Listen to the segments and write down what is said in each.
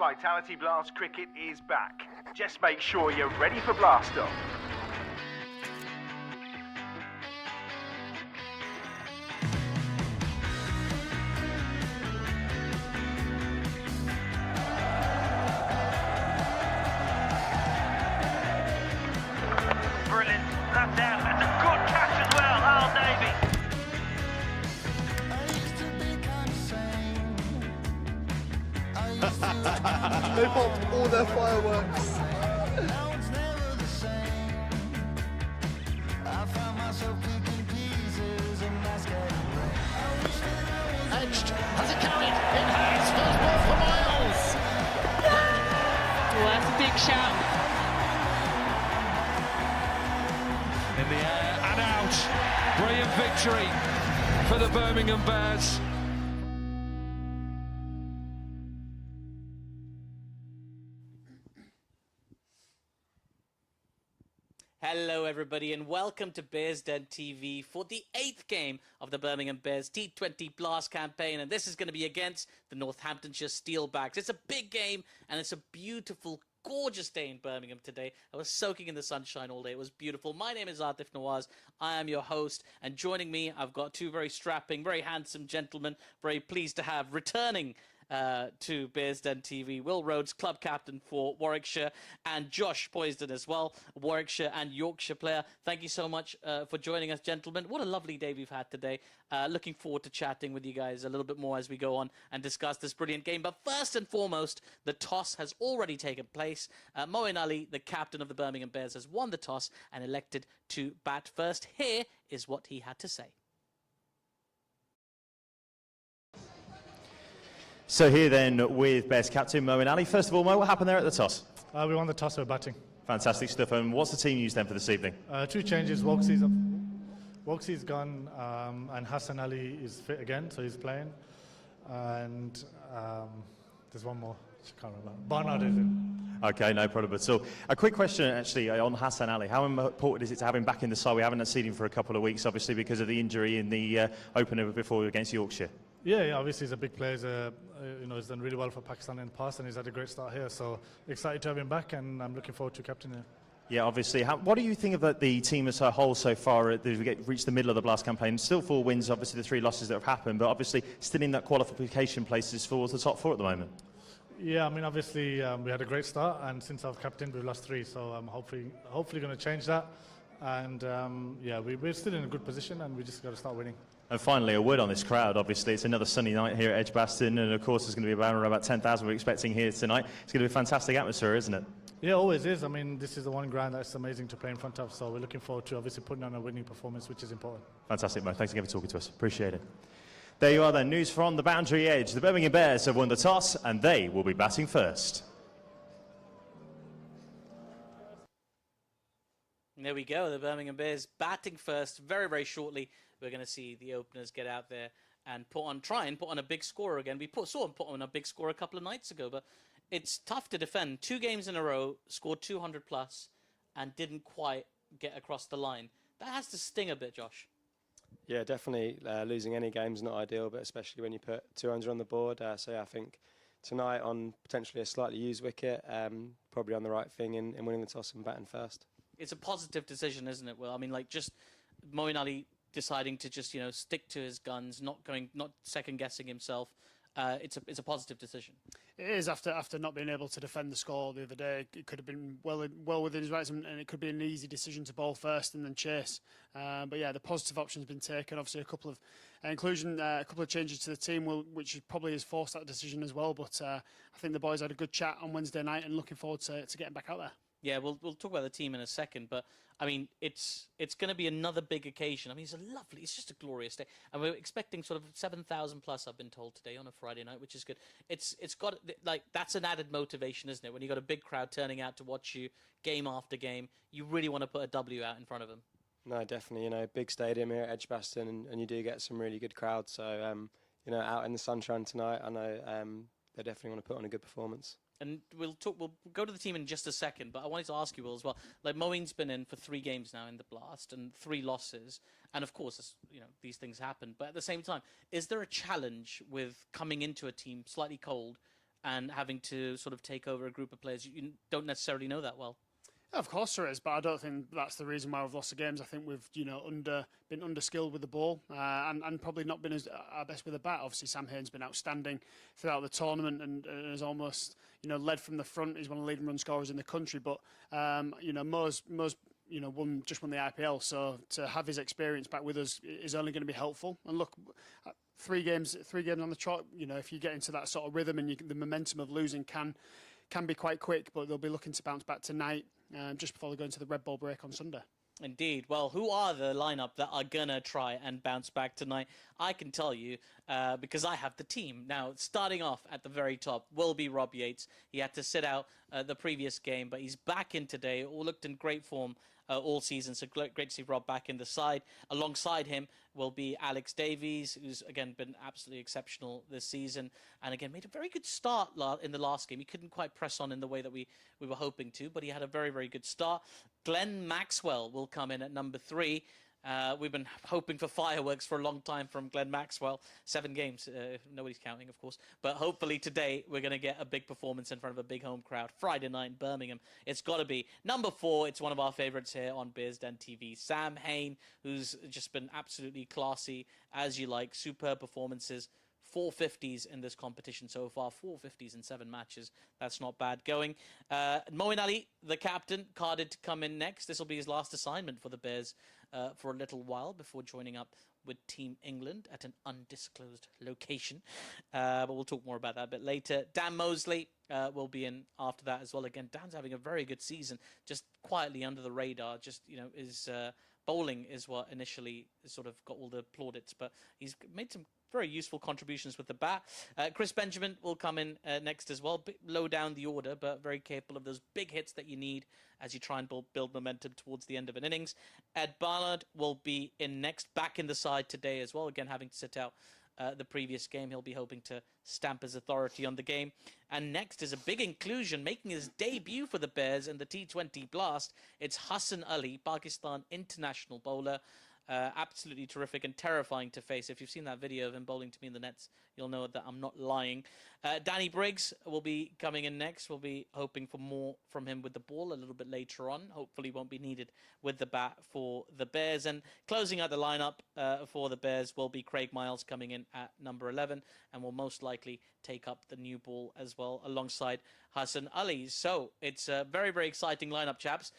Vitality Blast cricket is back. Just make sure you're ready for blast off. Brilliant, that's out. That's a good catch as well, Al Davey. They popped all their fireworks. Edged, has it carried? It has, first ball for Miles. Well, that's a big shout. In the air and out. Brilliant victory for the Birmingham Bears. Hello everybody and welcome to Bears Den TV for the 8th game of the Birmingham Bears T20 Blast campaign, and this is going to be against the Northamptonshire Steelbacks. It's a big game and it's a beautiful, gorgeous day in Birmingham today. I was soaking in the sunshine all day. It was beautiful. My name is Atif Nawaz. I am your host, and joining me I've got two very strapping, very handsome gentlemen. Very pleased to have returning to Bears Den TV, Will Rhodes, club captain for Warwickshire, and Josh Poisden as well, Warwickshire and Yorkshire player. Thank you so much for joining us, gentlemen. What a lovely day we've had today. Looking forward to chatting with you guys a little bit more as we go on and discuss this brilliant game. But first and foremost, the toss has already taken place. Moeen Ali, the captain of the Birmingham Bears, has won the toss and elected to bat first. Here is what he had to say. So here then with Bears captain Moeen Ali. First of all, Mo, what happened there at the toss? We won the toss, we're batting. Fantastic stuff. And what's the team used then for this evening? Two changes. Woxie's gone, and Hassan Ali is fit again, so he's playing. And there's one more. I can't remember. Barnard is in. Okay, no problem at all. A quick question actually on Hassan Ali. How important is it to have him back in the side? We haven't seen him for a couple of weeks, obviously, because of the injury in the opener before against Yorkshire. Yeah, obviously he's a big player. He's done really well for Pakistan in the past, and he's had a great start here. So excited to have him back, and I'm looking forward to captain here. Yeah, obviously. What do you think of the team as a whole so far? We reached the middle of the Blast campaign. Still 4 wins, obviously the 3 losses that have happened, but obviously still in that qualification places for the top 4 at the moment. Yeah, I mean, obviously we had a great start, and since I've captained, we've lost 3. So I'm hopefully going to change that. And yeah, we're still in a good position, and we just got to start winning. And finally, a word on this crowd. Obviously, it's another sunny night here at Edgbaston, and of course, there's going to be around about 10,000 we're expecting here tonight. It's going to be a fantastic atmosphere, isn't it? Yeah, always is. I mean, this is the one ground that's amazing to play in front of, so we're looking forward to obviously putting on a winning performance, which is important. Fantastic, Mo. Thanks again for talking to us. Appreciate it. There you are then. News from the boundary edge. The Birmingham Bears have won the toss, and they will be batting first. There we go. The Birmingham Bears batting first. Very, very shortly, we're going to see the openers get out there and try and put on a big score again. We saw them put on a big score a couple of nights ago, but it's tough to defend. 2 games in a row, scored 200 plus, and didn't quite get across the line. That has to sting a bit, Josh. Yeah, definitely. Losing any game's not ideal, but especially when you put 200 on the board. So yeah, I think tonight on potentially a slightly used wicket, probably on the right thing in winning the toss and batting first. It's a positive decision, isn't it, Will? I mean, like, just Moeen Ali deciding to just, stick to his guns, not second-guessing himself. It's a positive decision. It is after not being able to defend the score the other day. It could have been well within his rights, and it could be an easy decision to bowl first and then chase. But yeah, the positive option's been taken. Obviously, a couple of changes to the team, which probably has forced that decision as well. But I think the boys had a good chat on Wednesday night, and looking forward to getting back out there. Yeah, we'll talk about the team in a second, but I mean, it's going to be another big occasion. I mean, it's just a glorious day, and we're expecting sort of 7,000 plus. I've been told today on a Friday night, which is good. It's got that's an added motivation, isn't it? When you got a big crowd turning out to watch you game after game, you really want to put a W out in front of them. No, definitely. Big stadium here at Edgbaston, and you do get some really good crowds. So out in the sunshine tonight, I know they definitely want to put on a good performance. And we'll go to the team in just a second, but I wanted to ask you, Will, as well. Like, Moeen's been in for 3 games now in the Blast and 3 losses, and of course, these things happen. But at the same time, is there a challenge with coming into a team slightly cold and having to sort of take over a group of players you don't necessarily know that well. Of course there is, but I don't think that's the reason why we've lost the games. I think we've, been underskilled with the ball and probably not been our best with the bat. Obviously, Sam Hain's been outstanding throughout the tournament and has almost, led from the front. He's one of the leading run scorers in the country. But, Mo's won the IPL, so to have his experience back with us is only going to be helpful. And look, three games on the trot. If you get into that sort of rhythm and the momentum of losing can be quite quick, but they'll be looking to bounce back tonight, just before they go into the Red Ball break on Sunday. Indeed. Well, who are the lineup that are going to try and bounce back tonight? I can tell you because I have the team. Now, starting off at the very top will be Rob Yates. He had to sit out the previous game, but he's back in today. All looked in great form all season, so great to see Rob back in the side. Alongside him will be Alex Davies, who's again been absolutely exceptional this season, and again made a very good start in the last game. He couldn't quite press on in the way that we were hoping to, but he had a very, very good start. Glenn Maxwell will come in at number 3. We've been hoping for fireworks for a long time from Glenn Maxwell. 7 games, nobody's counting, of course. But hopefully today we're going to get a big performance in front of a big home crowd. Friday night in Birmingham, it's got to be. Number 4, it's one of our favourites here on Bears Den TV. Sam Hain, who's just been absolutely classy, as you like. Superb performances. 4 50s in this competition so far. 4 50s in 7 matches. That's not bad going. Moeen Ali, the captain, carded to come in next. This will be his last assignment for the Bears for a little while before joining up with Team England at an undisclosed location. But we'll talk more about that a bit later. Dan Mosley will be in after that as well. Again, Dan's having a very good season, just quietly under the radar. Just, his bowling is what initially sort of got all the plaudits, but he's made some very useful contributions with the bat. Chris Benjamin will come in next as well. Bit low down the order, but very capable of those big hits that you need as you try and build momentum towards the end of an innings. Ed Barnard will be in next, back in the side today as well. Again, having to sit out the previous game. He'll be hoping to stamp his authority on the game. And next is a big inclusion, making his debut for the Bears in the T20 Blast. It's Hassan Ali, Pakistan international bowler. Absolutely terrific and terrifying to face. If you've seen that video of him bowling to me in the nets, you'll know that I'm not lying. Danny Briggs will be coming in next. We'll be hoping for more from him with the ball a little bit later on. Hopefully won't be needed with the bat for the Bears. And closing out the lineup for the Bears will be Craig Miles coming in at number 11 and will most likely take up the new ball as well alongside Hassan Ali. So it's a very, very exciting lineup, chaps.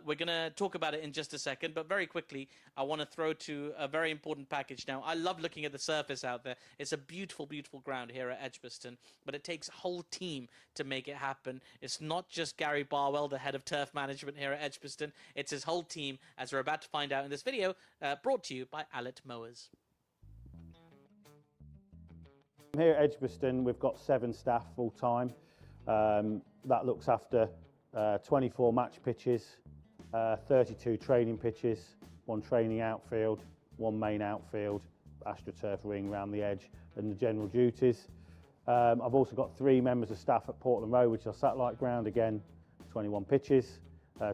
We're going to talk about it in just a second, but very quickly, I want to throw to a very important package now. I love looking at the surface out there. It's a beautiful, beautiful ground here at Edgbaston, but it takes a whole team to make it happen. It's not just Gary Barwell, the head of turf management here at Edgbaston. It's his whole team, as we're about to find out in this video, brought to you by Allet Mowers. Here at Edgbaston, we've got 7 staff full-time. That looks after 24 match pitches, 32 training pitches, 1 training outfield, 1 main outfield, AstroTurf ring around the edge, and the general duties. I've also got 3 members of staff at Portland Road, which is our satellite ground, again, 21 pitches,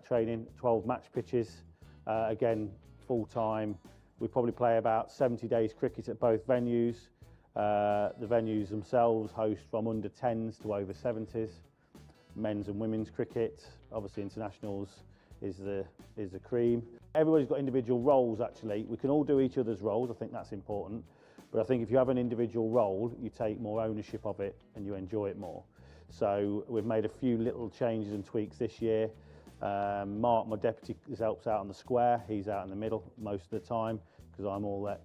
training, 12 match pitches, again, full-time. We probably play about 70 days cricket at both venues. The venues themselves host from under 10s to over 70s, men's and women's cricket. Obviously internationals is the cream. Everybody's got individual roles actually. We can all do each other's roles, I think that's important. But I think if you have an individual role, you take more ownership of it and you enjoy it more. So we've made a few little changes and tweaks this year. Mark, my deputy, helps out on the square. He's out in the middle most of the time, because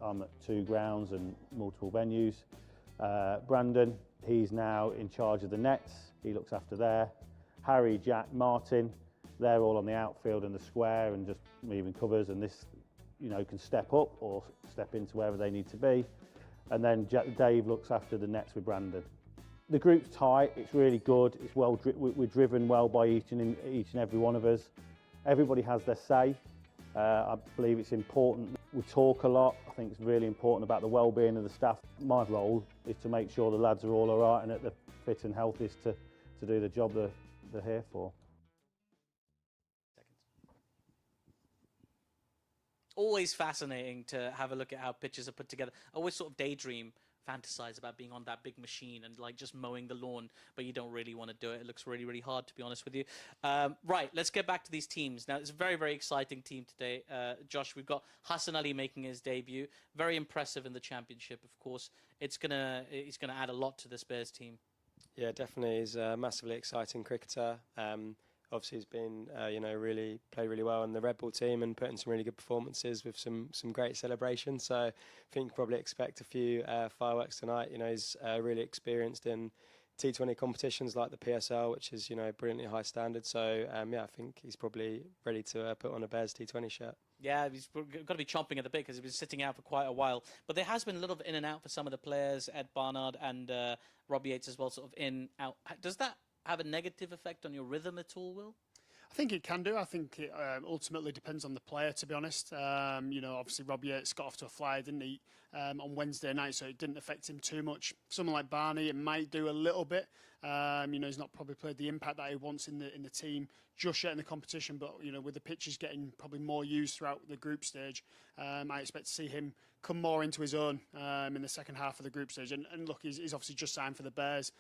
I'm at 2 grounds and multiple venues. Brandon, he's now in charge of the nets. He looks after there. Harry, Jack, Martin, they're all on the outfield and the square and just moving covers, and this, can step up or step into wherever they need to be. And then Dave looks after the nets with Brandon. The group's tight, it's really good. It's we're driven well by each and every one of us. Everybody has their say. I believe it's important. We talk a lot. I think it's really important about the well-being of the staff. My role is to make sure the lads are all right and that they're fit and healthy to do the job they're here for. Always fascinating to have a look at how pitches are put together. I always sort of daydream fantasize about being on that big machine and like just mowing the lawn, but you don't really want to do it. It looks really, really hard, to be honest with you. Right, let's get back to these teams. Now, it's a very, very exciting team today. Josh, we've got Hassan Ali making his debut. Very impressive in the championship, of course. He's gonna add a lot to this Bears team. Yeah, definitely. He's a massively exciting cricketer. Obviously, he's been, really played really well in the Red Bull team and put in some really good performances with some great celebrations. So I think probably expect a few fireworks tonight. He's really experienced in T20 competitions like the PSL, which is, brilliantly high standard. So, I think he's probably ready to put on a Bears T20 shirt. Yeah, he's got to be chomping at the bit because he's been sitting out for quite a while. But there has been a little bit in and out for some of the players, Ed Barnard and Robbie Yates as well, sort of in, out. Does that have a negative effect on your rhythm at all, Will? I think it can do. I think it ultimately depends on the player, to be honest. Obviously Robbie Yates got off to a flyer, didn't he, on Wednesday night, so it didn't affect him too much. Someone like Barney, it might do a little bit. He's not probably played the impact that he wants in the team just yet in the competition, but with the pitches getting probably more used throughout the group stage, I expect to see him come more into his own in the second half of the group stage. And look, he's obviously just signed for the Bears.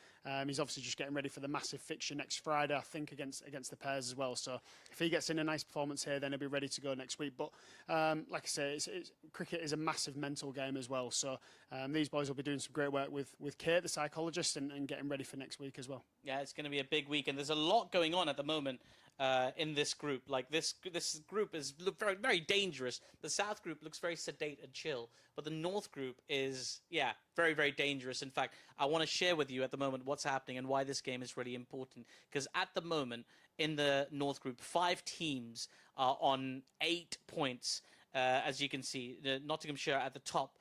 He's obviously just getting ready for the massive fixture next Friday, I think, against the Bears as well. So if he gets in a nice performance here, then he'll be ready to go next week. But like I say, cricket is a massive mental game as well. So these boys will be doing some great work with Kate, the psychologist, and getting ready for next week as well. Yeah, it's going to be a big week, and there's a lot going on at the moment in this group. Like this group is very, very dangerous. The South group looks very sedate and chill, but the North group is, very, very dangerous. In fact, I want to share with you at the moment what's happening and why this game is really important. Because at the moment in the North group, 5 teams are on 8 points. As you can see, Nottinghamshire at the top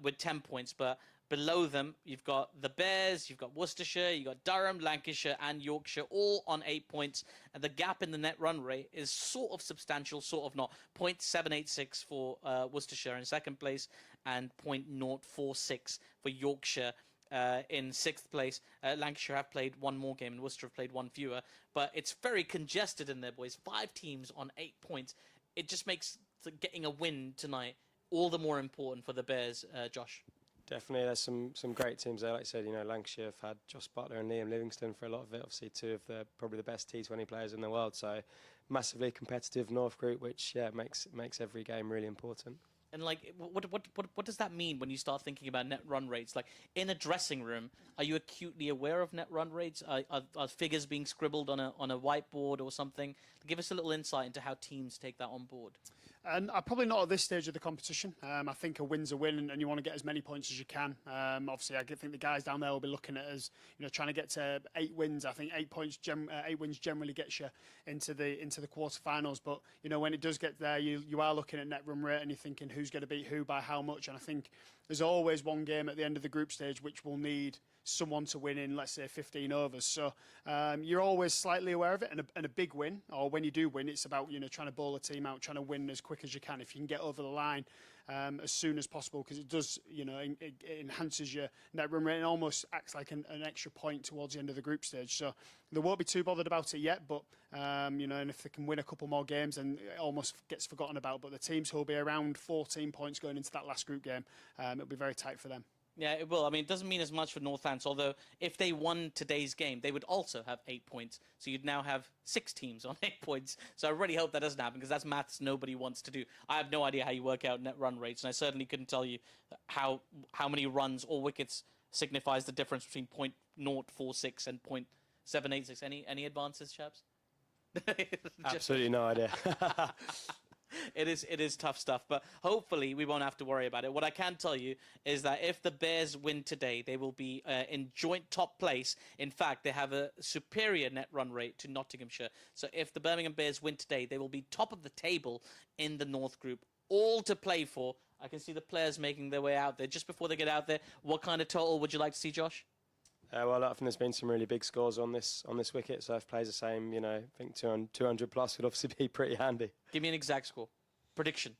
with 10 points, but below them, you've got the Bears, you've got Worcestershire, you've got Durham, Lancashire and Yorkshire, all on 8 points. And the gap in the net run rate is sort of substantial, sort of not. 0.786 for Worcestershire in second place and 0.046 for Yorkshire in 6th place. Lancashire have played 1 more game and Worcester have played 1 fewer. But it's very congested in there, boys. 5 teams on 8 points. It just makes getting a win tonight all the more important for the Bears, Josh. Definitely, there's some great teams there. Like I said, Lancashire have had Josh Butler and Liam Livingston for a lot of it. Obviously, 2 of probably the best T20 players in the world. So, massively competitive North group, which makes every game really important. And like, what does that mean when you start thinking about net run rates? Like in a dressing room, are you acutely aware of net run rates? Are figures being scribbled on a whiteboard or something? Give us a little insight into how teams take that on board. And probably not at this stage of the competition. I think a win's a win, and you want to get as many points as you can. Obviously, I think the guys down there will be looking at us, trying to get to 8 wins. I think 8 points, 8 wins generally gets you into the quarterfinals. But when it does get there, you are looking at net run rate, and you're thinking who's going to beat who by how much. And I think there's always one game at the end of the group stage which will need someone to win in, let's say, 15 overs. So you're always slightly aware of it, and a big win, or when you do win, it's about trying to bowl a team out, trying to win as quick as you can. If you can get over the line as soon as possible, because it does, it enhances your net run rate and almost acts like an extra point towards the end of the group stage. So they won't be too bothered about it yet, but and if they can win a couple more games, then it almost gets forgotten about. But the teams who will be around 14 points going into that last group game, it'll be very tight for them. Yeah, it will. I mean, it doesn't mean as much for Northampton, although if they won today's game, they would also have 8 points. So you'd now have 6 teams on 8 points. So I really hope that doesn't happen, because that's maths nobody wants to do. I have no idea how you work out net run rates, and I certainly couldn't tell you how many runs or wickets signifies the difference between 0.046 and 0.786. Any advances, chaps? Absolutely no idea. It is tough stuff, but hopefully we won't have to worry about it. What I can tell you is that if the Bears win today, they will be in joint top place. In fact, they have a superior net run rate to Nottinghamshire. So if the Birmingham Bears win today, they will be top of the table in the North group. All to play for. I can see the players making their way out there. Just before they get out there, what kind of total would you like to see, Josh? Well, I think there's been some really big scores on this wicket. So if plays the same, I think 200 plus would obviously be pretty handy. Give me an exact score. Prediction.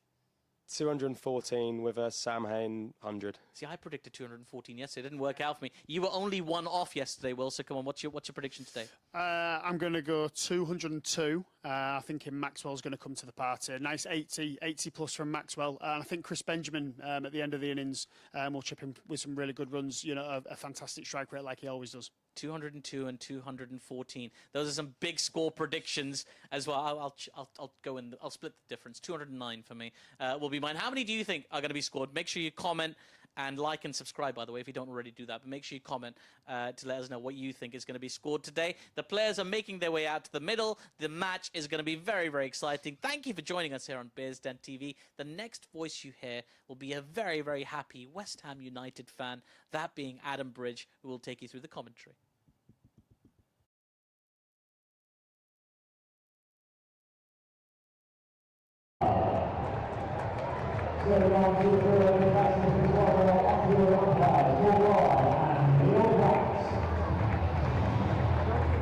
214 with a Sam Hain 100. See, I predicted 214 yesterday. It didn't work out for me. You were only one off yesterday, Will. So come on, what's your prediction today? I'm going to go 202. I think Maxwell's going to come to the party. Nice 80 plus from Maxwell. And I think Chris Benjamin at the end of the innings will chip in with some really good runs. You know, a fantastic strike rate like he always does. 202 and 214. Those are some big score predictions as well. I'll go in. I'll split the difference. 209 for me will be mine. How many do you think are going to be scored? Make sure you comment and like and subscribe, by the way, if you don't already do that. But make sure you comment to let us know what you think is going to be scored today. The players are making their way out to the middle. The match is going to be very, very exciting. Thank you for joining us here on Bears Den TV. The next voice you hear will be a very, very happy West Ham United fan, that being Adam Bridge, who will take you through the commentary.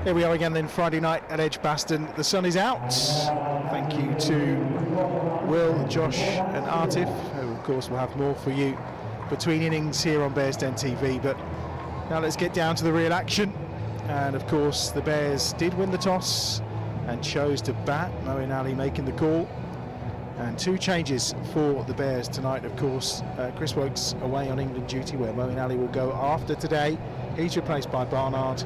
Here we are again then, Friday night at Edgbaston. The sun is out. Thank you to Will, Josh and Artif, who of course will have more for you between innings here on Bears Den TV. But now let's get down to the real action. And of course the Bears did win the toss and chose to bat. Moeen Ali making the call. And two changes for the Bears tonight, of course. Chris Woakes away on England duty, where Moeen Ali will go after today. He's replaced by Barnard.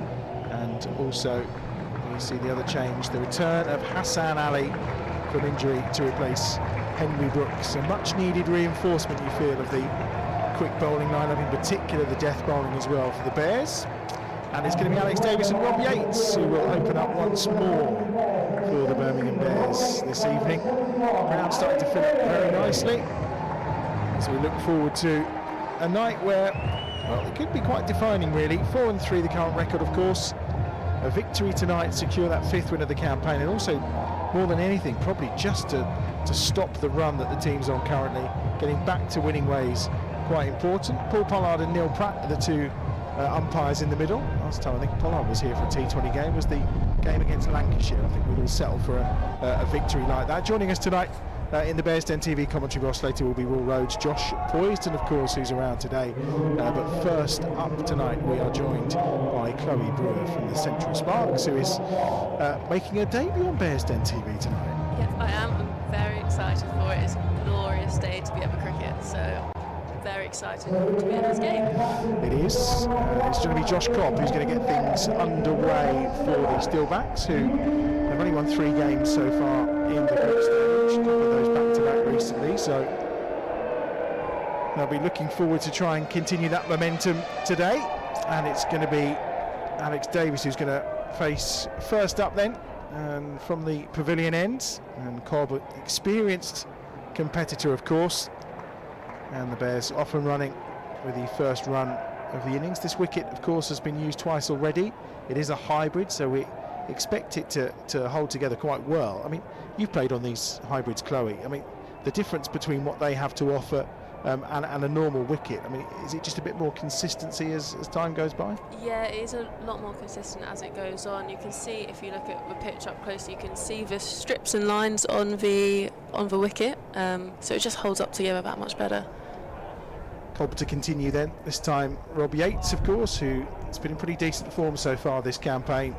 And also, you see the other change, the return of Hassan Ali from injury to replace Henry Brooks. A much-needed reinforcement, you feel, of the quick bowling lineup, in particular the death bowling as well for the Bears. And it's going to be Alex Davis and Rob Yates who will open up once more for the Birmingham Bears this evening. The crowd starting to fill up very nicely as we look forward to a night where, well, it could be quite defining really. 4-3 the current record, of course. A victory tonight, secure that 5th win of the campaign, and also, more than anything, probably just to stop the run that the team's on currently. Getting back to winning ways, quite important. Paul Pollard and Neil Pratt are the two umpires in the middle. Last time I think Pollard was here for a T20 game was the game against Lancashire. I think we'll all settle for a victory like that. Joining us tonight in the Bears Den TV commentary box later will be Will Rhodes, Josh Poised, and of course who's around today. But first up tonight we are joined by Chloe Brewer from the Central Sparks, who is making a debut on Bears Den TV tonight. Yes, I am. I'm very excited for it. It's a glorious day to be at the cricket, so very excited to be in this game. It is. It's going to be Josh Cobb who's going to get things underway for the Steelbacks, who have only won 3 games so far in the group stage, a couple of those back-to-back recently, so they'll be looking forward to try and continue that momentum today. And it's going to be Alex Davis who's going to face first up then, and from the pavilion end, and Cobb, experienced competitor of course. And the Bears off and running with the first run of the innings. This wicket, of course, has been used twice already. It is a hybrid, so we expect it to hold together quite well. I mean, you've played on these hybrids, Chloe. I mean, the difference between what they have to offer and a normal wicket, I mean, is it just a bit more consistency as time goes by? Yeah, it is a lot more consistent as it goes on. You can see, if you look at the pitch up close, you can see the strips and lines on the wicket, so it just holds up together that much better. Cobb to continue then, this time Rob Yates, of course, who has been in pretty decent form so far this campaign,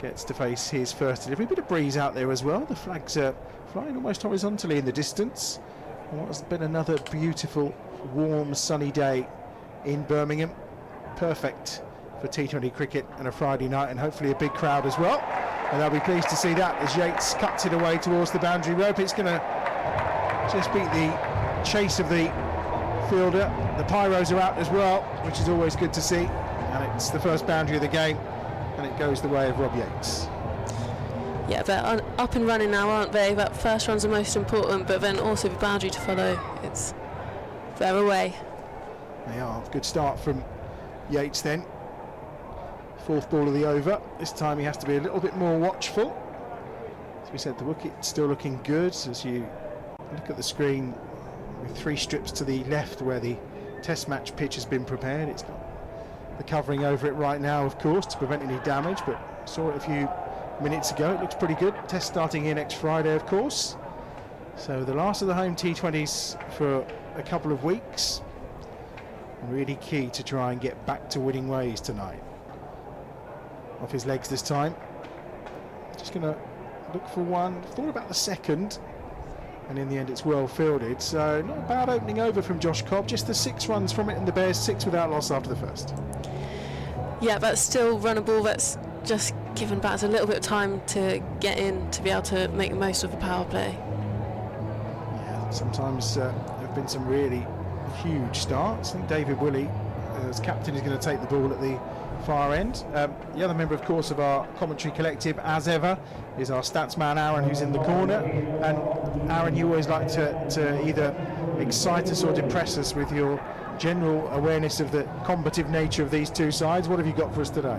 gets to face his first delivery. A bit of breeze out there as well. The flags are flying almost horizontally in the distance. And what has been another beautiful, warm, sunny day in Birmingham. Perfect for T20 cricket and a Friday night, and hopefully a big crowd as well. And they'll be pleased to see that as Yates cuts it away towards the boundary rope. It's going to just beat the chase of the fielder. The pyros are out as well, which is always good to see. And it's the first boundary of the game, and it goes the way of Rob Yates. Yeah, they're up and running now, aren't they? That first run's the most important, but then also the boundary to follow. They're away. They are. Good start from Yates then. 4th ball of the over. This time he has to be a little bit more watchful. As we said, the wicket still looking good. As you look at the screen, with 3 strips to the left where the test match pitch has been prepared. It's got the covering over it right now, of course, to prevent any damage, but saw it a few minutes ago. It looks pretty good. Test starting here next Friday, of course. So the last of the home T20s for a couple of weeks. Really key to try and get back to winning ways tonight. Off his legs this time. Just going to look for one. Thought about the second. And in the end it's well fielded. So not a bad opening over from Josh Cobb. Just the 6 runs from it, and the Bears 6 without loss after the first. Yeah, that's still runnable. That's just given bats a little bit of time to get in to be able to make the most of the power play. Yeah, sometimes there have been some really huge starts. I think David Willey, as captain, is going to take the ball at the far end. The other member, of course, of our commentary collective, as ever, is our stats man Aaron, who's in the corner. And Aaron, you always like to either excite us or depress us with your general awareness of the combative nature of these two sides. What have you got for us today?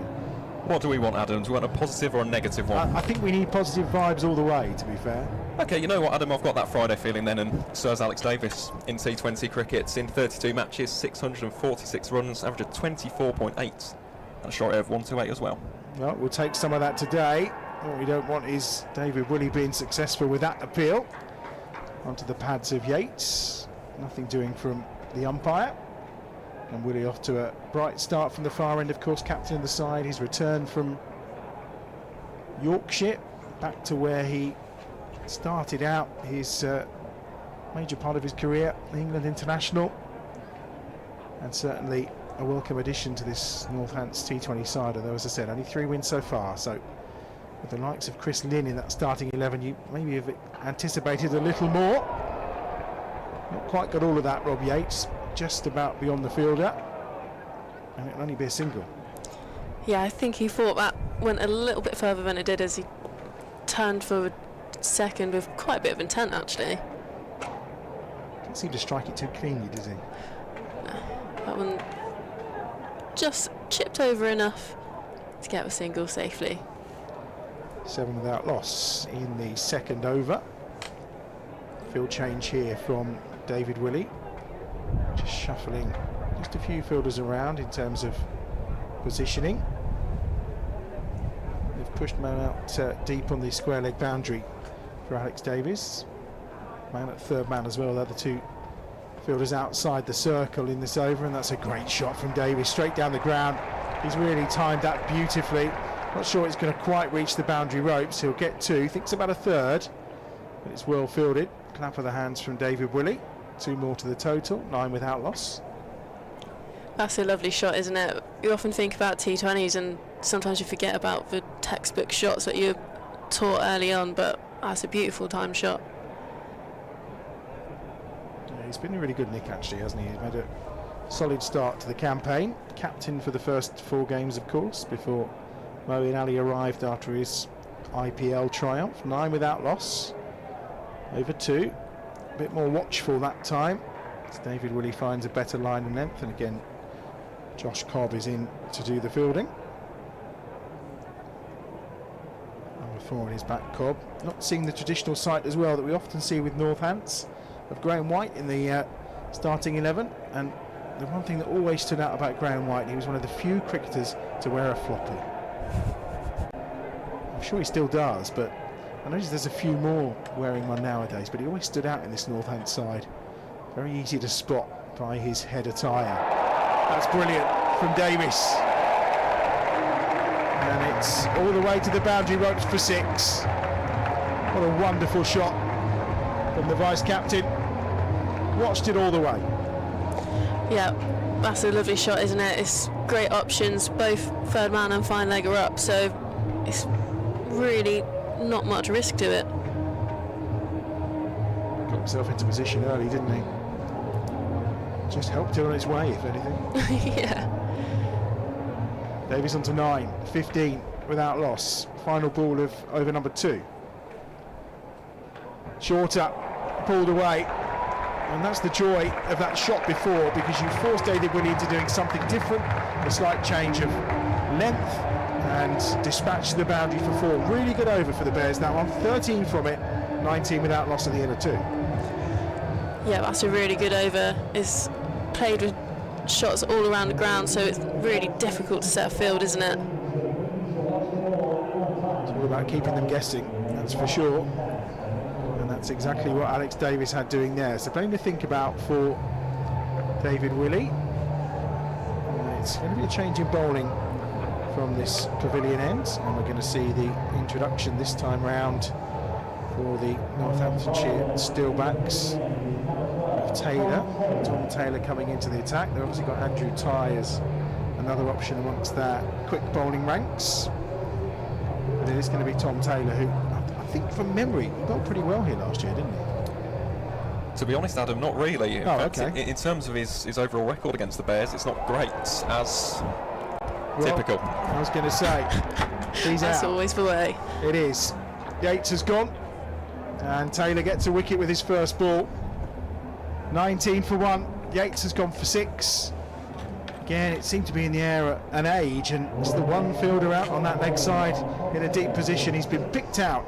What do we want, Adam? Do we want a positive or a negative one? I think we need positive vibes all the way, to be fair. OK, you know what, Adam, I've got that Friday feeling then, and so has Alex Davis in T20 cricket. In 32 matches, 646 runs, average of 24.8. And short of 128 as well. Well, we'll take some of that today. What we don't want is David Willey being successful with that appeal. Onto the pads of Yates. Nothing doing from the umpire. And Willey off to a bright start from the far end, of course, captain of the side. His return from Yorkshire, back to where he started out his major part of his career, England international. And certainly a welcome addition to this Northampton T20 side, although, as I said, only 3 wins so far. So with the likes of Chris Lynn in that starting 11, you maybe have anticipated a little more. Not quite got all of that, Rob Yates. Just about beyond the fielder, and it'll only be a single. Yeah, I think he thought that went a little bit further than it did as he turned for a second with quite a bit of intent, actually. Didn't seem to strike it too cleanly, does he? No, that one just chipped over enough to get a single safely. 7 without loss in the second over. Field change here from David Willey. Just shuffling just a few fielders around in terms of positioning. They've pushed man out deep on the square leg boundary for Alex Davis. Man at third man as well. The other 2 fielders outside the circle in this over, and that's a great shot from Davis straight down the ground. He's really timed that beautifully. Not sure it's going to quite reach the boundary ropes. He'll get 2, thinks about a third, but it's well fielded. Clap of the hands from David Willey. 2 more to the total, 9 without loss. That's a lovely shot, isn't it? You often think about T20s and sometimes you forget about the textbook shots that you're taught early on, but that's a beautiful time shot. Yeah, he's been a really good nick, actually, hasn't he? He's made a solid start to the campaign. Captain for the first 4 games, of course, before Moeen Ali arrived after his IPL triumph. 9 without loss. Over 2. A bit more watchful that time as David Willey finds a better line and length, and again Josh Cobb is in to do the fielding. Number 4 on his back, Cobb. Not seeing the traditional sight as well that we often see with Northants of Graham White in the starting 11, and the one thing that always stood out about Graham White, he was one of the few cricketers to wear a floppy. I'm sure he still does, but I notice there's a few more wearing one nowadays, but he always stood out in this Northampton side. Very easy to spot by his head attire. That's brilliant from Davis. And it's all the way to the boundary ropes for 6. What a wonderful shot from the vice-captain. Watched it all the way. Yeah, that's a lovely shot, isn't it? It's great options, both third man and fine leg are up, so it's really not much risk to it. Got himself into position early, didn't he? Just helped it on its way, if anything. Yeah. Davies onto 9, 15 without loss. Final ball of over number 2. Shorter, pulled away. And that's the joy of that shot before, because you forced David Willey into doing something different, a slight change of length, and dispatched the boundary for 4. Really good over for the Bears, that one. 13 from it, 19 without loss of the inner 2. Yeah, that's a really good over. It's played with shots all around the ground, so it's really difficult to set a field, isn't it? It's all about keeping them guessing, that's for sure. And that That's exactly what Alex Davis had doing there. So plenty to think about for David Willey. It's going to be a change in bowling from this pavilion end, and we're going to see the introduction this time round for the Northamptonshire Steelbacks of Taylor. Tom Taylor coming into the attack. They've obviously got Andrew Tye as another option amongst their quick bowling ranks. But it is going to be Tom Taylor, who I think from memory he bowled pretty well here last year, didn't he? To be honest, Adam, not really. In fact, okay. in terms of his overall record against the Bears, it's not great, as typical. I was going to say, he's That's out. always the way. It is. Yates has gone, and Taylor gets a wicket with his first ball. 19 for 1. Yates has gone for 6. Again, it seemed to be in the air at an age, and it's the one fielder out on that leg side in a deep position. He's been picked out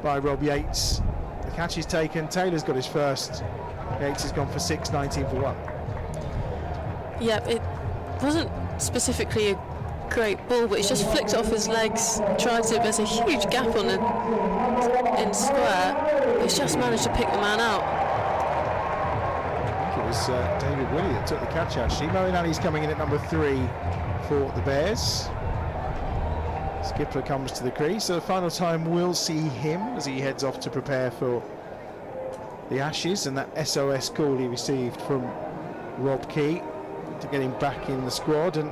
by Rob Yates. The catch is taken. Taylor's got his first. Yates has gone for 6, 19 for 1. Yeah, it wasn't specifically a great ball, but he's just flicked it off his legs, tried to. There's a huge gap on the in square. He's just managed to pick the man out. I think it was David Willey that took the catch, actually. Moeen Ali's coming in at number 3 for the Bears. Skipper comes to the crease, so the final time we'll see him as he heads off to prepare for the Ashes, and that SOS call he received from Rob Key to get him back in the squad. And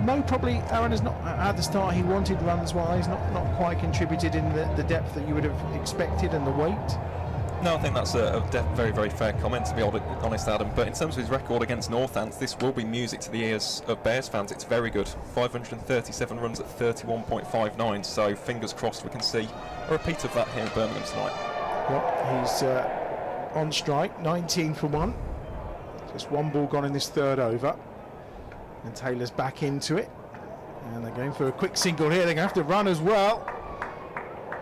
Mo probably, Aaron, has not at the start he wanted runs wise, not quite contributed in the depth that you would have expected and the weight. No, I think that's a very, very fair comment, to be honest, Adam. But in terms of his record against Northants, this will be music to the ears of Bears fans. It's very good. 537 runs at 31.59, so fingers crossed we can see a repeat of that here in Birmingham tonight. Well, he's on strike, 19 for 1. Just one ball gone in this third over. And Taylor's back into it. And they're going for a quick single here. They're going to have to run as well.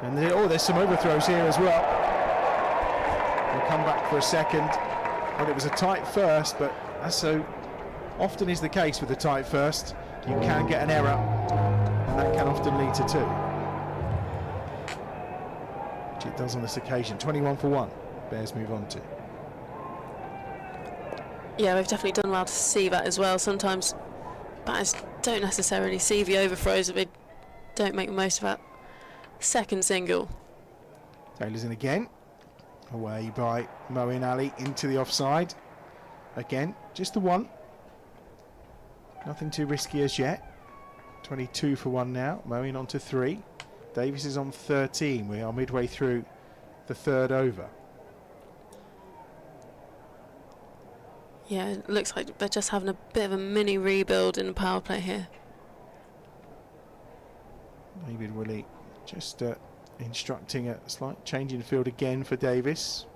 And there's some overthrows here as well. They'll come back for a second. Well, it was a tight first, but as so often is the case with a tight first, you can get an error, and that can often lead to 2. Which it does on this occasion. 21 for 1. Bears move on to. Yeah, we've definitely done well to see that as well. Sometimes batters don't necessarily see the overthrows, if they don't make the most of that second single. Taylor's in again. Away by Moeen Ali into the offside. Again, just the one. Nothing too risky as yet. 22 for 1 now. Moeen on to 3. Davis is on 13. We are midway through the third over. Yeah, it looks like they're just having a bit of a mini rebuild in the power play here. David Willey just instructing a slight change in field again for Davis.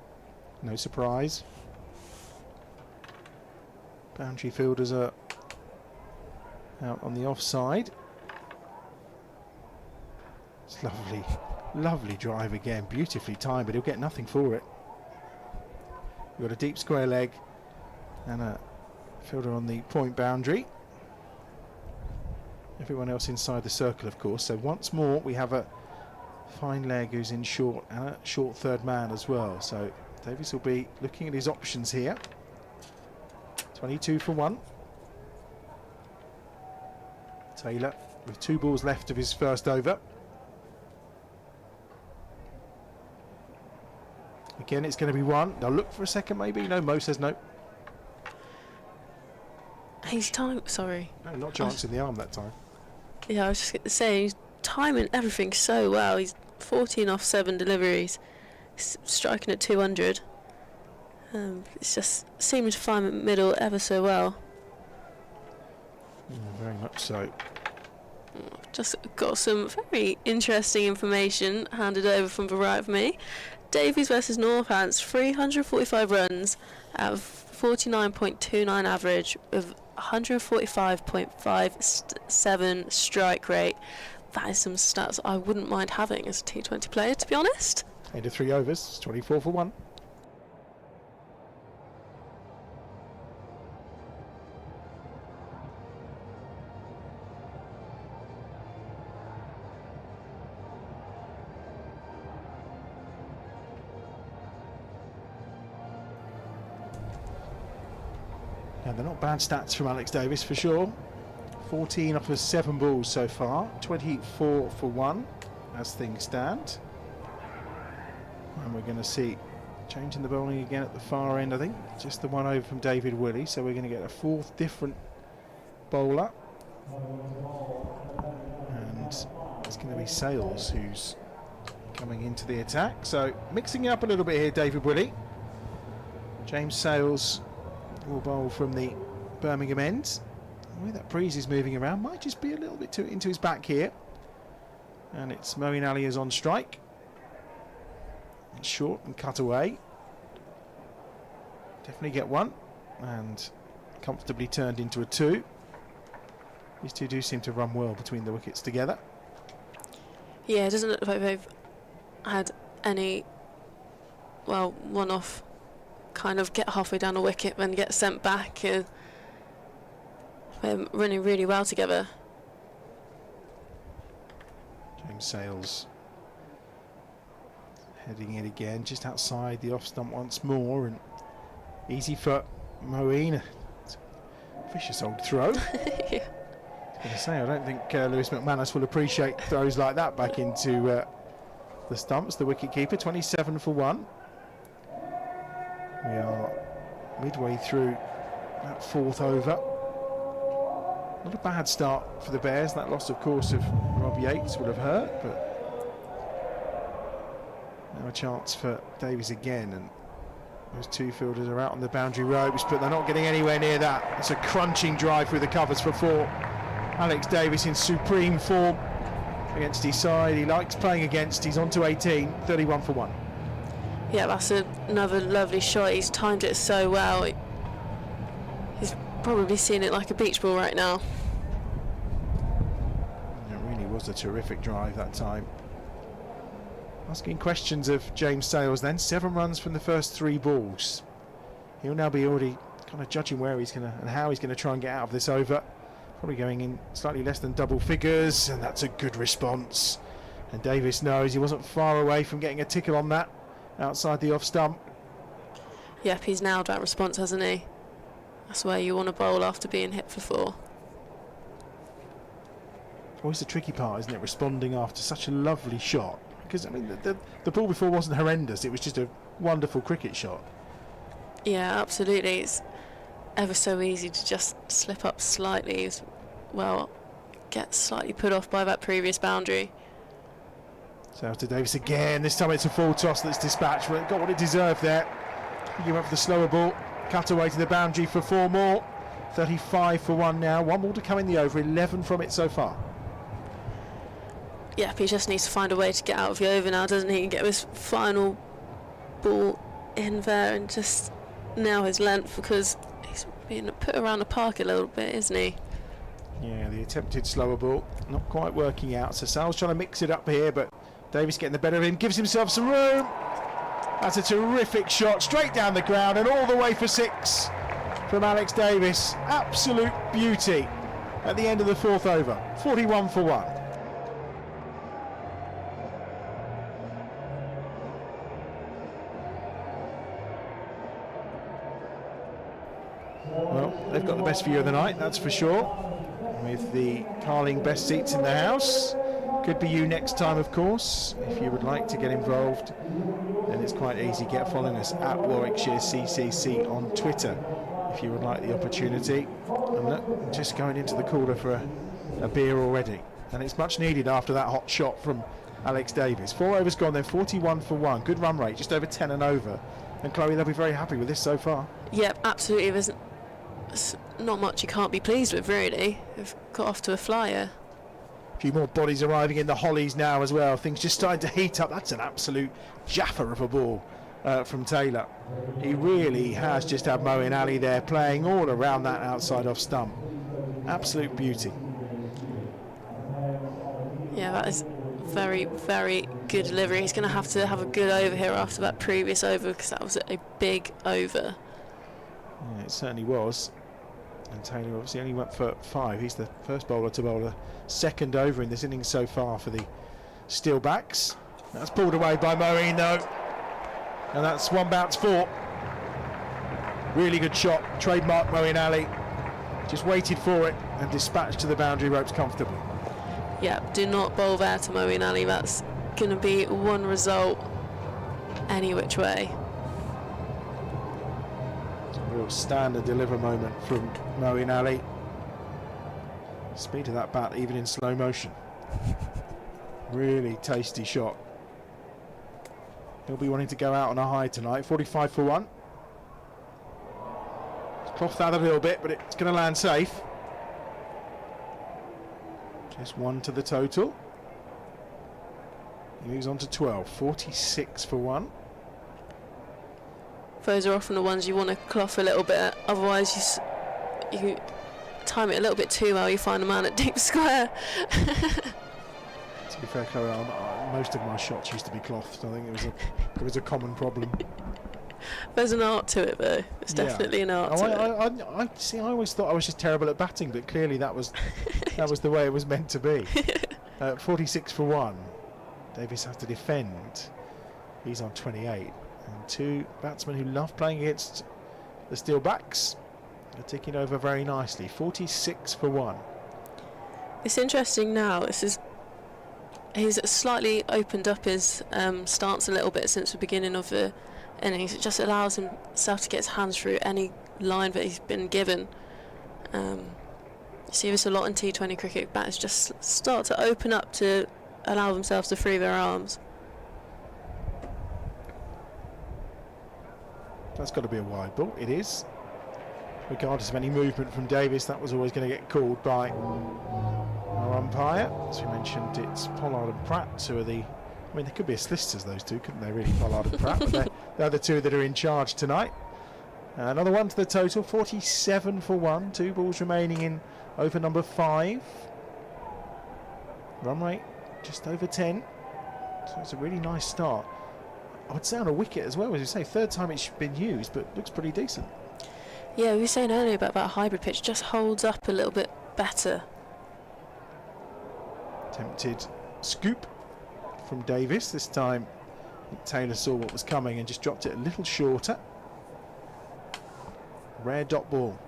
No surprise. Boundary fielders are out on the offside. It's lovely drive again, beautifully timed, but he'll get nothing for it. We've got a deep square leg and a fielder on the point boundary. Everyone else inside the circle, of course. So once more we have a fine leg who's in short and a short third man as well. So Davis will be looking at his options here. 22 for 1. Taylor with 2 balls left of his first over. Again, it's going to be 1. They'll look for a second maybe. No, Mo says no. He's sorry. No, not chancing the arm that time. Yeah, I was just going to say, he's timing everything so well. He's 14 off 7 deliveries. He's striking at 200. It's just seeming to find the middle ever so well. Very much so. Just got some very interesting information handed over from the right of me. Davies versus Northants, 345 runs at 49.29 average with 145.57 strike rate. That is some stats I wouldn't mind having as a T20 player, to be honest. 8 to 3 overs, 24 for 1. And they're not bad stats from Alex Davis for sure. 14 off of 7 balls so far, 24 for 1 as things stand. And we're going to see changing the bowling again at the far end, I think. Just the one over from David Willey, so we're going to get a 4th different bowler. And it's going to be Sales who's coming into the attack. So mixing it up a little bit here, David Willey. James Sales will bowl from the Birmingham end. The way that breeze is moving around might just be a little bit too into his back here. And it's Moeen Ali is on strike. It's short and cut away. Definitely get one. And comfortably turned into a 2. These two do seem to run well between the wickets together. Yeah, it doesn't look like they've had any, well, one-off kind of get halfway down a wicket then get sent back. They're running really well together. James Sales heading in again, just outside the off stump once more, and easy for Moeen. Vicious old throw. Yeah. I was going to say, I don't think Lewis McManus will appreciate throws like that back into the stumps. The wicket keeper, 27 for 1. We are midway through that 4th over. Not a bad start for the Bears. That loss, of course, of Rob Yates would have hurt, but now a chance for Davies again, and those 2 fielders are out on the boundary ropes, but they're not getting anywhere near that. It's a crunching drive through the covers for 4. Alex Davis in supreme form against his side. He likes playing against. He's on to 18, 31 for 1. Yeah, that's another lovely shot. He's timed it so well. He's probably seeing it like a beach ball right now. It really was a terrific drive that time. Asking questions of James Sales then. 7 runs from the first 3 balls. He'll now be already kind of judging where he's going to and how he's going to try and get out of this over. Probably going in slightly less than double figures, and that's a good response. And Davis knows he wasn't far away from getting a tickle on that outside the off stump. Yep, he's nailed that response, hasn't he? That's where you want to bowl after being hit for 4. Always the tricky part, isn't it? Responding after such a lovely shot. Because, I mean, the ball before wasn't horrendous. It was just a wonderful cricket shot. Yeah, absolutely. It's ever so easy to just slip up slightly as well, get slightly put off by that previous boundary. So to Davis again. This time it's a full toss that's dispatched. Well, it got what it deserved there. He went for the slower ball. Cut away to the boundary for 4 more. 35 for 1 now. 1 more to come in the over. 11 from it so far. Yep, he just needs to find a way to get out of the over now, doesn't he? And get this final ball in there and just nail his length, because he's being put around the park a little bit, isn't he? Yeah, the attempted slower ball not quite working out. So Sal's trying to mix it up here, but Davis getting the better of him, gives himself some room. That's a terrific shot, straight down the ground and all the way for 6 from Alex Davis. Absolute beauty at the end of the 4th over. 41 for 1. Well, they've got the best view of the night, that's for sure, with the Carling best seats in the house. Could be you next time, of course. If you would like to get involved, then it's quite easy. Get following us at Warwickshire CCC on Twitter if you would like the opportunity. And look, just going into the cooler for a beer already, and it's much needed after that hot shot from Alex Davis. 4 overs gone then, 41 for 1. Good run rate, just over 10 and over. And Chloe, they'll be very happy with this so far. Yep, absolutely. There's not much you can't be pleased with, really. They've got off to a flyer. A few more bodies arriving in the hollies now as well. Things just starting to heat up. That's an absolute jaffer of a ball from Taylor. He really has just had Moeen Ali there playing all around that outside off stump. Absolute beauty. Yeah, that is very, very good delivery. He's going to have a good over here after that previous over, because that was a big over. Yeah, it certainly was. And Taylor obviously only went for 5. He's the first bowler to bowl a second over in this innings so far for the Steelbacks. That's pulled away by Moeen though, and that's 1 bounce 4. Really good shot, trademark Moeen Ali. Just waited for it and dispatched to the boundary ropes comfortably. Yeah, do not bowl there to Moeen Ali. That's going to be one result any which way. Real stand and deliver moment from Moeen Ali. Speed of that bat even in slow motion. Really tasty shot. He'll be wanting to go out on a high tonight. 45 for 1. Clothed out a little bit, but it's going to land safe. Just 1 to the total. He moves on to 12. 46 for 1. Those are often the ones you want to cloth a little bit, otherwise you time it a little bit too well, you find a man at deep square. To be fair, Chloe, most of my shots used to be clothed. I think it was a common problem. There's an art to it, though. There's definitely an art to it. I see. I always thought I was just terrible at batting, but clearly that was the way it was meant to be. 46 for 1. Davies has to defend. He's on 28. And 2 batsmen who love playing against the Steelbacks are ticking over very nicely. 46 for 1. It's interesting now. He's slightly opened up his stance a little bit since the beginning of the innings. It just allows himself to get his hands through any line that he's been given. You see this a lot in T20 cricket. Batters just start to open up to allow themselves to free their arms. That's got to be a wide ball. It is. Regardless of any movement from Davies, that was always going to get called by our umpire. As we mentioned, it's Pollard and Pratt who are the... I mean, they could be solicitors, those two, couldn't they, really, Pollard and Pratt? But they're the two that are in charge tonight. Another 1 to the total, 47 for 1. 2 balls remaining in over number 5. Run rate just over 10. So it's a really nice start. I would say on a wicket as well, as you say, 3rd time it's been used, but looks pretty decent. Yeah, we were saying earlier about that hybrid pitch, just holds up a little bit better. Tempted scoop from Davies. This time Taylor saw what was coming and just dropped it a little shorter. Rare dot ball,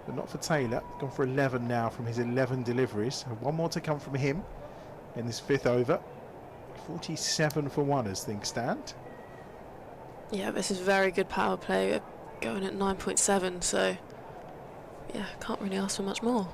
but not for Taylor. Gone for 11 now from his 11 deliveries. So 1 more to come from him in this 5th over. 47 for 1 as things stand. Yeah, this is very good power play. We're going at 9.7, so yeah, can't really ask for much more.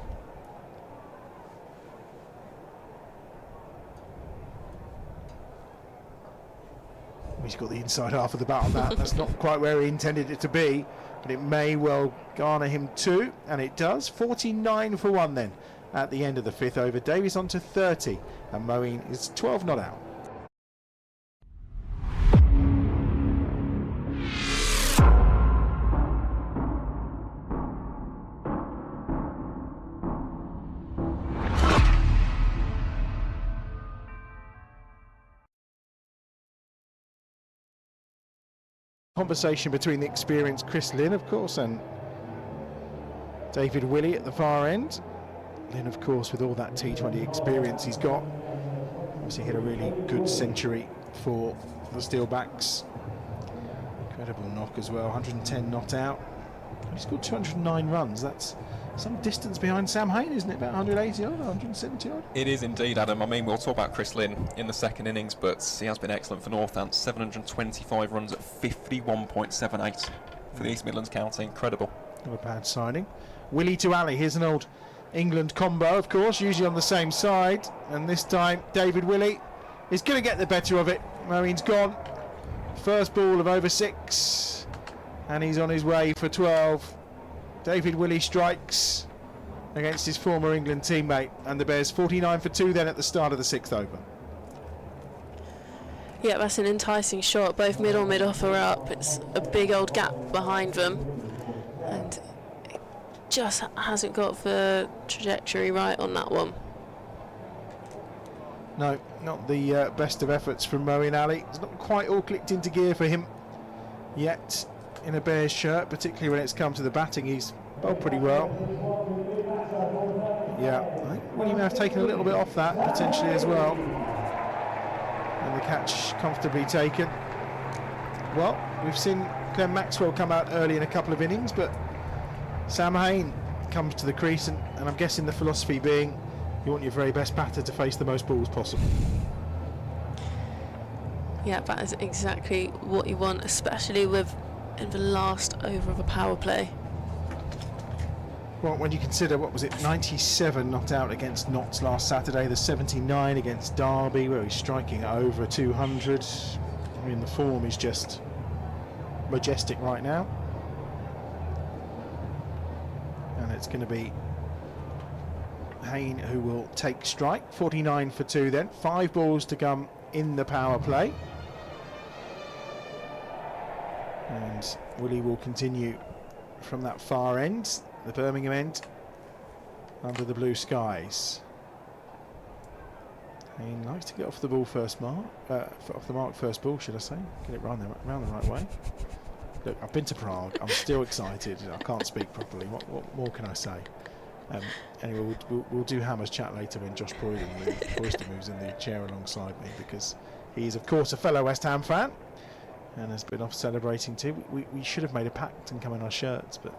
He's got the inside half of the bat on that. That's not quite where he intended it to be, but it may well garner him 2, and it does. 49 for 1 then at the end of the 5th over. Davies on to 30, and Moeen is 12 not out. Conversation between the experienced Chris Lynn, of course, and David Willey at the far end. Lynn, of course, with all that T20 experience he's got. Obviously hit a really good century for the Steelbacks. Incredible knock as well, 110 not out. He scored 209 runs. That's some distance behind Sam Hain, isn't it? About 180 odd, 170 odd? It is indeed, Adam. I mean, we'll talk about Chris Lynn in the 2nd innings, but he has been excellent for Northampton. 725 runs at 51.78 for the East Midlands County. Incredible. Not a bad signing. Willie to Ali. Here's an old England combo, of course, usually on the same side. And this time, David Willey is going to get the better of it. Moeen's gone. First ball of over 6. And he's on his way for 12. David Willey strikes against his former England teammate, and the Bears 49 for 2 then at the start of the 6th over. Yeah, that's an enticing shot. Both mid or mid-off are up. It's a big old gap behind them, and it just hasn't got the trajectory right on that one. No, not the best of efforts from Moeen Ali. It's not quite all clicked into gear for him yet in a Bears shirt, particularly when it's come to the batting. He's bowled pretty well. Yeah, I think Willie may have taken a little bit off that potentially as well. And the catch comfortably taken. Well, we've seen Glenn Maxwell come out early in a couple of innings, but Sam Hain comes to the crease, and I'm guessing the philosophy being you want your very best batter to face the most balls possible. Yeah, that is exactly what you want, especially with in the last over of a power play. Well, when you consider, what was it, 97 not out against Notts last Saturday, the 79 against Derby, where he's striking at over 200. I mean, the form is just majestic right now. And it's going to be Hain who will take strike. 49 for 2 then. 5 balls to come in the power play. And Willie will continue from that far end, the Birmingham end, under the blue skies. Hain likes to get off the ball first mark, off the mark first ball, should I say? Get it round the right way. Look, I've been to Prague. I'm still excited. I can't speak properly. What more can I say? Anyway, we'll do Hammer's chat later when Josh Poyster moves in the chair alongside me, because he is, of course, a fellow West Ham fan and has been off celebrating too. We should have made a pact and come in our shirts, but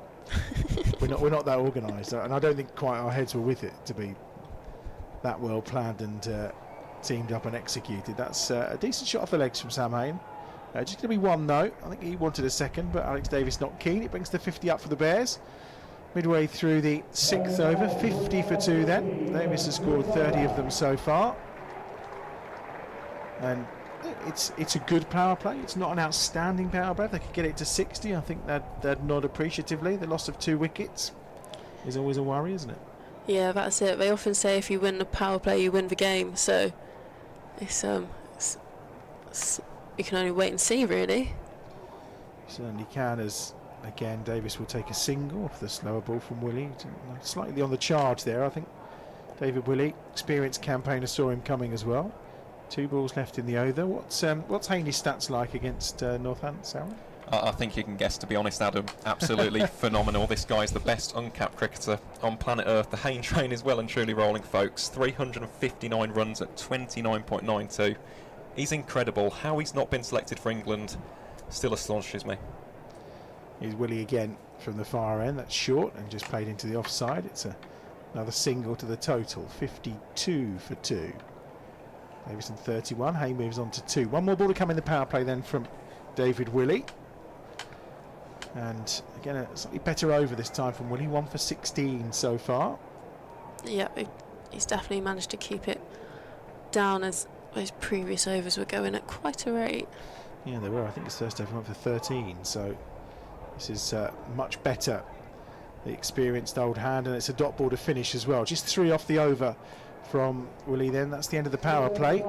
we're not that organised, and I don't think quite our heads were with it to be that well planned and teamed up and executed. That's a decent shot off the legs from Sam Hain. Just going to be one though. I think he wanted a second, but Alex Davis not keen. It brings the 50 up for the Bears. Midway through the 6th over, 50 for 2 then. Davis has scored 30 of them so far. And it's a good power play. It's not an outstanding power play. If they could get it to 60, I think they'd nod appreciatively. The loss of 2 wickets is always a worry, isn't it? Yeah, that's it. They often say if you win the power play, you win the game. So it's you can only wait and see, really. Certainly can, as again Davis will take a single off the slower ball from Willie. Slightly on the charge there, I think. David Willie, experienced campaigner, saw him coming as well. 2 balls left in the over. What's Haney's stats like against Northampton, Sarah? I think you can guess, to be honest, Adam. Absolutely phenomenal. This guy's the best uncapped cricketer on planet Earth. The Hain train is well and truly rolling, folks. 359 runs at 29.92. He's incredible. How he's not been selected for England still astonishes me. Here's Willie again from the far end. That's short and just played into the offside. It's another single to the total. 52 for 2. Davison 31. Hay moves on to 2. One more ball to come in the power play then from David Willie. And again, a slightly better over this time from Willie. 1 for 16 so far. Yeah, he's definitely managed to keep it down, as those previous overs were going at quite a rate. Yeah, they were. I think his first over went for 13. So this is much better. The experienced old hand, and it's a dot ball to finish as well. Just 3 off the over from Willie then. That's the end of the power play.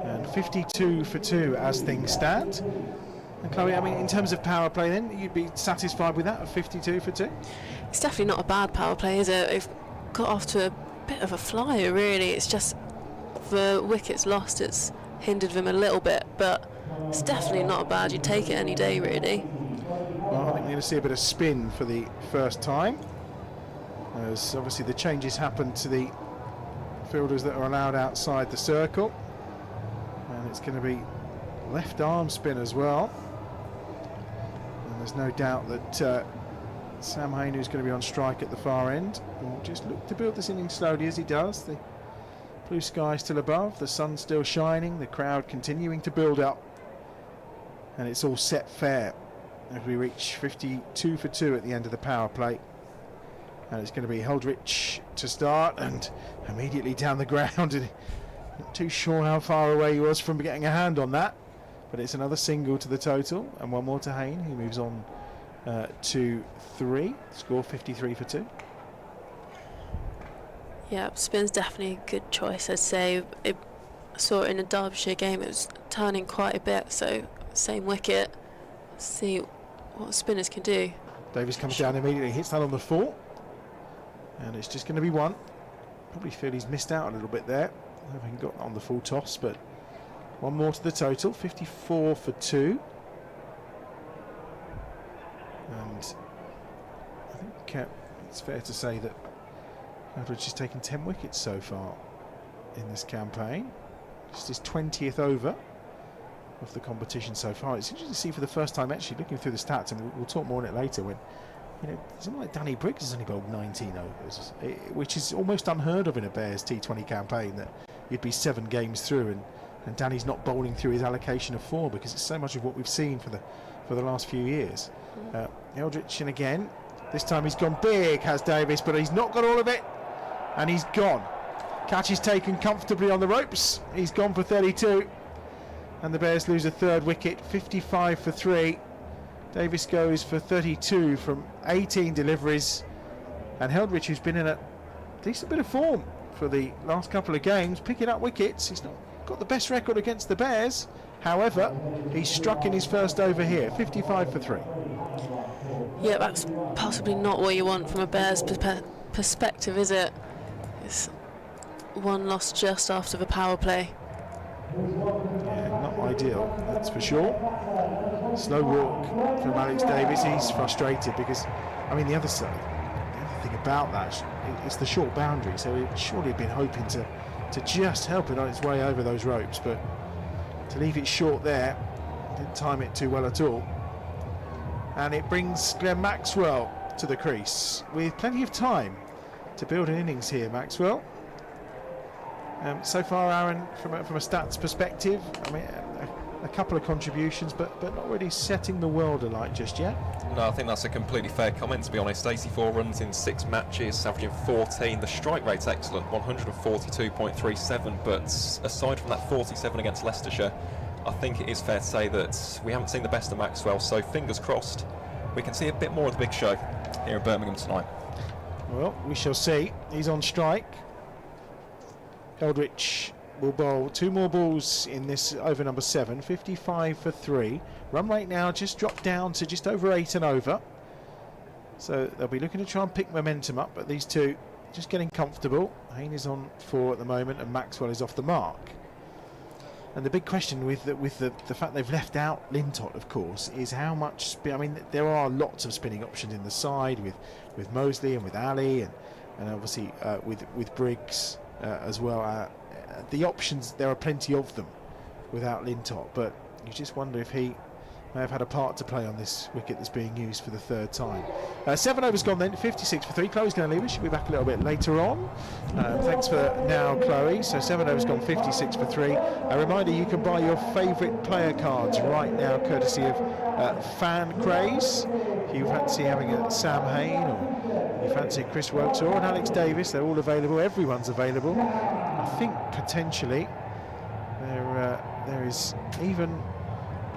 And 52 for 2 as things stand. And Chloe, I mean, in terms of power play then, you'd be satisfied with that, of 52 for 2? It's definitely not a bad power play, is it? They've got off to a bit of a flyer, really. It's just the wickets lost, it's hindered them a little bit, but it's definitely not bad. You'd take it any day, really. Well, I think we're going to see a bit of spin for the first time, as obviously the changes happen to the fielders that are allowed outside the circle, and it's going to be left arm spin as well. And there's no doubt that Sam Hain, who's going to be on strike at the far end, will just look to build this inning slowly as he does. The blue sky still above, the sun still shining, the crowd continuing to build up, and it's all set fair as we reach 52 for 2 at the end of the power play. And it's going to be Holdrich to start, and immediately down the ground. And not too sure how far away he was from getting a hand on that, but it's another single to the total, and one more to Hain, who moves on to 3. Score 53 for 2. Yeah, spin's definitely a good choice, I'd say. I saw it in a Derbyshire game, it was turning quite a bit, so same wicket. See what spinners can do. Davis comes down immediately, hits that on the 4, and it's just going to be 1. Probably feel he's missed out a little bit there, having got on the full toss, but 1 more to the total. 54 for 2. And I think it's fair to say that Aldridge has taken 10 wickets so far in this campaign. Just his 20th over of the competition so far. It's interesting to see for the first time, actually, looking through the stats, and we'll talk more on it later, when someone like Danny Briggs has only bowled 19 overs, which is almost unheard of in a Bears T20 campaign, that you'd be 7 games through and Danny's not bowling through his allocation of 4, because it's so much of what we've seen for the last few years. Eldridge, and again, this time he's gone big, has Davis, but he's not got all of it, and he's gone. Catch is taken comfortably on the ropes. He's gone for 32, and the Bears lose a 3rd wicket, 55 for 3. Davis goes for 32 from 18 deliveries, and Eldridge, who's been in a decent bit of form for the last couple of games, picking up wickets. He's not got the best record against the Bears, however, he's struck in his first over here, 55 for 3. Yeah, that's possibly not what you want from a Bears perspective, is it? It's one loss just after the power play. Yeah, not ideal, that's for sure. Slow walk from Alex Davis. He's frustrated because, I mean, the other thing about that, it's the short boundary, so he surely had been hoping to just help it on its way over those ropes, but to leave it short there, didn't time it too well at all. And it brings Glenn Maxwell to the crease with plenty of time to build an innings here. Maxwell, so far, Aaron, from a stats perspective, I mean, a couple of contributions, but not really setting the world alight just yet. No, I think that's a completely fair comment, to be honest. 84 runs in 6 matches, averaging 14. The strike rate's excellent, 142.37, but aside from that 47 against Leicestershire, I think it is fair to say that we haven't seen the best of Maxwell, so fingers crossed we can see a bit more of the big show here in Birmingham tonight. Well, we shall see. He's on strike. Eldridge will bowl 2 more balls in this over number 7, 55 for 3. Run rate now just dropped down to just over 8 and over. So they'll be looking to try and pick momentum up, but these two just getting comfortable. Hayne is on 4 at the moment, and Maxwell is off the mark. And the big question with the fact they've left out Lintott, of course, is how much I mean, there are lots of spinning options in the side with Mosley and with Ali, and obviously with Briggs as well. The options, there are plenty of them without Lintott, but you just wonder if he may have had a part to play on this wicket that's being used for the 3rd time. 7 overs gone then, 56 for 3. Chloe's going to leave us. She'll be back a little bit later on. Thanks for now, Chloe. So 7 overs gone, 56 for 3. A reminder, you can buy your favourite player cards right now, courtesy of Fan Craze. If you fancy having a Sam Hayne, or you fancy Chris Woakes or an Alex Davis, they're all available. Everyone's available. I think potentially there is even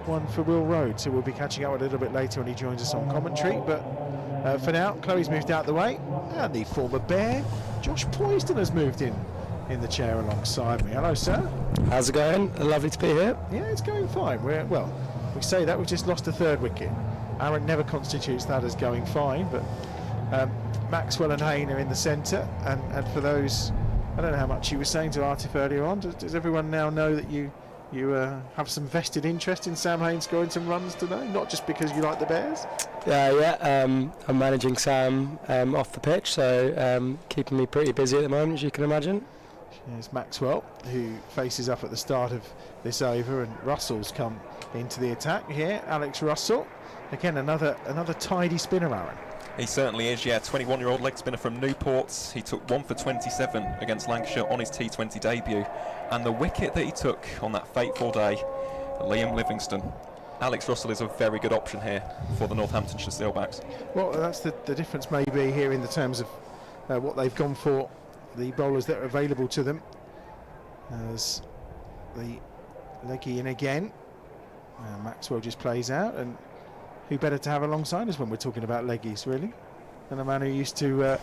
one for Will Rhodes, who we'll be catching up a little bit later when he joins us on commentary. But for now, Chloe's moved out the way, and the former Bear, Josh Poysden, has moved in the chair alongside me. Hello, sir. How's it going? Lovely to be here. Yeah, it's going fine. Well, we say that, we've just lost a 3rd wicket. Aaron never constitutes that as going fine, but Maxwell and Hayne are in the centre, and for those, I don't know how much you were saying to Artif earlier on, does everyone now know that you have some vested interest in Sam Hayne scoring some runs today, not just because you like the Bears? I'm managing Sam off the pitch, so keeping me pretty busy at the moment, as you can imagine. There's Maxwell, who faces up at the start of this over, and Russell's come into the attack here. Alex Russell, again another tidy spinner, Aaron. He certainly is, yeah. 21-year-old leg spinner from Newport. He took 1 for 27 against Lancashire on his T20 debut. And the wicket that he took on that fateful day, Liam Livingstone. Alex Russell is a very good option here for the Northamptonshire Steelbacks. Well, that's the difference maybe here in the terms of what they've gone for, the bowlers that are available to them. As the leggy in again. Maxwell just plays out, and who better to have alongside us when we're talking about leggies, really, than a man who used to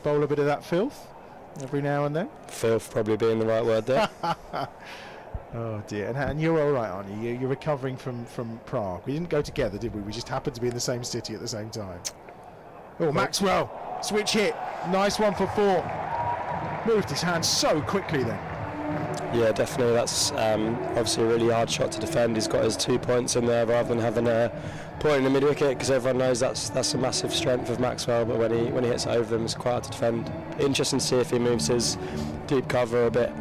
bowl a bit of that filth every now and then. Filth probably being the right word there. Oh dear, and you're all right, aren't you? You're recovering from Prague. We didn't go together, did we? We just happened to be in the same city at the same time. Oh, Maxwell, switch hit, nice one for 4. Moved his hand so quickly then. Yeah, definitely. That's obviously a really hard shot to defend. He's got his 2 points in there rather than having a point in the mid wicket, because everyone knows that's a massive strength of Maxwell. But when he hits over them, it's quite hard to defend. Interesting to see if he moves his deep cover a bit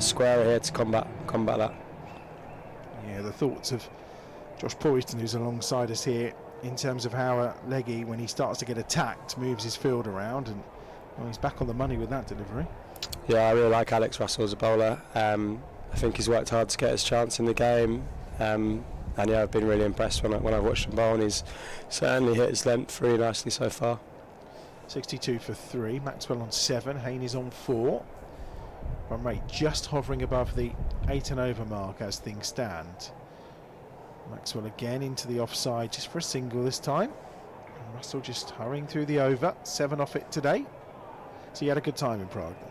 squarer here to combat that. Yeah, the thoughts of Josh Poyston, who's alongside us here, in terms of how Leggy, when he starts to get attacked, moves his field around, and he's back on the money with that delivery. Yeah, I really like Alex Russell as a bowler. I think he's worked hard to get his chance in the game, and yeah, I've been really impressed when I've watched him bowl, and he's certainly hit his length really nicely so far. 62 for 3, Maxwell on 7, Haney's on 4. Run rate just hovering above the 8 and over mark as things stand. Maxwell again into the offside just for a single this time. And Russell just hurrying through the over, 7 off it today. So you had a good time in Prague then?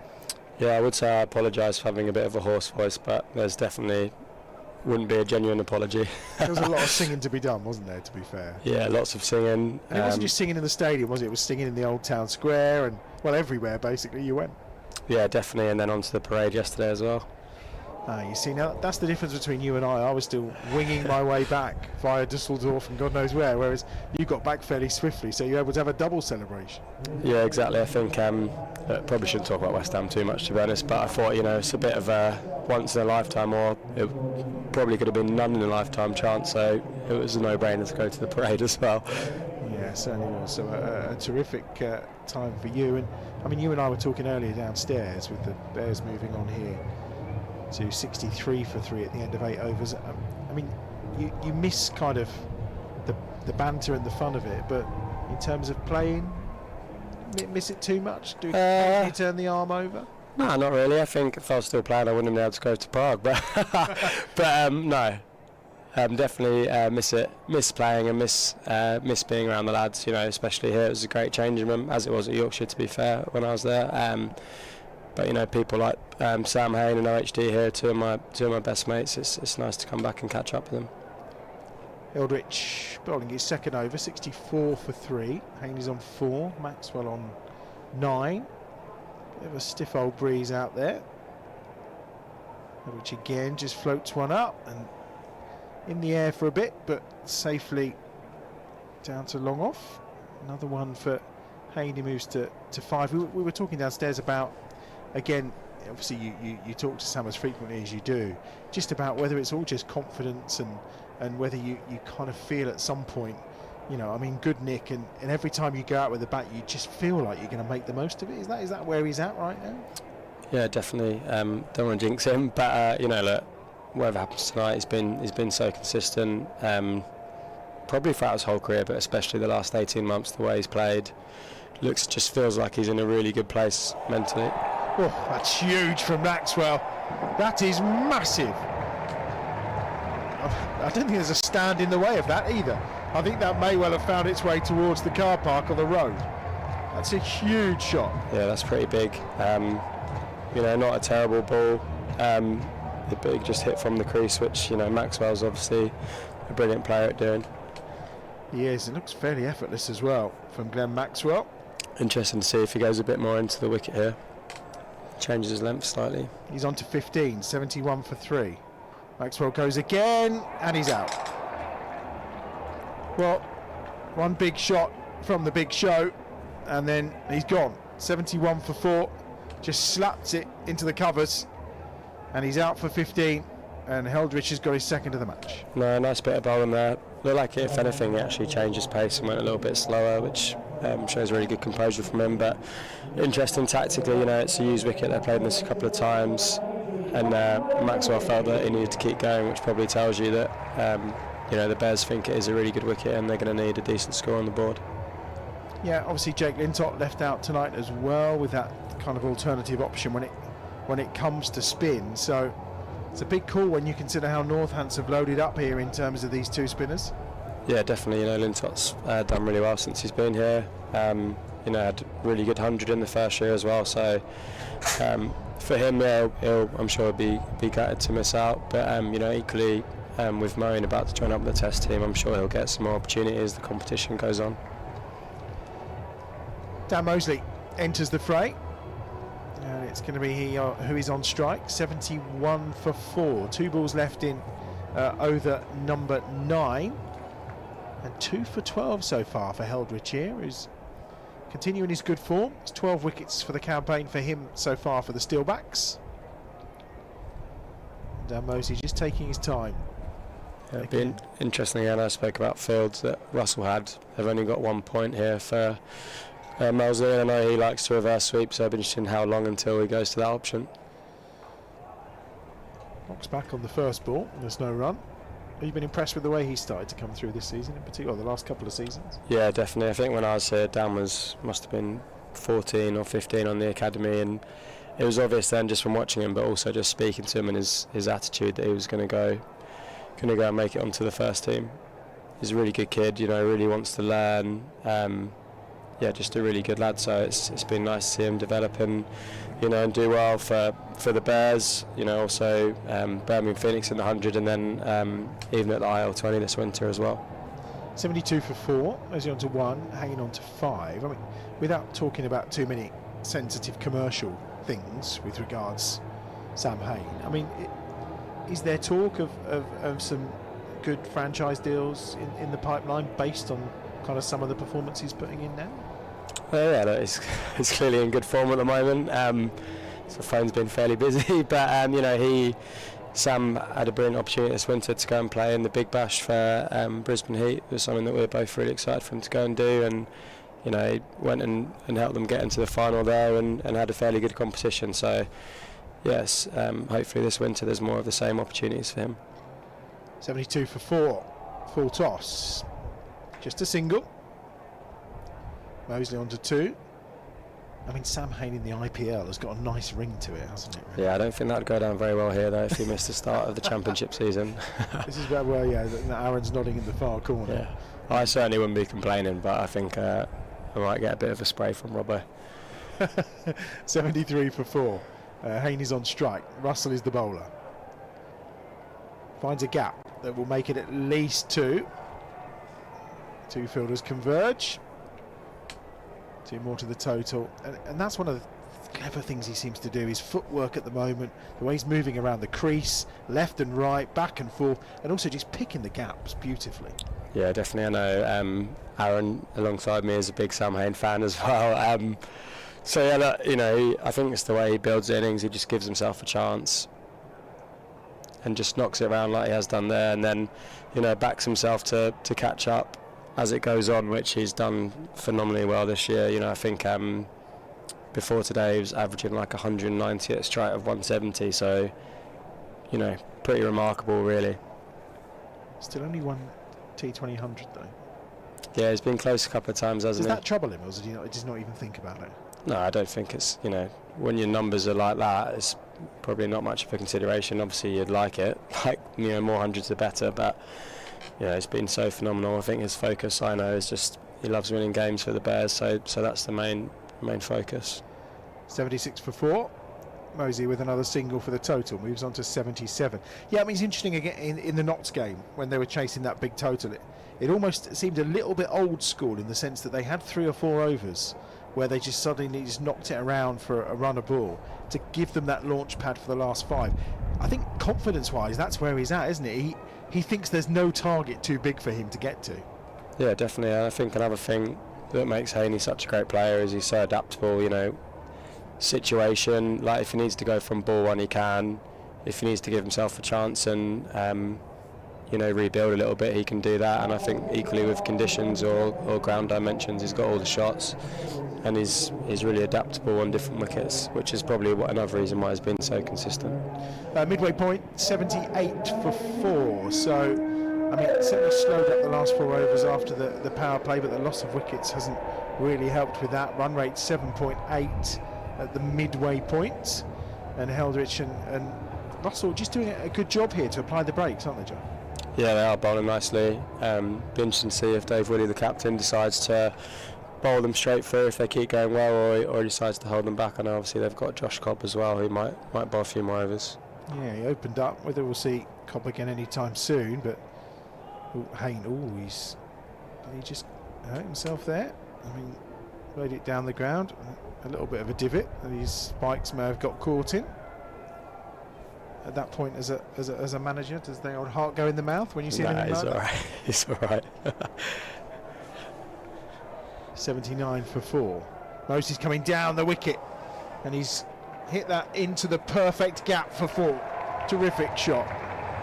Yeah, I would say I apologise for having a bit of a hoarse voice, but there's definitely wouldn't be a genuine apology. There was a lot of singing to be done, wasn't there, to be fair? Yeah, lots of singing. And it wasn't just singing in the stadium, was it? It was singing in the Old Town Square and, well, everywhere basically you went. Yeah, definitely, and then onto the parade yesterday as well. You see, now that's the difference between you and I was still winging my way back via Dusseldorf and God knows where, whereas you got back fairly swiftly, so you were able to have a double celebration. Yeah, exactly. I think probably shouldn't talk about West Ham too much, to be honest, but I thought, it's a bit of a once in a lifetime, or it probably could have been none in a lifetime chance, so it was a no-brainer to go to the parade as well. Yeah, it certainly was. So a terrific time for you. And I mean, you and I were talking earlier downstairs with the Bears moving on here to 63 for 3 at the end of 8 overs. I mean, you miss kind of the banter and the fun of it, but in terms of playing, miss it too much? Do you turn the arm over? No, not really. I think if I was still playing, I wouldn't have been able to go to Prague, but no. Definitely miss playing and miss being around the lads, especially here. It was a great changing room, as it was at Yorkshire, to be fair, when I was there. But people like Sam Hain and OHD here, two of my best mates. It's nice to come back and catch up with them. Eldridge bowling his second over, 64 for 3. Hain is on 4, Maxwell on 9. Bit of a stiff old breeze out there. Eldridge again just floats one up and in the air for a bit, but safely down to long off. Another one for Hain, he moves to 5. We were talking downstairs about, again, obviously you talk to Sam as frequently as you do, just about whether it's all just confidence and whether you kind of feel at some point, I mean, good nick, and every time you go out with the bat you just feel like you're going to make the most of it. Is that where he's at right now? Yeah, definitely. Don't want to jinx him, but look, whatever happens tonight, he's been so consistent, probably throughout his whole career, but especially the last 18 months, the way he's played, just feels like he's in a really good place mentally. Oh, that's huge from Maxwell. That is massive. I don't think there's a stand in the way of that either. I think that may well have found its way towards the car park or the road. That's a huge shot. Yeah, that's pretty big. Not a terrible ball. But just hit from the crease, which Maxwell's obviously a brilliant player at doing. He is. It looks fairly effortless as well from Glenn Maxwell. Interesting to see if he goes a bit more into the wicket here. Changes his length slightly. He's on to 15, 71 for 3. Maxwell goes again and he's out. Well, one big shot from the big show and then he's gone. 71 for 4, just slaps it into the covers. And he's out for 15, and Heldrich has got his second of the match. No, nice bit of bowling there. Looked like, if anything, he actually changed his pace and went a little bit slower, which shows really good composure from him. But interesting tactically, it's a used wicket. They played this a couple of times, and Maxwell felt that he needed to keep going, which probably tells you that the Bears think it is a really good wicket and they're going to need a decent score on the board. Yeah, obviously Jake Lintott left out tonight as well with that kind of alternative option when it comes to spin, so it's a big call when you consider how Northants have loaded up here in terms of these two spinners. Yeah, definitely. Lintott's done really well since he's been here. Had a really good 100 in the first year as well. So for him, I'm sure he'll be gutted to miss out. But equally, with Moeen about to join up the Test team, I'm sure he'll get some more opportunities as the competition goes on. Dan Mosley enters the fray. And it's going to be who is on strike. 71 for 4. 2 balls left in over number 9. And 2 for 12 so far for Heldrich here, who's continuing his good form. It's 12 wickets for the campaign for him so far for the Steelbacks. Dan Mosley just taking his time. Yeah, it'd be interesting again. I spoke about fields that Russell had. They've only got 1 point here for Mosley. I know he likes to reverse sweep, so I'd be interested in how long until he goes to that option. Knocks back on the first ball, and there's no run. Have you been impressed with the way he started to come through this season, in particular, the last couple of seasons? Yeah, definitely. I think when I was here, Dan must have been 14 or 15 on the academy, and it was obvious then just from watching him, but also just speaking to him and his attitude that he was going to go and make it onto the first team. He's a really good kid, really wants to learn. Just a really good lad. So it's been nice to see him develop and and do well for the Bears. Also Birmingham Phoenix in the 100, and then even at the IL20 this winter as well. 72 for 4, Mosley on to 1, hanging on to 5. I mean, without talking about too many sensitive commercial things with regards Sam Hain, I mean, is there talk of some good franchise deals in the pipeline based on kind of some of the performance he's putting in now? He's clearly in good form at the moment. So the phone's been fairly busy, but Sam had a brilliant opportunity this winter to go and play in the Big Bash for Brisbane Heat. It was something that we were both really excited for him to go and do, and he went and helped them get into the final there and had a fairly good competition. So yes, hopefully this winter there's more of the same opportunities for him. 72 for 4, full toss, just a single. Mosley on to 2. I mean, Sam Hain in the IPL has got a nice ring to it, hasn't it? Really? Yeah, I don't think that would go down very well here, though, if he missed the start of the championship season. This is where, Aaron's nodding in the far corner. Yeah, I certainly wouldn't be complaining, but I think I might get a bit of a spray from Robbo. 73 for 4. Hain is on strike. Russell is the bowler. Finds a gap that will make it at least 2. Two fielders converge. 2 more to the total, and that's one of the clever things he seems to do. His footwork at the moment, the way he's moving around the crease, left and right, back and forth, and also just picking the gaps beautifully. Yeah, definitely. I know Aaron alongside me is a big Sam Hain fan as well. So yeah, look, I think it's the way he builds innings. He just gives himself a chance and just knocks it around like he has done there, and then backs himself to catch up as it goes on, which he's done phenomenally well this year. I think before today he was averaging like 190 at a strike of 170, so pretty remarkable really. Still only one T20 100 though. Yeah, he's been close a couple of times, hasn't he? Does that trouble him, or does he just not even think about it? No, I don't think it's, when your numbers are like that, it's probably not much of a consideration. Obviously you'd like it, more hundreds the better, but it's been so phenomenal. I think his focus, I know, is just he loves winning games for the Bears, so that's the main focus. 76 for 4. Mosley with another single for the total, moves on to 77. Yeah, I mean, it's interesting again in the Notts game when they were chasing that big total. It almost seemed a little bit old school in the sense that they had 3 or 4 overs where they just suddenly knocked it around for a runner ball to give them that launch pad for the last 5. I think confidence-wise, that's where he's at, isn't it? He thinks there's no target too big for him to get to. Yeah, definitely. I think another thing that makes Haney such a great player is he's so adaptable. Situation, like if he needs to go from ball 1, he can. If he needs to give himself a chance and rebuild a little bit, he can do that. And I think equally with conditions or ground dimensions, he's got all the shots, and he's really adaptable on different wickets, which is probably another reason why he's been so consistent. Midway point, 78 for 4. So, I mean, it certainly slowed up the last 4 overs after the power play, but the loss of wickets hasn't really helped with that. Run rate 7.8 at the midway point, and Heldrich and Russell just doing a good job here to apply the brakes, aren't they, Joe? Yeah, they are bowling nicely. Be interesting to see if Dave Woody, the captain, decides to bowl them straight through if they keep going well, or he decides to hold them back. I know obviously they've got Josh Cobb as well, who might bowl a few more overs. Yeah, he opened up. Whether we'll see Cobb again anytime soon, but Hain, did he just hurt himself there? I mean, laid it down the ground, a little bit of a divot that his spikes may have got caught in. At that point, as a manager, does the old heart go in the mouth when you see anything like that? He's all right. 79 for 4. Mosley's coming down the wicket, and he's hit that into the perfect gap for 4. Terrific shot.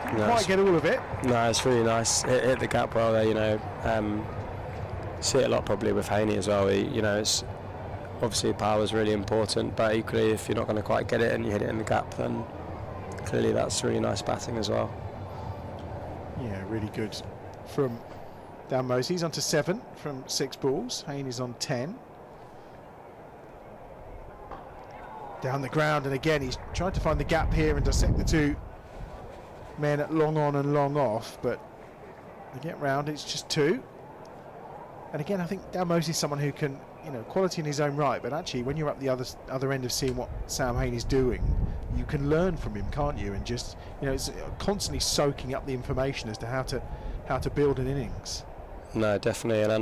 quite get all of it. No, it's really nice. It hit the gap well there, you know. See it a lot probably with Haney as well. You know, it's obviously power is really important, but equally if you're not going to quite get it and you hit it in the gap, then clearly that's really nice batting as well. Yeah, really good from Dan Mosley. He's on to 7 from 6 balls. Haney's on 10. Down the ground, and again he's trying to find the gap here and dissect the two men at long on and long off, but they get round. It's just 2. And again, I think Dan Mosley's someone who can, you know, quality in his own right, but actually when you're at the other end of seeing what Sam Haney's doing, you can learn from him, can't you? And just, you know, it's constantly soaking up the information as to how to build an innings. No, definitely, and I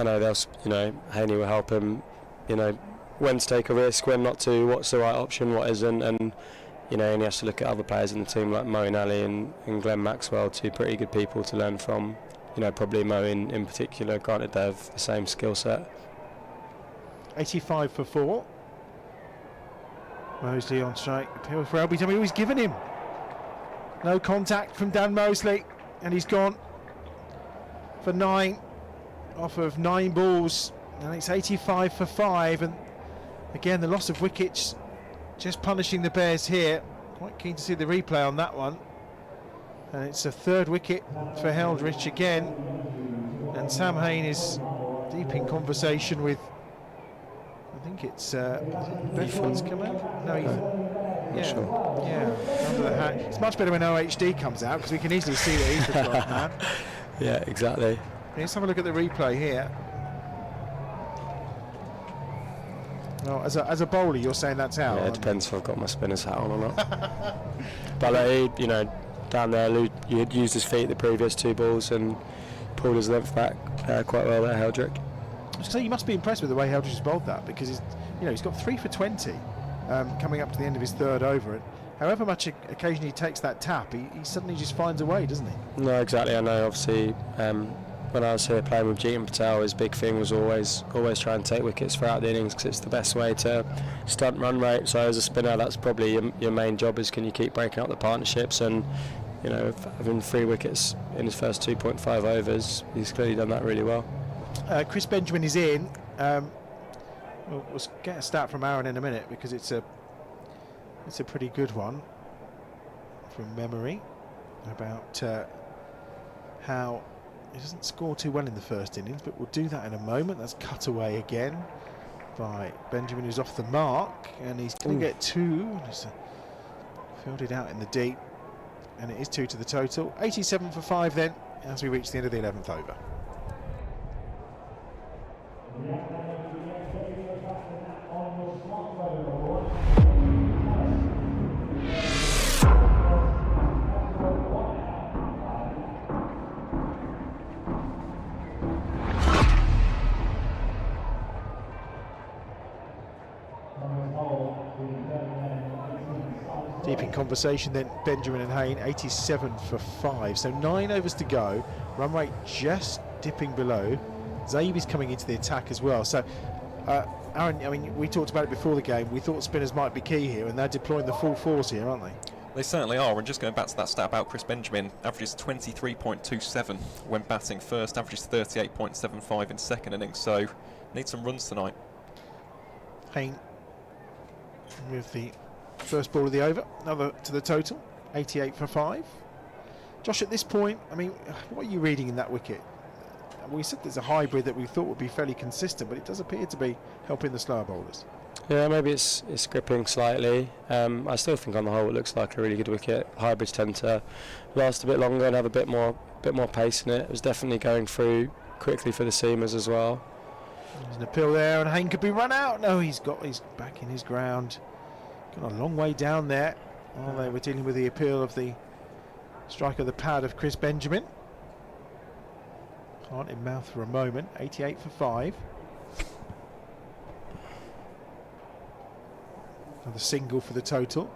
know they'll, you know, Haney will help him, you know, when to take a risk, when not to, what's the right option, what isn't, and you know, and he has to look at other players in the team like Mo and Ali and Glenn Maxwell, 2 pretty good people to learn from. You know, probably Mo in particular, granted they have the same skill set. 85 for 4. Mosley on strike, appeal for LBW, he's given him. No contact from Dan Mosley, and he's gone for 9 off of 9 balls, and it's 85 for 5, and again the loss of wickets just punishing the Bears here. Quite keen to see the replay on that one. And it's a 3rd wicket for Heldrich again, and Sam Hain is deep in conversation with, I think it's Bedford's come out? No, Ethan. Yeah, sure. Yeah, under the hat. It's much better when OHD comes out because we can easily see that he's the front man. Yeah, exactly. Let's have a look at the replay here. Well, as a bowler, you're saying that's out. Yeah, it depends if I've got my spinner's hat on or not. But he, you know, down there, he had used his feet the previous 2 balls and pulled his length back quite well there, Heldrick. So you must be impressed with the way Heldrich has bowled that, because he's got 3 for 20 coming up to the end of his 3rd over. And however much occasionally he takes that tap, he suddenly just finds a way, doesn't he? No, exactly. I know. Obviously, when I was here playing with Jeetan Patel, his big thing was always try and take wickets throughout the innings because it's the best way to stunt run rate. So as a spinner, that's probably your main job, is can you keep breaking up the partnerships, and you know, having 3 wickets in his first 2.5 overs, he's clearly done that really well. Chris Benjamin is in. We'll get a stat from Aaron in a minute because it's a pretty good one from memory about how he doesn't score too well in the first innings, but we'll do that in a moment. That's cut away again by Benjamin, who's off the mark, and he's going to get 2. Just fielded out in the deep, and it is 2 to the total. 87 for 5 then, as we reach the end of the 11th over. Deep in conversation then, Benjamin and Hain, 87 for 5. So 9 overs to go. Run rate just dipping below. Zaid is coming into the attack as well. So, Aaron, I mean, we talked about it before the game. We thought spinners might be key here, and they're deploying the full force here, aren't they? They certainly are. And just going back to that stat about Chris Benjamin, averages 23.27 when batting first, averages 38.75 in second innings. So, need some runs tonight. Hain with the first ball of the over, another to the total, 88 for 5. Josh, at this point, I mean, what are you reading in that wicket? We said there's a hybrid that we thought would be fairly consistent, but it does appear to be helping the slower bowlers. Yeah, maybe it's gripping slightly. I still think on the whole it looks like a really good wicket. Hybrids tend to last a bit longer and have a bit more pace in it. It was definitely going through quickly for the seamers as well. There's an appeal there, and Hain could be run out. No, he's back in his ground. Got a long way down there. While they were dealing with the appeal of the strike of the pad of Chris Benjamin. Heart in mouth for a moment. 88 for 5. Another single for the total.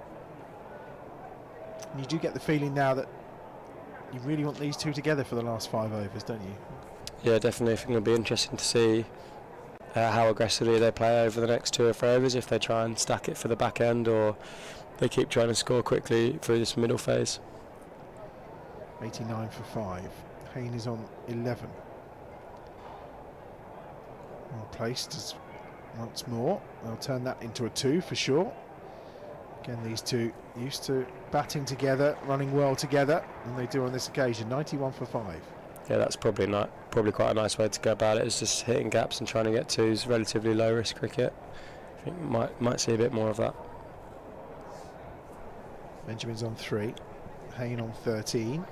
And you do get the feeling now that you really want these two together for the last 5 overs, don't you? Yeah, definitely. I think it'll be interesting to see how aggressively they play over the next 2 or 3 overs, if they try and stack it for the back end or they keep trying to score quickly through this middle phase. 89 for 5. Hayne is on 11. Well placed as once more. They'll turn that into a 2 for sure. Again, these two used to batting together, running well together, and they do on this occasion. 91 for 5. Yeah, that's probably quite a nice way to go about it. It's just hitting gaps and trying to get 2s. Relatively low risk cricket. I think might see a bit more of that. Benjamin's on 3. Hayne on 13.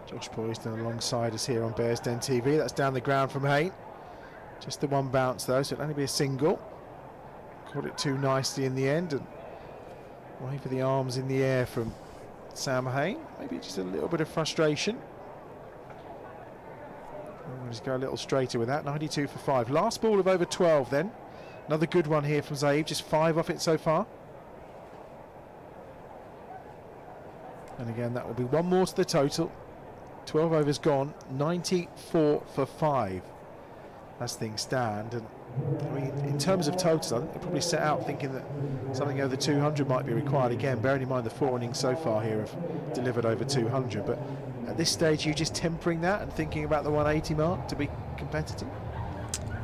Josh Poysden alongside us here on Bears Den TV. That's down the ground from Hayne. Just the one bounce though, so it'll only be a single. Caught it too nicely in the end, and wave of the arms in the air from Sam Hayne. Maybe just a little bit of frustration. We'll just go a little straighter with that. 92 for 5. Last ball of over 12 then. Another good one here from Zaev, just 5 off it so far. And again, that will be one more to the total. 12 overs gone, 94 for 5 as things stand. And I mean, in terms of totals, I think they probably set out thinking that something over 200 might be required. Again, bearing in mind the 4 innings so far here have delivered over 200. But at this stage, you just tempering that and thinking about the 180 mark to be competitive?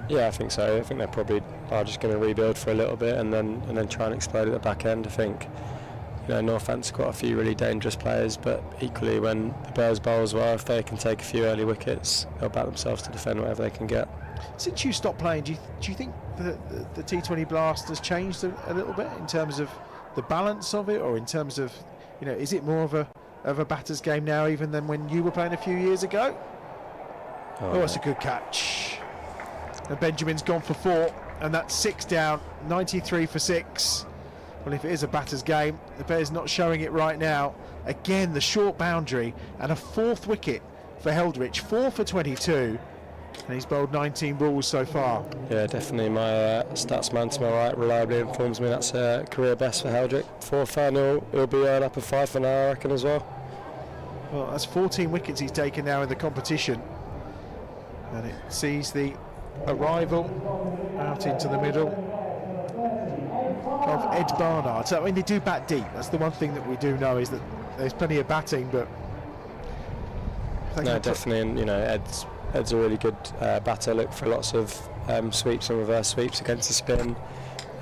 Yeah, I think so. I think they probably are just going to rebuild for a little bit and then try and explode at the back end. I think, you know, Northants got a few really dangerous players, but equally when the Bears bowl as well, if they can take a few early wickets, they'll back themselves to defend whatever they can get. Since you stopped playing, do you think the T20 Blast has changed a little bit in terms of the balance of it, or in terms of, you know, is it more of a batter's game now even than when you were playing a few years ago? Oh, that's a good catch. And Benjamin's gone for 4, and that's 6 down, 93 for 6. Well, if it is a batter's game, the Bears not showing it right now. Again, the short boundary and a 4th wicket for Heldrich, 4 for 22. And he's bowled 19 balls so far. Yeah, definitely. My stats man to my right reliably informs me that's a career best for Heldrich. 4 final, he'll be up a 5 for now, I reckon, as well. Well, that's 14 wickets he's taken now in the competition. And it sees the arrival out into the middle of Ed Barnard. So, I mean, they do bat deep. That's the one thing that we do know, is that there's plenty of batting, but... No, definitely, and, you know, Ed's a really good batter. Look for lots of sweeps and reverse sweeps against the spin.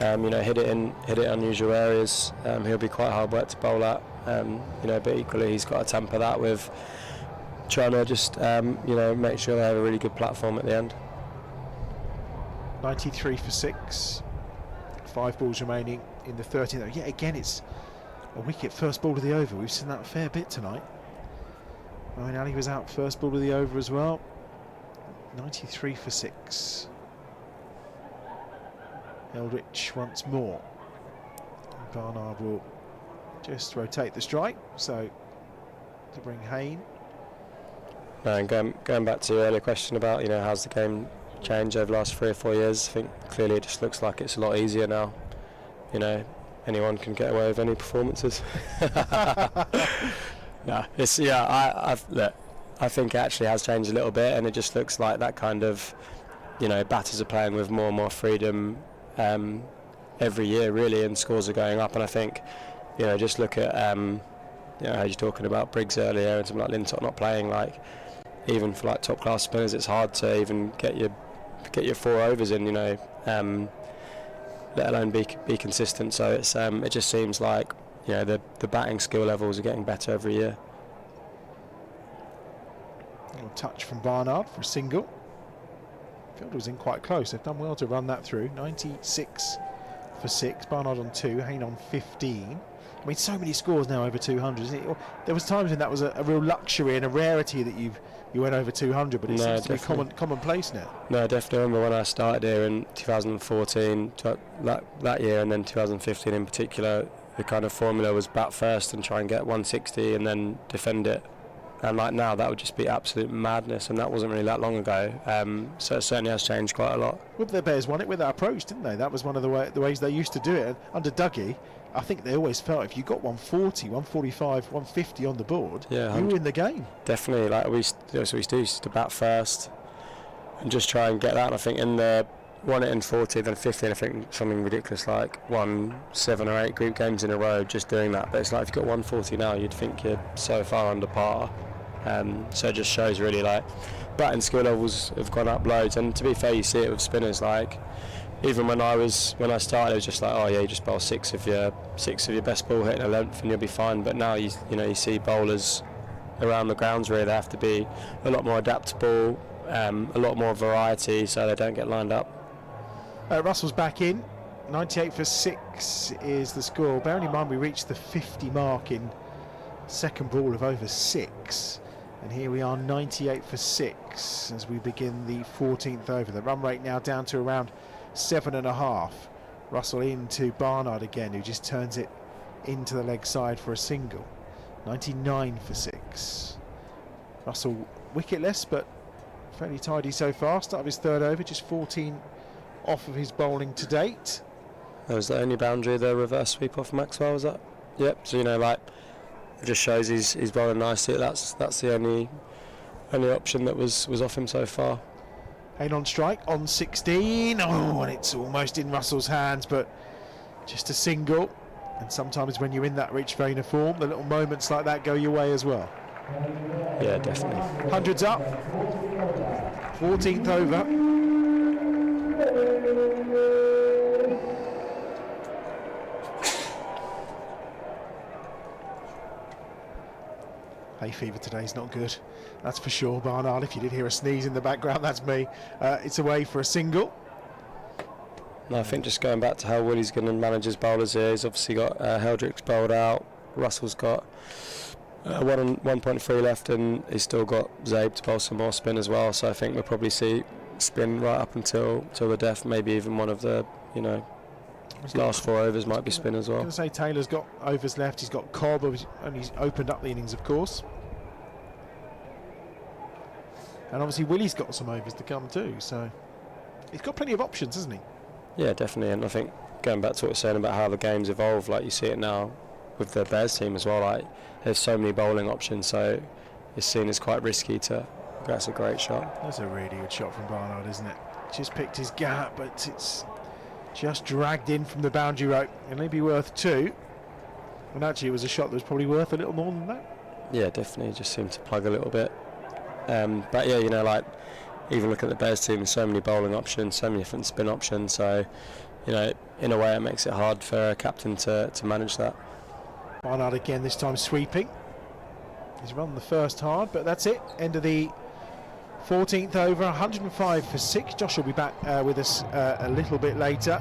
You know, hit it unusual areas. He'll be quite hard work to bowl at. You know, but equally he's got to temper that with trying to just you know, make sure they have a really good platform at the end. 93 for 6. 5 balls remaining in the 13th. Yeah, again, it's a wicket first ball of the over. We've seen that a fair bit tonight. I mean, Ali was out first ball of the over as well. 93 for 6. Heldrich once more. Barnard will just rotate the strike, so to bring Hayne. No, and going back to your earlier question about, you know, how's the game changed over the last 3 or 4 years, I think clearly it just looks like it's a lot easier now. You know, anyone can get away with any performances. No, it's, yeah, I think it actually has changed a little bit, and it just looks like that kind of, you know, batters are playing with more and more freedom every year, really, and scores are going up. And I think, you know, just look at, you know, how you're talking about Briggs earlier and something like Lintott not playing. Like, even for like top class spinners, it's hard to even get your 4 overs in, you know, let alone be consistent. So it's it just seems like, you know, the batting skill levels are getting better every year. A little touch from Barnard for a single. Field was in quite close. They've done well to run that through. 96 for 6. Barnard on 2. Hayne on 15. I mean, so many scores now over 200, isn't it? There was times when that was a real luxury and a rarity that you went over 200, but it seems to be commonplace now. No, I definitely remember when I started here in 2014, that year, and then 2015 in particular, the kind of formula was bat first and try and get 160 and then defend it. And like now, that would just be absolute madness, and that wasn't really that long ago. So it certainly has changed quite a lot. Well, the Bears won it with that approach, didn't they? That was one of the ways they used to do it. And under Dougie, I think they always felt if you got 140, 145, 150 on the board, yeah, you were in the game. Definitely. Like we used to bat first and just try and get that. And I think in the won it in 14, then 15, I think something ridiculous like won 7 or 8 group games in a row just doing that. But it's like if you've got 140 now, you'd think you're so far under par. So it just shows really like batting skill levels have gone up loads. And to be fair, you see it with spinners. Like even when I started, it was just like, oh yeah, you just bowl six of your best ball hitting a length and you'll be fine. But now you see bowlers around the grounds really, they have to be a lot more adaptable, a lot more variety, so they don't get lined up. Russell's back in. 98 for 6 is the score. Bearing in mind we reached the 50 mark in second ball of over 6, and here we are 98 for 6 as we begin the 14th over. The run rate now down to around 7.5. Russell into Barnard again, who just turns it into the leg side for a single. 99 for 6. Russell wicketless but fairly tidy so far. Start of his third over, just 14 off of his bowling to date. That was the only boundary, the reverse sweep off Maxwell, was that? Yep. So like it just shows he's bowling nicely. That's the only option that was off him so far. Hayne on strike on 16. Oh, and it's almost in Russell's hands, but just a single. And sometimes when you're in that rich vein of form, the little moments like that go your way as well. Yeah, definitely. 100's up. 14th over. Hay fever today's not good, that's for sure. Barnard, if you did hear a sneeze in the background, that's me. It's away for a single. No, I think just going back to how Willie's going to manage his bowlers here, he's obviously got Heldrick's bowled out, Russell's got 1.3 left, and he's still got Zabe to bowl some more spin as well. So I think we'll probably see spin right up until the death. Maybe even one of the last 4 overs might be spin as well. I was going to say Taylor's got overs left. He's got Cobb, and he's opened up the innings, of course. And obviously Willie's got some overs to come too. So he's got plenty of options, hasn't he? Yeah, definitely. And I think going back to what we're saying about how the game's evolved, like you see it now with the Bears team as well. Like there's so many bowling options, so it's seen as quite risky to. That's a great shot. That's a really good shot from Barnard, isn't it? Just picked his gap, but it's just dragged in from the boundary rope. It may be worth 2, and actually it was a shot that was probably worth a little more than that. Yeah, definitely. Just seemed to plug a little bit. But yeah, like even look at the Bears team, there's so many bowling options, so many different spin options. So, in a way, it makes it hard for a captain to manage that. Barnard again, this time sweeping. He's run the first hard, but that's it. End of the 14th over, 105 for 6. Josh will be back with us a little bit later.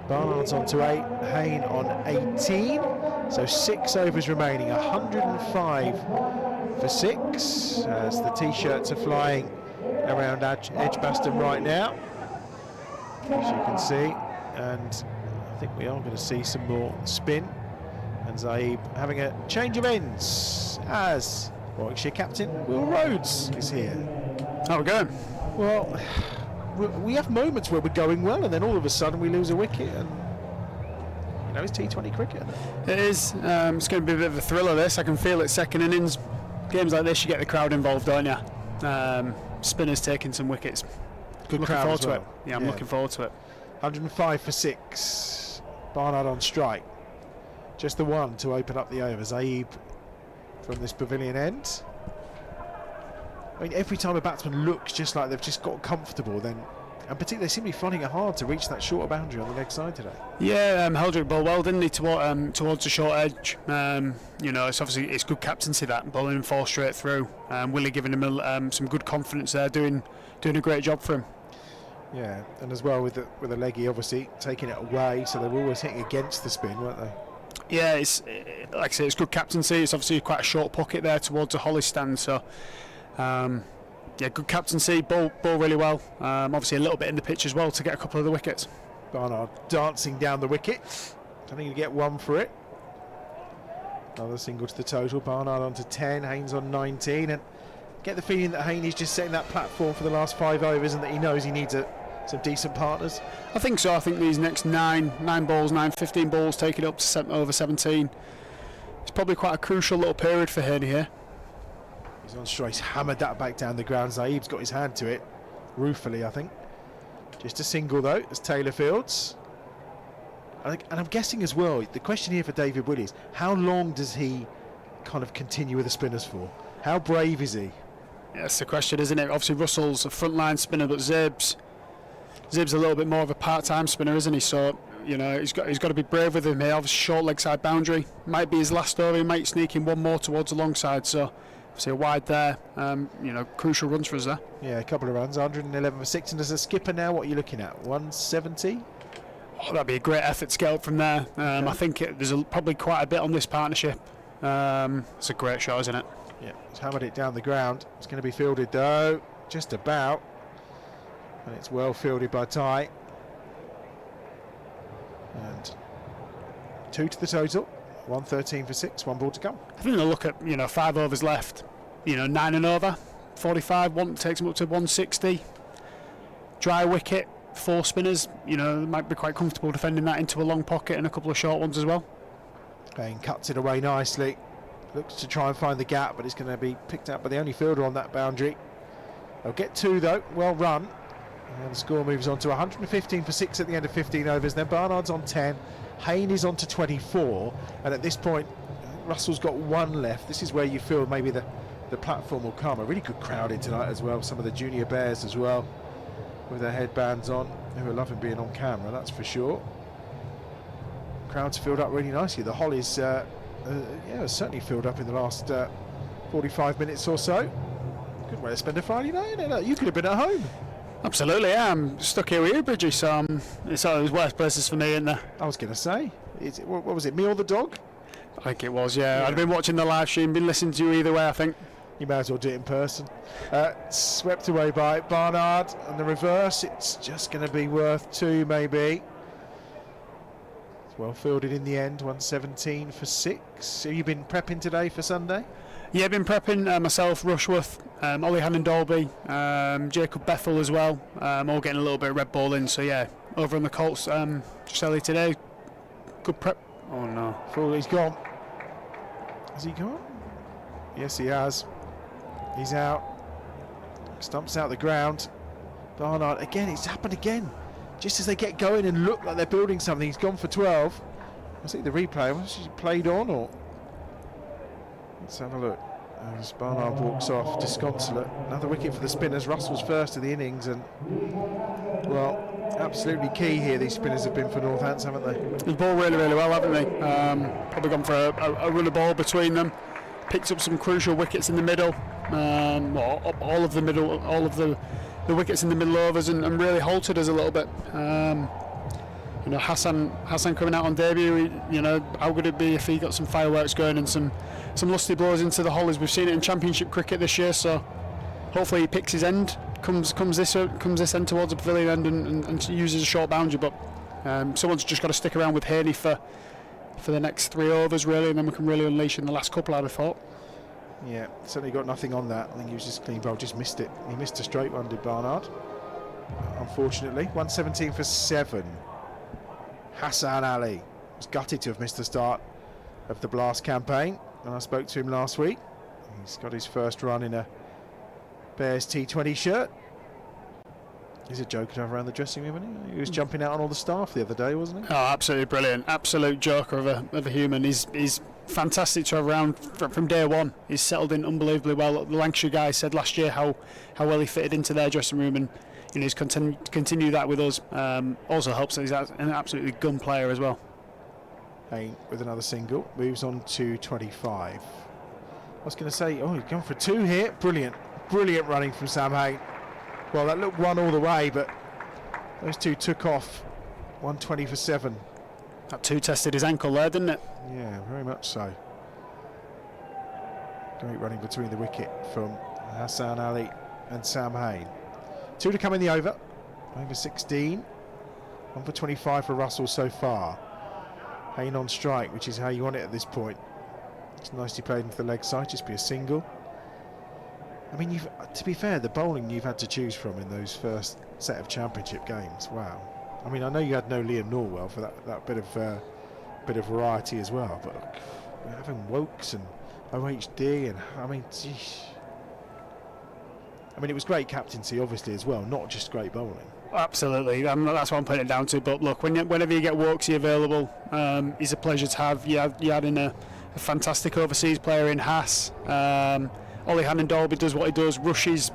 Barnard's on to 8, Hayne on 18. So 6 overs remaining, 105 for 6. As the T-shirts are flying around Edgbaston right now, as you can see. And I think we are going to see some more spin. And Zaib having a change of ends as Warwickshire captain Will Rhodes is here. How we going? Well, we have moments where we're going well, and then all of a sudden we lose a wicket, and it's T20 cricket. It is. It's going to be a bit of a thriller. This I can feel it. Second innings, games like this, you get the crowd involved, don't you? Spinners taking some wickets. Good looking crowd forward as to well. it. Yeah, I'm looking forward to it. 105 for 6. Barnard on strike. Just the one to open up the over. Zaib from this pavilion end. I mean, every time a batsman looks just like they've just got comfortable, then, and particularly they seem to be finding it hard to reach that shorter boundary on the leg side today. Yeah, Heldrick bowled well, didn't he, towards the short edge. It's obviously it's good captaincy, that bowling him 4 straight through. Willie giving him some good confidence there, doing a great job for him. Yeah, and as well with the leggy, obviously taking it away, so they were always hitting against the spin, weren't they? Yeah, it's like I say, it's good captaincy. It's obviously quite a short pocket there towards the Holly stand, so yeah, good captaincy. Ball really well. Obviously a little bit in the pitch as well to get a couple of the wickets. Barnard dancing down the wicket. I think he'll get 1 for it. Another single to the total. Barnard on to 10. Haynes on 19, and get the feeling that Hayne is just setting that platform for the last 5 overs, and that he knows he needs some decent partners. I think so. I think these next 15 balls, take it up to over 17. It's probably quite a crucial little period for Herney here. He's on straight. He's hammered that back down the ground. Zaib's got his hand to it, ruefully, I think. Just a single though, as Taylor fields. And I'm guessing as well, the question here for David Willey is, how long does he kind of continue with the spinners for? How brave is he? Yeah, that's the question, isn't it? Obviously Russell's a frontline spinner, but Zib's a little bit more of a part-time spinner, isn't he? So, you know, he's got to be brave with him here. Obviously short leg side boundary. Might be his last over, he might sneak in one more towards the long side, so obviously a wide there. You know, crucial runs for us there. Yeah, a couple of runs, 111 for 6, and as a skipper now, what are you looking at, 170? Oh, that'd be a great effort to get up from there. I think there's probably quite a bit on this partnership. It's a great shot, isn't it? Yeah, he's hammered it down the ground. It's going to be fielded though, just about. And it's well fielded by Ty. And 2 to the total, 113 for 6, 1 ball to come. I think they'll look at, you know, 5 overs left. You know, 9 and over, 45, one takes them up to 160. Dry wicket, 4 spinners, you know, they might be quite comfortable defending that into a long pocket and a couple of short ones as well. Kane cuts it away nicely. Looks to try and find the gap, but it's going to be picked out by the only fielder on that boundary. They'll get 2 though, well run. And the score moves on to 115 for 6 at the end of 15 overs. Then Barnard's on 10, Hayne is on to 24, and at this point Russell's got 1 left. This is where you feel maybe the platform will come. A really good crowd in tonight as well, some of the junior Bears as well, with their headbands on, who are loving being on camera, that's for sure. Crowd's filled up really nicely. The Hollies yeah, certainly filled up in the last 45 minutes or so. Good way to spend a Friday night, isn't it? You could have been at home. Absolutely, yeah. I'm stuck here with you, Bridgie, so it's always worse places for me, isn't there? I was going to say, what was it, me or the dog? I think it was, yeah. I'd been watching the live stream, been listening to you either way, I think. You may as well do it in person. Swept away by Barnard, and the reverse, it's just going to be worth 2 maybe. It's well fielded in the end, 117 for 6. Have you been prepping today for Sunday? Yeah, I've been prepping, myself, Rushworth, Ollie Hannon Dolby, Jacob Bethel as well, all getting a little bit of red ball in, so yeah, over on the Colts, just early today, good prep. Oh no. Full, he's gone. Has he gone? Yes, he has. He's out. Stumps out the ground. Barnard, again, it's happened again. Just as they get going and look like they're building something, he's gone for 12. I see the replay, was he played on or? Let's have a look. As Barnard walks off, disconsolate. Another wicket for the spinners. Russell's first of the innings, and well, absolutely key here. These spinners have been for Northampton, haven't they? They've bowled really, really well, haven't they? Probably gone for a run of ball between them. Picked up some crucial wickets in the middle. All of the middle, all of the wickets in the middle overs, and really halted us a little bit. You know, Hassan coming out on debut. You know, how good it'd be if he got some fireworks going and some lusty blows into the Hollies. We've seen it in Championship cricket this year, so hopefully he picks his end, comes this end towards the pavilion end and uses a short boundary. But someone's just got to stick around with Haney for the next 3 overs really, and then we can really unleash in the last couple, I'd have thought. Yeah, certainly got nothing on that. I think he was just clean bowl, just missed it. He missed a straight one, did Barnard, unfortunately. 117 for 7. Hassan Ali was gutted to have missed the start of the Blast campaign, and I spoke to him last week. He's got his first run in a Bears T20 shirt. He's a joker to have around the dressing room, isn't he? He was jumping out on all the staff the other day, wasn't he? Oh, absolutely brilliant. Absolute joker of a human. He's fantastic to have around from day one. He's settled in unbelievably well. The Lancashire guy said last year how well he fitted into their dressing room, and you know, he's continued that with us. Also helps that he's an absolutely gun player as well. Hayne with another single, moves on to 25. I was going to say, oh, he's gone for 2 here. Brilliant running from Sam Hayne. Well, that looked 1 all the way, but those 2 took off. 120 for 7. That 2 tested his ankle there, didn't it? Yeah, very much so. Great running between the wicket from Hassan Ali and Sam Hayne. 2 to come in the over 16. 1 for 25 for Russell so far. Hayne on strike, which is how you want it at this point. It's nicely played into the leg side, just be a single. I mean, to be fair, the bowling you've had to choose from in those first set of Championship games, wow. I mean, I know you had no Liam Norwell for that bit of variety as well, but look, you're having Wokes and OHD, and I mean, geez. I mean, it was great captaincy, obviously, as well, not just great bowling. Absolutely, that's what I'm putting it down to. But look, whenever you get Wokesy available, he's a pleasure to have. You had in a fantastic overseas player in Haas. Ollie Hannon-Dolby does what he does, rushes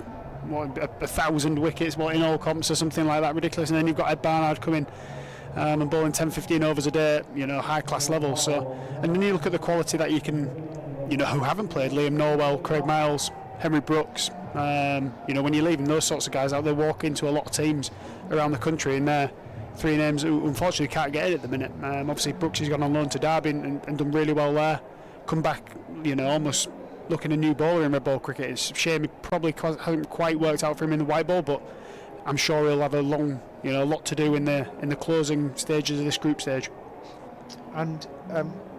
1,000 wickets, in all comps or something like that, ridiculous. And then you've got Ed Barnard coming and bowling 10-15 overs a day, high class level. So, and then you look at the quality that you can, who haven't played: Liam Norwell, Craig Miles, Henry Brooks. When you're leaving those sorts of guys out, they walk into a lot of teams around the country, and they're three names who unfortunately can't get in at the minute. Obviously Brooks has gone on loan to Derby and done really well there. Come back, almost looking a new bowler in red ball cricket. It's a shame it probably hasn't quite worked out for him in the white ball, but I'm sure he'll have a lot to do in the closing stages of this group stage. And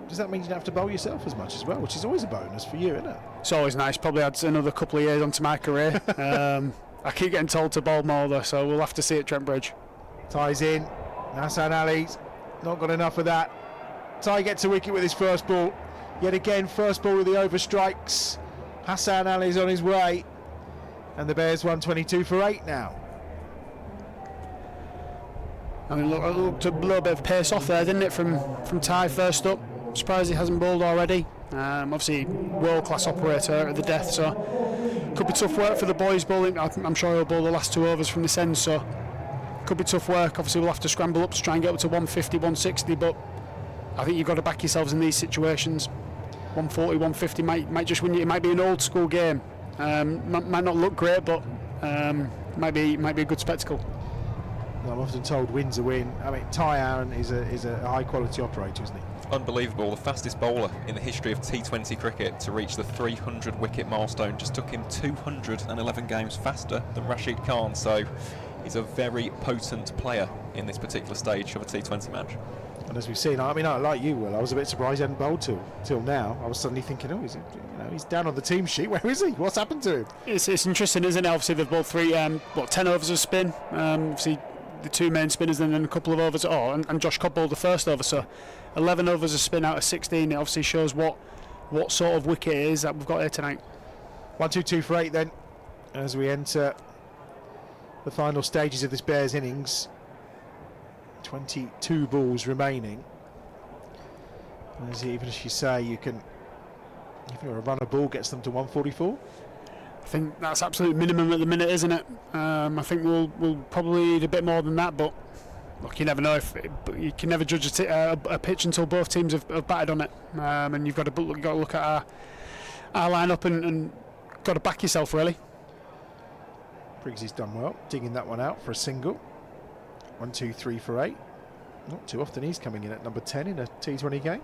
does that mean you don't have to bowl yourself as much as well, which is always a bonus for you, isn't it? It's always nice. Probably adds another couple of years onto my career. I keep getting told to bowl more though, so we'll have to see at Trent Bridge. Ties in. Hassan Ali's not got enough of that. Ty gets a wicket with his first ball. Yet again, first ball with the over strikes. Hassan Ali's on his way, and the Bears 122 for 8 now. I mean, looked a little bit of pace off there, didn't it, from Ty first up. Surprised he hasn't bowled already. Obviously, world-class operator at the death, so could be tough work for the boys bowling. I'm sure he'll bowl the last 2 overs from this end, so could be tough work. Obviously, we'll have to scramble up to try and get up to 150, 160, but I think you've got to back yourselves in these situations. 140, 150 might just win you. It might be an old school game. Might not look great, but might be a good spectacle. I'm often told wins a win. I mean, Ty Aaron is a high quality operator, isn't he? Unbelievable. The fastest bowler in the history of T20 cricket to reach the 300 wicket milestone. Just took him 211 games faster than Rashid Khan, so he's a very potent player in this particular stage of a T20 match. And as we've seen, I mean, like you, Will, I was a bit surprised he hadn't bowled till now. I was suddenly thinking, he's down on the team sheet. Where is he? What's happened to him? It's interesting, isn't it? Obviously, they've bowled 10 overs of spin. Obviously, the 2 main spinners and then a couple of overs. And Josh Cobb bowled the first over, so 11 overs of spin out of 16. It obviously shows what sort of wicket it is that we've got here tonight. 122 for 8 then, as we enter the final stages of this Bears innings. 22 balls remaining. Even as you say, even a run of ball gets them to 144. I think that's absolute minimum at the minute, isn't it? I think we'll probably need a bit more than that, but look, you never know. You can never judge a pitch until both teams have batted on it, and you've got to look at our lineup and got to back yourself really. Briggsy's done well, digging that one out for a single. 1, 2, 3 for 8. Not too often he's coming in at number 10 in a T20 game.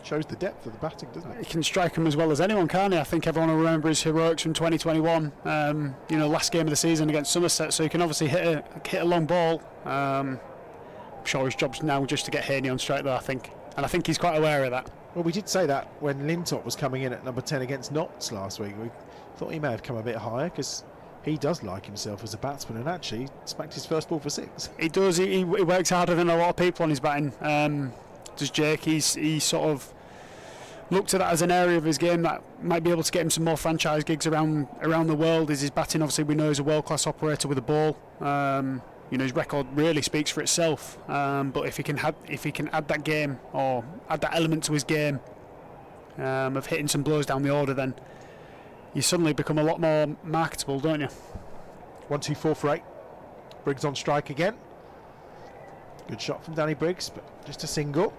Shows the depth of the batting, doesn't it? He can strike them as well as anyone, can't he? I think everyone will remember his heroics from 2021. Last game of the season against Somerset. So he can obviously hit a long ball. I'm sure his job's now just to get Haney on strike there, I think. And I think he's quite aware of that. Well, we did say that when Lintop was coming in at number 10 against Notts last week. We thought he may have come a bit higher because he does like himself as a batsman, and actually smacked his first ball for 6. He does. He works harder than a lot of people on his batting. Does Jake? He sort of looked at that as an area of his game that might be able to get him some more franchise gigs around the world. Is his batting? Obviously, we know he's a world-class operator with a ball. His record really speaks for itself. But if he can add that game or add that element to his game of hitting some blows down the order, then you suddenly become a lot more marketable, don't you? 1, 2, 4 for 8. Briggs on strike again. Good shot from Danny Briggs, but just a single.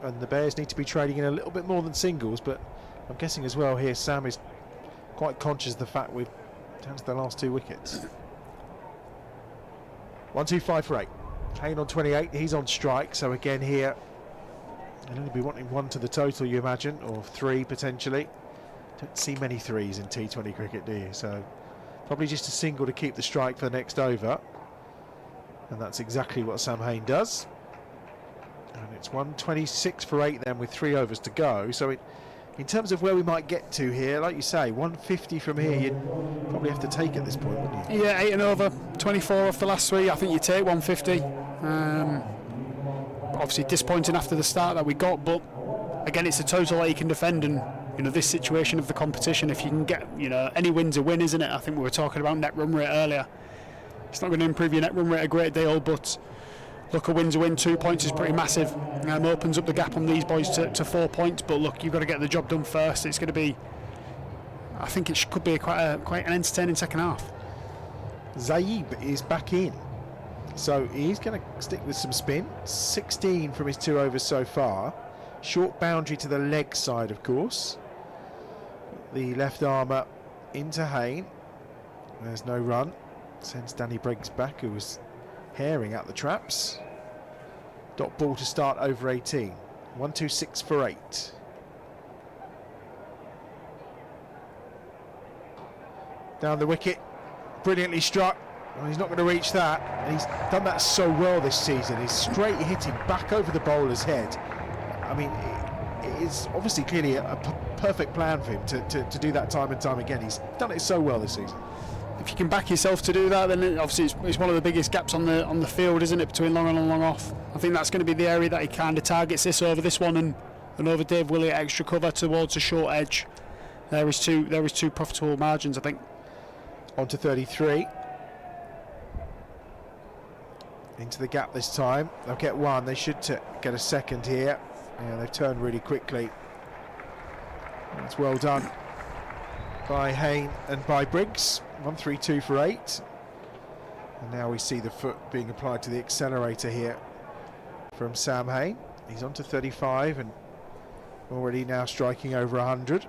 And the Bears need to be trading in a little bit more than singles, but I'm guessing as well here Sam is quite conscious of the fact we're down to the last 2 wickets. 1, 2, 5 for 8. Hayne on 28, he's on strike, so again here he'll only be wanting 1 to the total, you imagine, or 3 potentially. Don't see many 3s in T20 cricket, do you? So probably just a single to keep the strike for the next over, and that's exactly what Sam Hayne does. And it's 126 for 8 then with 3 overs to go. So in terms of where we might get to here, like you say, 150 from here, you'd probably have to take at this point, wouldn't you? Yeah, 8 and over, 24 off the last 3. I think you take 150. Obviously disappointing after the start that we got, but again, it's a total that you can defend, and this situation of the competition, if you can get any win's a win, isn't it? I think we were talking about net run rate earlier. It's not going to improve your net run rate a great deal, but look, a win's a win. 2 points is pretty massive. Opens up the gap on these boys to 4 points, but look, you've got to get the job done first. It's going to be I think it could be quite an entertaining second half. Zaib is back in, so he's going to stick with some spin. 16 from his 2 overs so far. Short boundary to the leg side, of course. The left armour into Hayne. There's no run. Sends Danny Briggs back, who was herring at the traps. Dot ball to start over 18. 126 for 8. Down the wicket, brilliantly struck. Well, he's not going to reach that, and he's done that so well this season. He's straight hitting back over the bowler's head. I mean, it's obviously clearly a perfect plan for him to do that time and time again. He's done it so well this season. If you can back yourself to do that, then obviously it's one of the biggest gaps on the field, isn't it, between long on and long off. I think that's going to be the area that he kind of targets this over this one and over Dave Willey at extra cover towards a short edge. There is two profitable margins, I think. On to 33. Into the gap this time. They'll get one. They should get a second here. Yeah, they've turned really quickly. That's well done by Hayne and by Briggs. 132 for 8. And now we see the foot being applied to the accelerator here from Sam Hayne. He's on to 35 and already now striking over 100.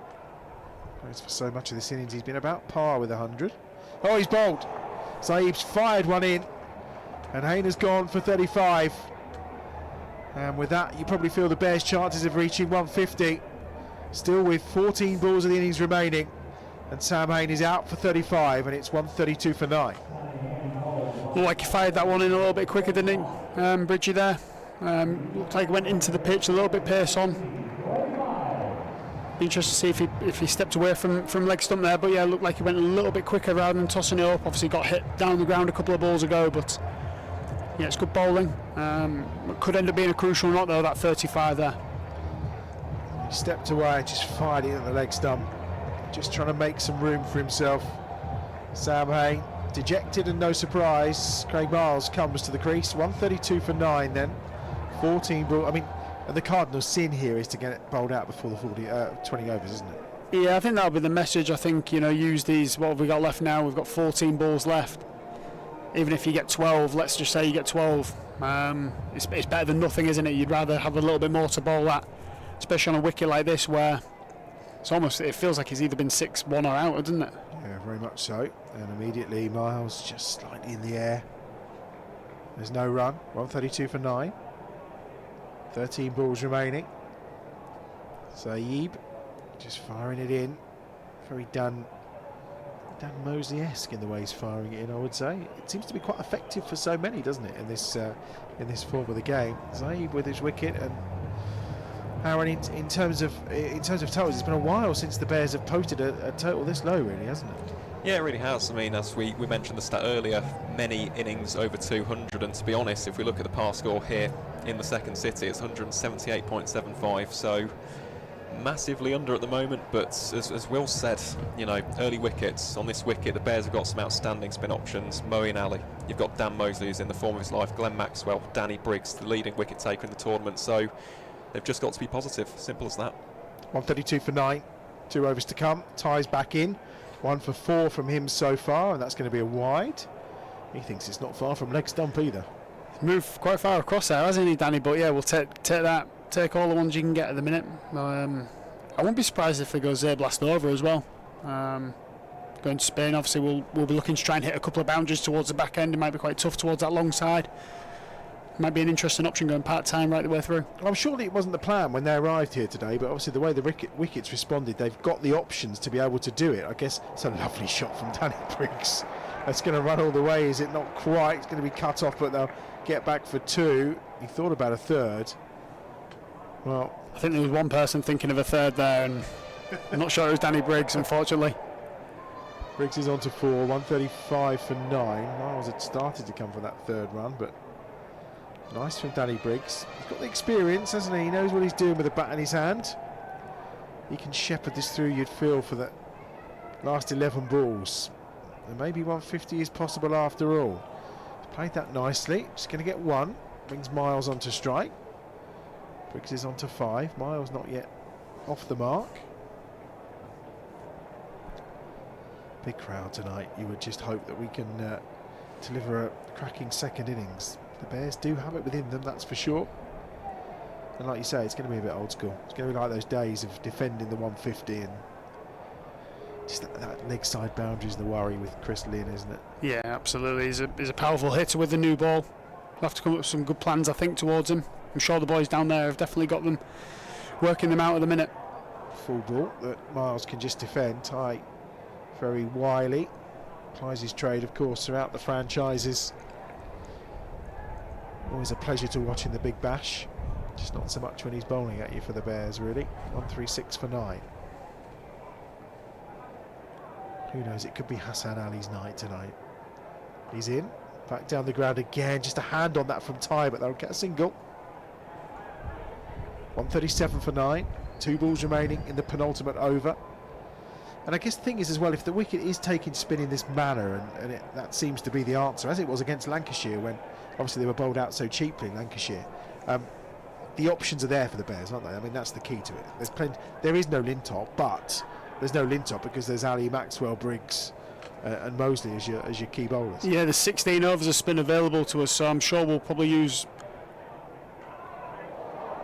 Whereas for so much of this innings he's been about par with 100. Oh, he's bowled. Zaib's fired one in, and Hayne has gone for 35. And with that, you probably feel the Bears' chances of reaching 150. Still with 14 balls of the innings remaining, and Sam Hayne is out for 35, and it's 132 for 9. Looked like he fired that one in a little bit quicker, didn't he, Bridgie there? Looked like he went into the pitch a little bit pace on. Be interested to see if he stepped away from leg stump there, but yeah, looked like he went a little bit quicker rather than tossing it up. Obviously got hit down the ground a couple of balls ago, but yeah, it's good bowling. Could end up being a crucial knot though, that 35 there. He stepped away, just fired it at the leg stump, just trying to make some room for himself. Sam Hayne, dejected and no surprise. Craig Miles comes to the crease. 132 for 9 then. 14 ball. I mean, and the cardinal sin here is to get it bowled out before the 20 overs, isn't it? Yeah, I think that'll be the message. I think, use these, what have we got left now? We've got 14 balls left. Even if you get 12, let's just say you get 12. It's better than nothing, isn't it? You'd rather have a little bit more to bowl at, especially on a wicket like this where it feels like he's either been 6-1 or out, doesn't it? Yeah, very much so. And immediately Miles just slightly in the air. There's no run. 132 for 9. 13 balls remaining. Zaib just firing it in. Very Dan Mosley-esque in the way he's firing it in, I would say. It seems to be quite effective for so many, doesn't it, in this form of the game. Zaib with his wicket, and Aaron, in terms of totals, it's been a while since the Bears have posted a total this low, really, hasn't it? Yeah, it really has. I mean, as we mentioned the stat earlier, many innings over 200, and to be honest, if we look at the par score here in the second city, it's 178.75, so massively under at the moment. But as Will said, early wickets on this wicket, the Bears have got some outstanding spin options. Moeen Ali, you've got Dan Mosley, who's in the form of his life, Glenn Maxwell, Danny Briggs, the leading wicket taker in the tournament, so they've just got to be positive, simple as that. 132 for 9, 2 overs to come. Ties back in, 1 for 4 from him so far, and that's going to be a wide. He thinks it's not far from leg stump either. Moved quite far across there, hasn't he, Danny? But yeah, we'll take all the ones you can get at the minute. I won't be surprised if it goes blast over as well. Going to Spain, obviously we'll be looking to try and hit a couple of boundaries towards the back end. It might be quite tough towards that long side. Might be an interesting option going part-time right the way through. I'm sure it wasn't the plan when they arrived here today, but obviously the way the wickets responded, they've got the options to be able to do it. I guess it's a lovely shot from Danny Briggs. That's going to run all the way, is it not quite? It's going to be cut off, but they'll get back for 2. He thought about a third. Well, I think there was one person thinking of a third there, and I'm not sure it was Danny Briggs, unfortunately. Briggs is on to 4, 135 for 9. Miles had started to come for that third run, but nice from Danny Briggs. He's got the experience, hasn't he? He knows what he's doing with the bat in his hand. He can shepherd this through, you'd feel, for the last 11 balls. And maybe 150 is possible after all. He's played that nicely. Just going to get 1. Brings Miles onto strike. Briggs is on to 5. Miles not yet off the mark. big crowd tonight. You would just hope that we can deliver a cracking second innings. The Bears do have it within them, that's for sure. And like you say, it's going to be a bit old school. It's going to be like those days of defending the 150 and just that leg side boundary is the worry with Chris Lynn, isn't it? Yeah, absolutely. He's a powerful hitter with the new ball. We'll have to come up with some good plans, I think, towards him. I'm sure the boys down there have definitely got them, working them out at the minute. Full ball that Miles can just defend. Ty, very wily. Applies his trade, of course, throughout the franchises. Always a pleasure to watch in the Big Bash. Just not so much when he's bowling at you for the Bears, really. 136 for 9. Who knows, it could be Hassan Ali's night tonight. He's in, back down the ground again. Just a hand on that from Ty, but they'll get a single. 137 for 9. 2 balls remaining in the penultimate over. And I guess the thing is as well, if the wicket is taking spin in this manner, and that seems to be the answer, as it was against Lancashire when obviously they were bowled out so cheaply in Lancashire, the options are there for the Bears, aren't they? I mean, that's the key to it. There's plenty. There is no Lintop, but there's no Lintop because there's Ali, Maxwell, Briggs and Mosley as your key bowlers. Yeah, there's 16 overs of spin available to us, so I'm sure we'll probably use...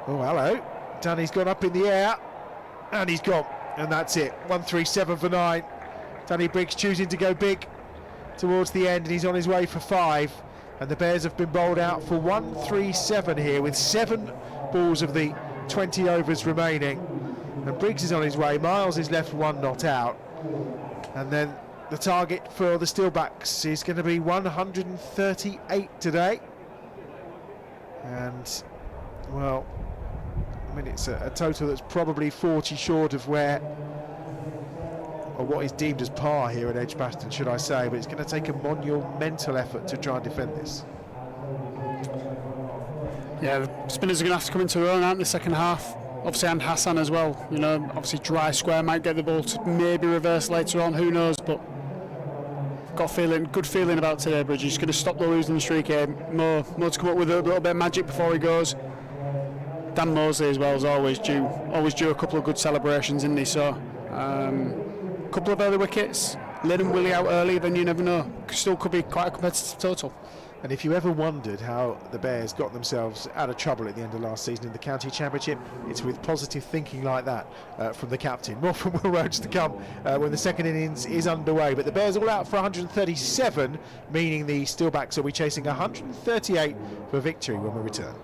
Oh, hello. Danny's gone up in the air, and he's gone. And that's it. 137 for 9. Danny Briggs choosing to go big towards the end, and he's on his way for 5. And the Bears have been bowled out for 137 here with 7 balls of the 20 overs remaining. And Briggs is on his way. Miles is left 1 not out. And then the target for the Steelbacks is going to be 138 today. And, well, I mean, it's a total that's probably 40 short of or what is deemed as par here at Edgbaston, should I say, but it's going to take a monumental effort to try and defend this. Yeah, the spinners are going to have to come into their own, aren't they, second half? Obviously, and Hassan as well. You know, obviously dry square might get the ball to maybe reverse later on, who knows, but got a good feeling about today, Bridge. He's going to stop the losing streak here. More to come up with a little bit of magic before he goes. Dan Mosley as well is always due a couple of good celebrations, isn't he? So, a couple of early wickets, Lynn and Willie out early, then you never know. Still could be quite a competitive total. And if you ever wondered how the Bears got themselves out of trouble at the end of last season in the County Championship, it's with positive thinking like that from the captain. More from Will Rhodes to come when the second innings is underway. But the Bears all out for 137, meaning the Steelbacks will be chasing 138 for victory when we return.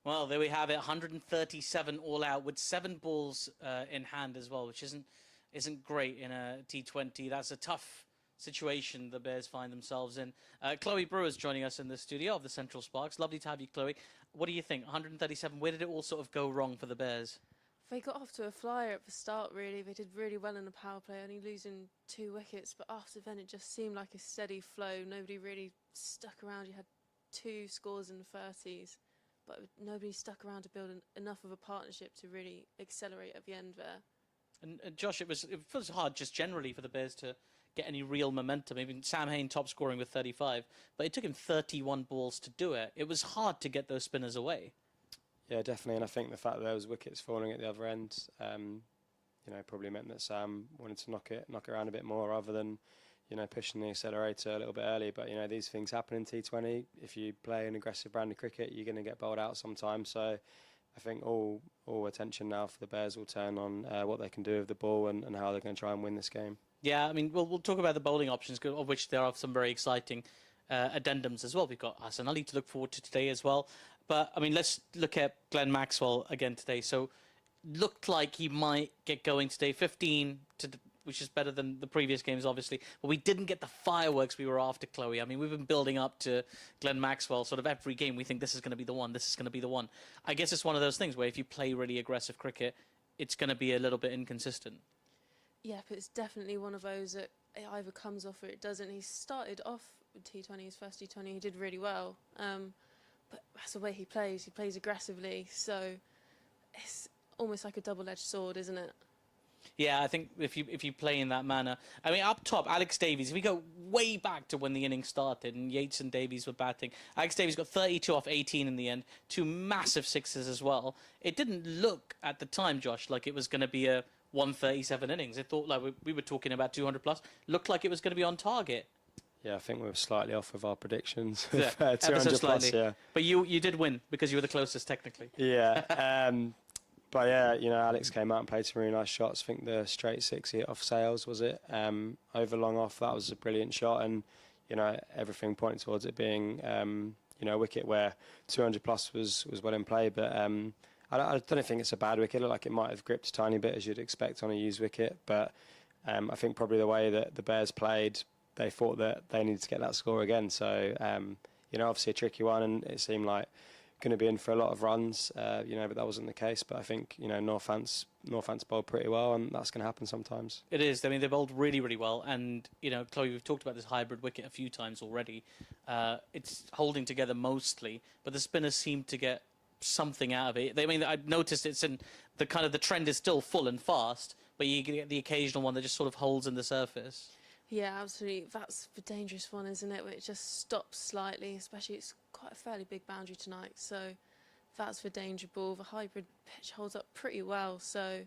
Well, there we have it, 137 all out with 7 balls in hand as well, which isn't great in a T20. That's a tough situation the Bears find themselves in. Chloe Brewer's joining us in the studio of the Central Sparks. Lovely to have you, Chloe. What do you think? 137, where did it all sort of go wrong for the Bears? They got off to a flyer at the start, really. They did really well in the power play, only losing 2 wickets. But after then, it just seemed like a steady flow. Nobody really stuck around. You had 2 scores in the 30s. But nobody stuck around to build enough of a partnership to really accelerate at the end there. And Josh, it was hard just generally for the Bears to get any real momentum. Even Sam Hain top scoring with 35, but it took him 31 balls to do it. It was hard to get those spinners away. Yeah, definitely. And I think the fact that there was wickets falling at the other end, probably meant that Sam wanted to knock it around a bit more rather than, pushing the accelerator a little bit early. But, these things happen in T20. If you play an aggressive brand of cricket, you're going to get bowled out sometimes. So I think all attention now for the Bears will turn on what they can do with the ball and how they're going to try and win this game. Yeah, I mean, we'll talk about the bowling options, of which there are some very exciting addendums as well. We've got Hassan Ali to look forward to today as well. But, I mean, let's look at Glenn Maxwell again today. So looked like he might get going today, 15 which is better than the previous games, obviously. But we didn't get the fireworks we were after, Chloe. I mean, we've been building up to Glenn Maxwell sort of every game. We think this is going to be the one, this is going to be the one. I guess it's one of those things where if you play really aggressive cricket, it's going to be a little bit inconsistent. Yeah, but it's definitely one of those that it either comes off or it doesn't. He started off with T20, his first T20, he did really well. But that's the way he plays aggressively, so it's almost like a double-edged sword, isn't it? Yeah, I think if you play in that manner, I mean, up top, Alex Davies. If we go way back to when the innings started and Yates and Davies were batting, Alex Davies got 32 off 18 in the end, 2 massive sixes as well. It didn't look at the time, Josh, like it was going to be a 137 innings. It thought like we were talking about 200 plus. Looked like it was going to be on target. Yeah, I think we were slightly off with our predictions. Yeah, 200 ever so slightly. plus, yeah. But you did win because you were the closest technically. Yeah. But yeah, you know, Alex came out and played some really nice shots. I think the straight 6 hit off Sales, was it? Over long off, that was a brilliant shot. And, you know, everything pointed towards it being, you know, a wicket where 200 plus was well in play. But I don't think it's a bad wicket. It looked like it might have gripped a tiny bit as you'd expect on a used wicket. But I think probably the way that the Bears played, they thought that they needed to get that score again. So, you know, obviously a tricky one, and it seemed like going to be in for a lot of runs, you know, but that wasn't the case. But I think, you know, Northants bowled pretty well, and that's going to happen sometimes. It is. I mean, they bowled really, really well. And, you know, Chloe, we've talked about this hybrid wicket a few times already. It's holding together mostly, but the spinners seem to get something out of it. I mean, I've noticed it's in the kind of the trend is still full and fast, but you get the occasional one that just sort of holds in the surface. Yeah, absolutely. That's the dangerous one, isn't it? Where it just stops slightly, especially it's quite a fairly big boundary tonight. So that's the danger ball. The hybrid pitch holds up pretty well. So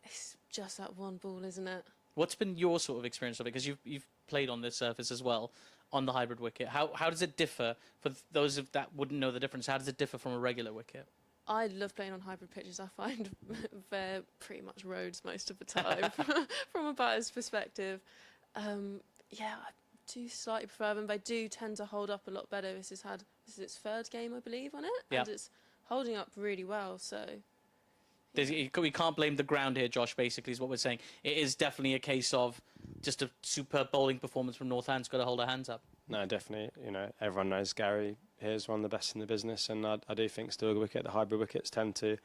it's just that one ball, isn't it? What's been your sort of experience of it? Because you've played on this surface as well, on the hybrid wicket. How does it differ, for those that wouldn't know the difference, how does it differ from a regular wicket? I love playing on hybrid pitches. I find they're pretty much roads most of the time from a batter's perspective. Yeah, I do slightly prefer them. They do tend to hold up a lot better. This is its third game, I believe, on it, and it's holding up really well. So we can't blame the ground here, Josh. Basically, is what we're saying. It is definitely a case of just a superb bowling performance from Northants. Got to hold our hands up. No, definitely. You know, everyone knows Gary here is one of the best in the business, and I do think still a good wicket. The hybrid wickets tend to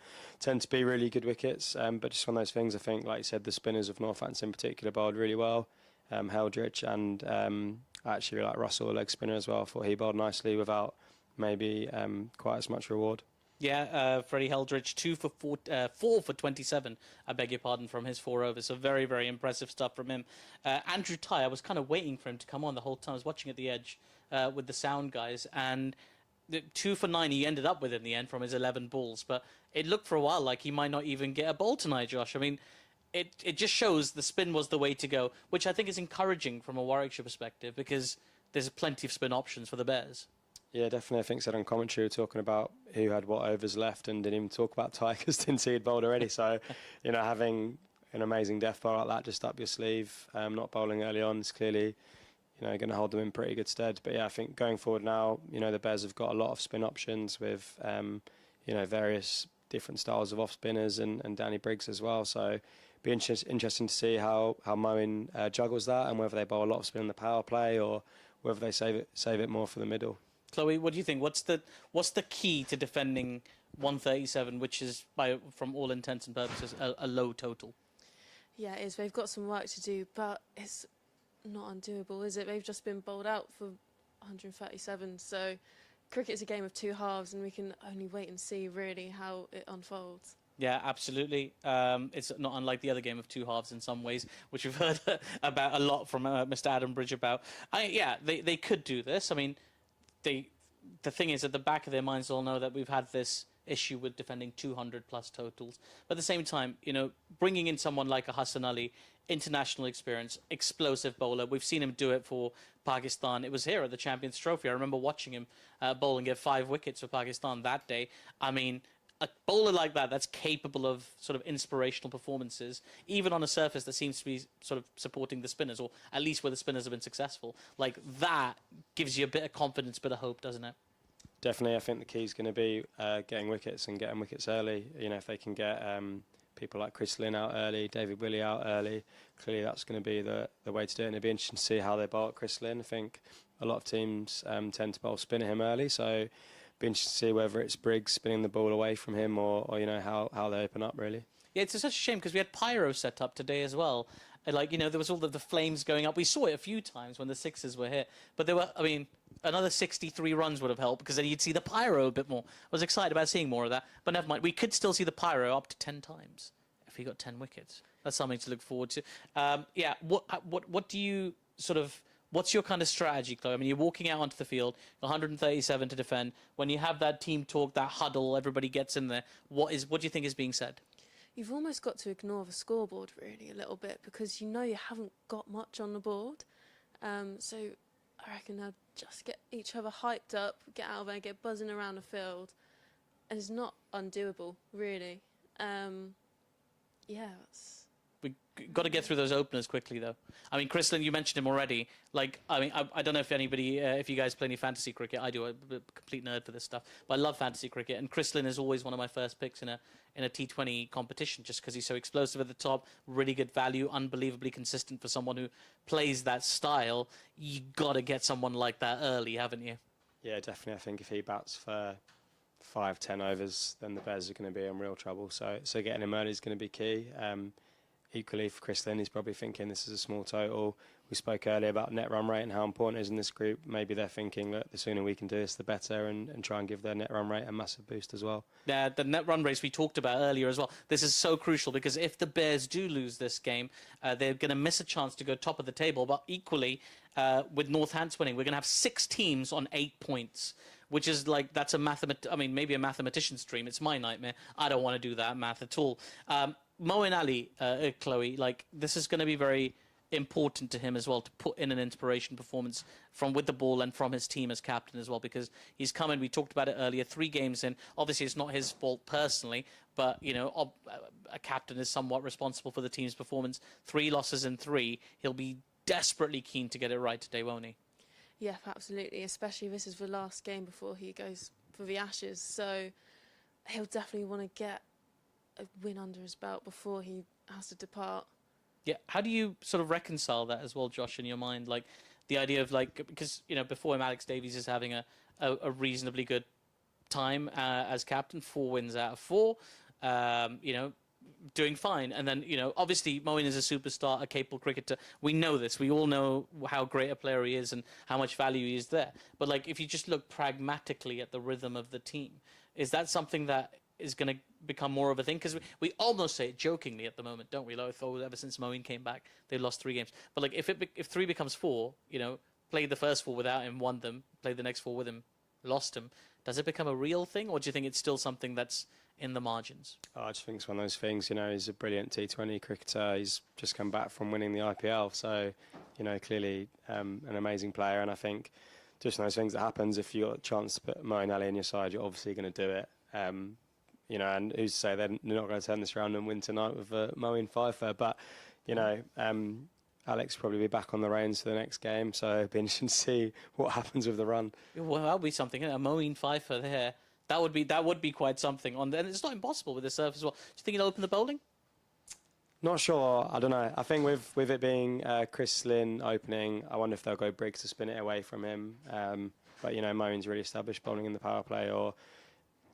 be really good wickets, but just one of those things. I think, like you said, the spinners of Northants in particular bowled really well. Heldrich and I actually really like Russell, a leg spinner as well. I thought he bowled nicely without maybe quite as much reward. Yeah, Freddie Heldrich, 4 for 27, I beg your pardon, from his 4 overs. So very, very impressive stuff from him. Andrew Tye, I was kind of waiting for him to come on the whole time. I was watching at the edge with the sound guys, and the 2 for 9 he ended up with in the end from his 11 balls. But it looked for a while like he might not even get a ball tonight, Josh. I mean, it just shows the spin was the way to go, which I think is encouraging from a Warwickshire perspective, because there's plenty of spin options for the Bears. Yeah, definitely. I think said on commentary we were talking about who had what overs left, and didn't even talk about Tye because didn't see he'd bowled already. So, you know, having an amazing death bowl like that just up your sleeve, not bowling early on, is clearly, you know, going to hold them in pretty good stead. But yeah, I think going forward now, you know, the Bears have got a lot of spin options with, you know, various different styles of off spinners and Danny Briggs as well. So be interesting to see how Moeen juggles that, and whether they bowl a lot of spin in the power play or whether they save it more for the middle. Chloe, what do you think? What's the key to defending 137, which is, from all intents and purposes, a low total? Yeah, it is. They've got some work to do, but it's not undoable, is it? They've just been bowled out for 137. So cricket's a game of two halves, and we can only wait and see really how it unfolds. Yeah, absolutely. It's not unlike the other game of two halves in some ways, which we've heard about a lot from Mr. Adam Bridge about. Yeah, they could do this. I mean, the thing is, at the back of their minds, they'll know that we've had this issue with defending 200 plus totals. But at the same time, you know, bringing in someone like a Hassan Ali, international experience, explosive bowler. We've seen him do it for Pakistan. It was here at the Champions Trophy. I remember watching him bowl and get 5 wickets for Pakistan that day. I mean, a bowler like that, that's capable of sort of inspirational performances, even on a surface that seems to be sort of supporting the spinners, or at least where the spinners have been successful. Like, that gives you a bit of confidence, bit of hope, doesn't it? Definitely. I think the key is going to be getting wickets, and getting wickets early. You know, if they can get people like Chris Lynn out early, David Willey out early, clearly that's going to be the way to do it. And it'll be interesting to see how they bowl at Chris Lynn. I think a lot of teams tend to bowl spinner him early, so be interesting to see whether it's Briggs spinning the ball away from him, or you know, how they open up, really. Yeah, it's such a shame, because we had Pyro set up today as well, Like, you know, there was all the flames going up. We saw it a few times when the Sixers were here. But there were, I mean, another 63 runs would have helped because then you'd see the pyro a bit more. I was excited about seeing more of that. But never mind. We could still see the pyro up to 10 times if he got 10 wickets. That's something to look forward to. Yeah, what do you sort of... What's your kind of strategy, Chloe? I mean, you're walking out onto the field, 137 to defend. When you have that team talk, that huddle, everybody gets in there. What do you think is being said? You've almost got to ignore the scoreboard, really, a little bit, because you know you haven't got much on the board. So I reckon they'll just get each other hyped up, get out of there, get buzzing around the field. And it's not undoable, really. Yeah, We've got to get through those openers quickly, though. I mean, Chris Lynn, you mentioned him already. Like, I mean, I don't know if anybody, if you guys play any fantasy cricket. I do. I'm a complete nerd for this stuff. But I love fantasy cricket. And Chris Lynn is always one of my first picks in a T20 competition, just because he's so explosive at the top, really good value, unbelievably consistent for someone who plays that style. You got to get someone like that early, haven't you? Yeah, definitely. I think if he bats for 5-10 overs, then the Bears are going to be in real trouble. So getting him early is going to be key. Equally for Chris Lynn, he's probably thinking this is a small total. We spoke earlier about net run rate and how important it is in this group. Maybe they're thinking that the sooner we can do this, the better, and try and give their net run rate a massive boost as well. Yeah, the net run race we talked about earlier as well. This is so crucial because if the Bears do lose this game, they're going to miss a chance to go top of the table. But equally, with Northampton winning, we're going to have 6 teams on 8 points. Which is like, that's maybe a mathematician's dream. It's my nightmare. I don't want to do that math at all. Moeen Ali, Chloe, like, this is going to be very important to him as well, to put in an inspiration performance from with the ball and from his team as captain as well, because he's come in, we talked about it earlier, 3 games in. Obviously, it's not his fault personally, but, you know, a captain is somewhat responsible for the team's performance. 3 losses in 3. He'll be desperately keen to get it right today, won't he? Yeah, absolutely, especially this is the last game before he goes for the Ashes, so he'll definitely want to get a win under his belt before he has to depart. Yeah, how do you sort of reconcile that as well, Josh, in your mind? Like, the idea of, like, because, you know, before him, Alex Davies is having a reasonably good time as captain, 4 wins out of 4, you know, doing fine. And then, you know, obviously Moeen is a superstar, a capable cricketer. We know this. We all know how great a player he is and how much value he is there. But, like, if you just look pragmatically at the rhythm of the team, is that something that is going to become more of a thing? Because we almost say it jokingly at the moment, don't we? Like, ever since Moeen came back, they've lost 3 games. But, like, if 3 becomes 4, you know, played the first 4 without him, won them, played the next 4 with him, lost him, does it become a real thing? Or do you think it's still something that's in the margins? I just think it's one of those things, you know, he's a brilliant T20 cricketer. He's just come back from winning the IPL. So, you know, clearly an amazing player. And I think just one of those things that happens, if you got a chance to put Moeen Ali in your side, you're obviously going to do it. You know, and who's to say they're not going to turn this around and win tonight with Moeen Pfeiffer. But, you know, Alex will probably be back on the reins for the next game. So it'll be interesting to see what happens with the run. Well, that'll be something. A Moeen Pfeiffer there. That would be quite something. And it's not impossible with the surf as well. Do you think he'll open the bowling? Not sure. I don't know. I think with it being Chris Lynn opening, I wonder if they'll go Briggs to spin it away from him. But, you know, Moeen's really established bowling in the power play, or,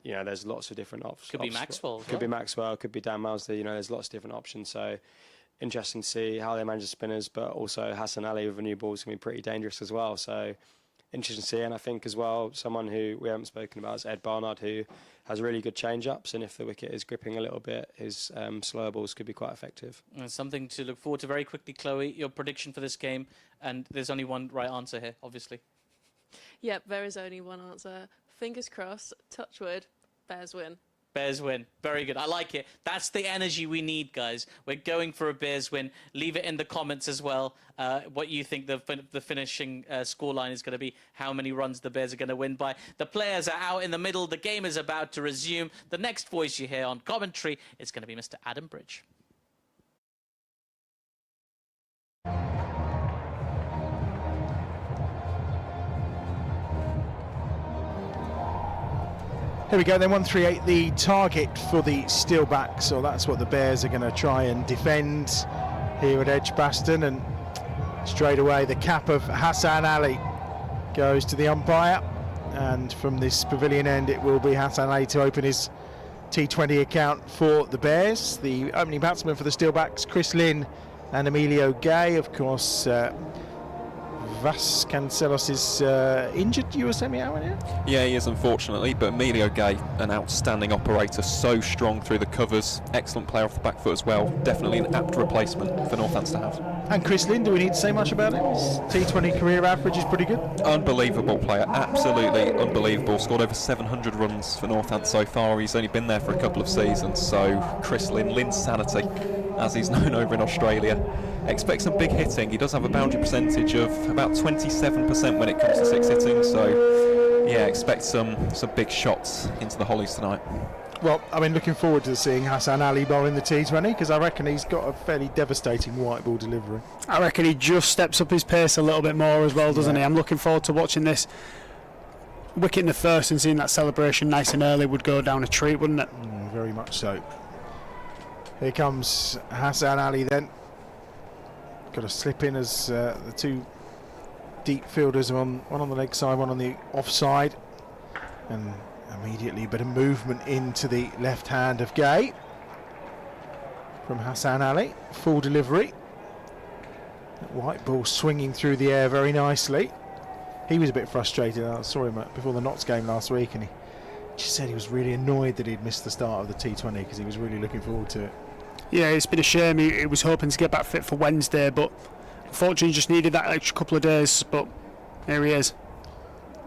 you know, there's lots of different options. Could be Maxwell. Could be Maxwell. Could be Dan Mousley. You know, there's lots of different options. So interesting to see how they manage the spinners. But also Hassan Ali with a new ball is going to be pretty dangerous as well. So interesting to see. And I think as well, someone who we haven't spoken about is Ed Barnard, who has really good change-ups. And if the wicket is gripping a little bit, his slower balls could be quite effective. And something to look forward to very quickly, Chloe. Your prediction for this game, and there's only one right answer here, obviously. Yep, there is only one answer. Fingers crossed, touch wood, Bears win. Bears win. Very good. I like it. That's the energy we need, guys. We're going for a Bears win. Leave it in the comments as well, what you think the finishing scoreline is going to be, how many runs the Bears are going to win by. The players are out in the middle. The game is about to resume. The next voice you hear on commentary is going to be Mr. Adam Bridge. Here we go then, 138, the target for the Steelbacks, so that's what the Bears are going to try and defend here at Edgbaston. And straight away the cap of Hassan Ali goes to the umpire, and from this pavilion end it will be Hassan Ali to open his T20 account for the Bears. The opening batsman for the Steelbacks, Chris Lynn, and Emilio Gay. Of course, Vasconcelos is injured. You were saying, yeah? Yeah, he is, unfortunately, but Emilio Gay, an outstanding operator, so strong through the covers, excellent player off the back foot as well, definitely an apt replacement for Northants to have. And Chris Lynn, do we need to say much about him? His T20 career average is pretty good. Unbelievable player, absolutely unbelievable. Scored over 700 runs for Northants so far. He's only been there for a couple of seasons, so Chris Lynn, Lynn's sanity, as he's known over in Australia. Expect some big hitting. He does have a boundary percentage of about 27% when it comes to 6 hitting, so yeah, expect some big shots into the hollies tonight. Well, I mean, looking forward to seeing Hassan Ali bowling the T20, because I reckon he's got a fairly devastating white ball delivery. I reckon he just steps up his pace a little bit more as well, doesn't he? I'm looking forward to watching this. Wicket in the first and seeing that celebration nice and early would go down a treat, wouldn't it? Very much so. Here comes Hassan Ali then. Got to slip in as the two deep fielders are one on the leg side, one on the offside, and immediately a bit of movement into the left hand of Gay from Hassan Ali. Full delivery. That white ball swinging through the air very nicely. He was a bit frustrated. I saw him before the Notts game last week, and he just said he was really annoyed that he'd missed the start of the T20 because he was really looking forward to it. Yeah, it's been a shame. He was hoping to get back fit for Wednesday, but unfortunately he just needed that extra couple of days. But here he is.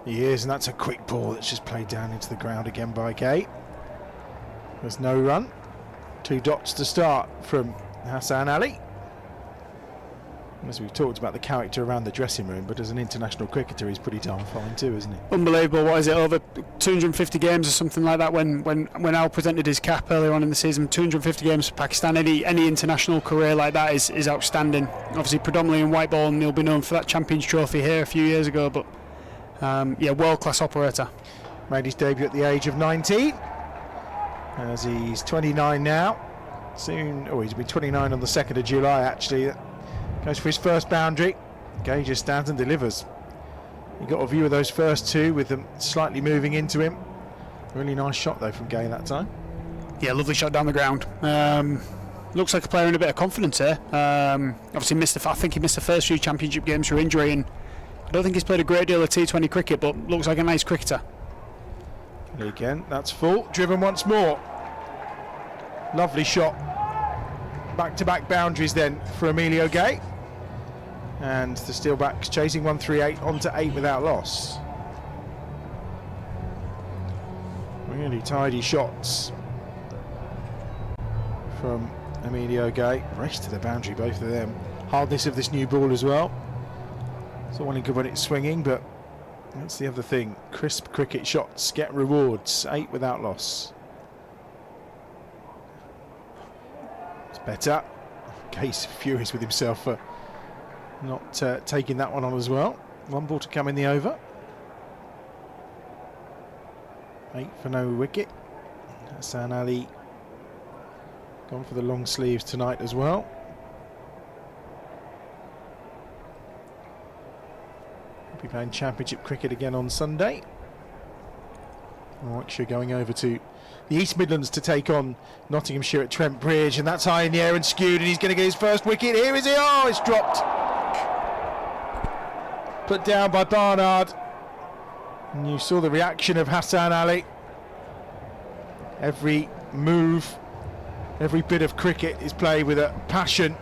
He is, and that's a quick ball that's just played down into the ground again by Gay. There's no run. 2 dots to start from Hassan Ali. As we've talked about the character around the dressing room, but as an international cricketer, he's pretty darn fine too, isn't he? Unbelievable. What is it, over 250 games or something like that? When Al presented his cap earlier on in the season, 250 games for Pakistan. Any international career like that is outstanding. Obviously, predominantly in white ball, and he'll be known for that Champions Trophy here a few years ago. But yeah, world-class operator. Made his debut at the age of 19, as he's 29 now. Soon, he's been 29 on the 2nd of July actually. Goes for his first boundary. Gay just stands and delivers. You got a view of those first 2 with them slightly moving into him. Really nice shot though from Gay that time. Yeah, lovely shot down the ground. Looks like a player in a bit of confidence here. Obviously I think he missed the first few championship games through injury, and I don't think he's played a great deal of T20 cricket, but looks like a nice cricketer. And again, that's full. Driven once more. Lovely shot. Back-to-back boundaries then for Emilio Gay. And the Steelbacks chasing 138 onto 8 without loss. Really tidy shots from Emilio Gay. Race to the boundary, both of them. Hardness of this new ball as well. It's all well and good when it's swinging, but that's the other thing. Crisp cricket shots get rewards. 8 without loss. It's better. Gay's furious with himself for not taking that one on as well. 1 ball to come in the over. 8 for no wicket. Hassan Ali gone for the long sleeves tonight as well. We'll be playing championship cricket again on Sunday. Warwickshire going over to the East Midlands to take on Nottinghamshire at Trent Bridge, and that's high in the air and skewed, and he's going to get his first wicket. Here is he. Oh, it's dropped. Put down by Barnard. And you saw the reaction of Hassan Ali. Every move, every bit of cricket is played with a passion,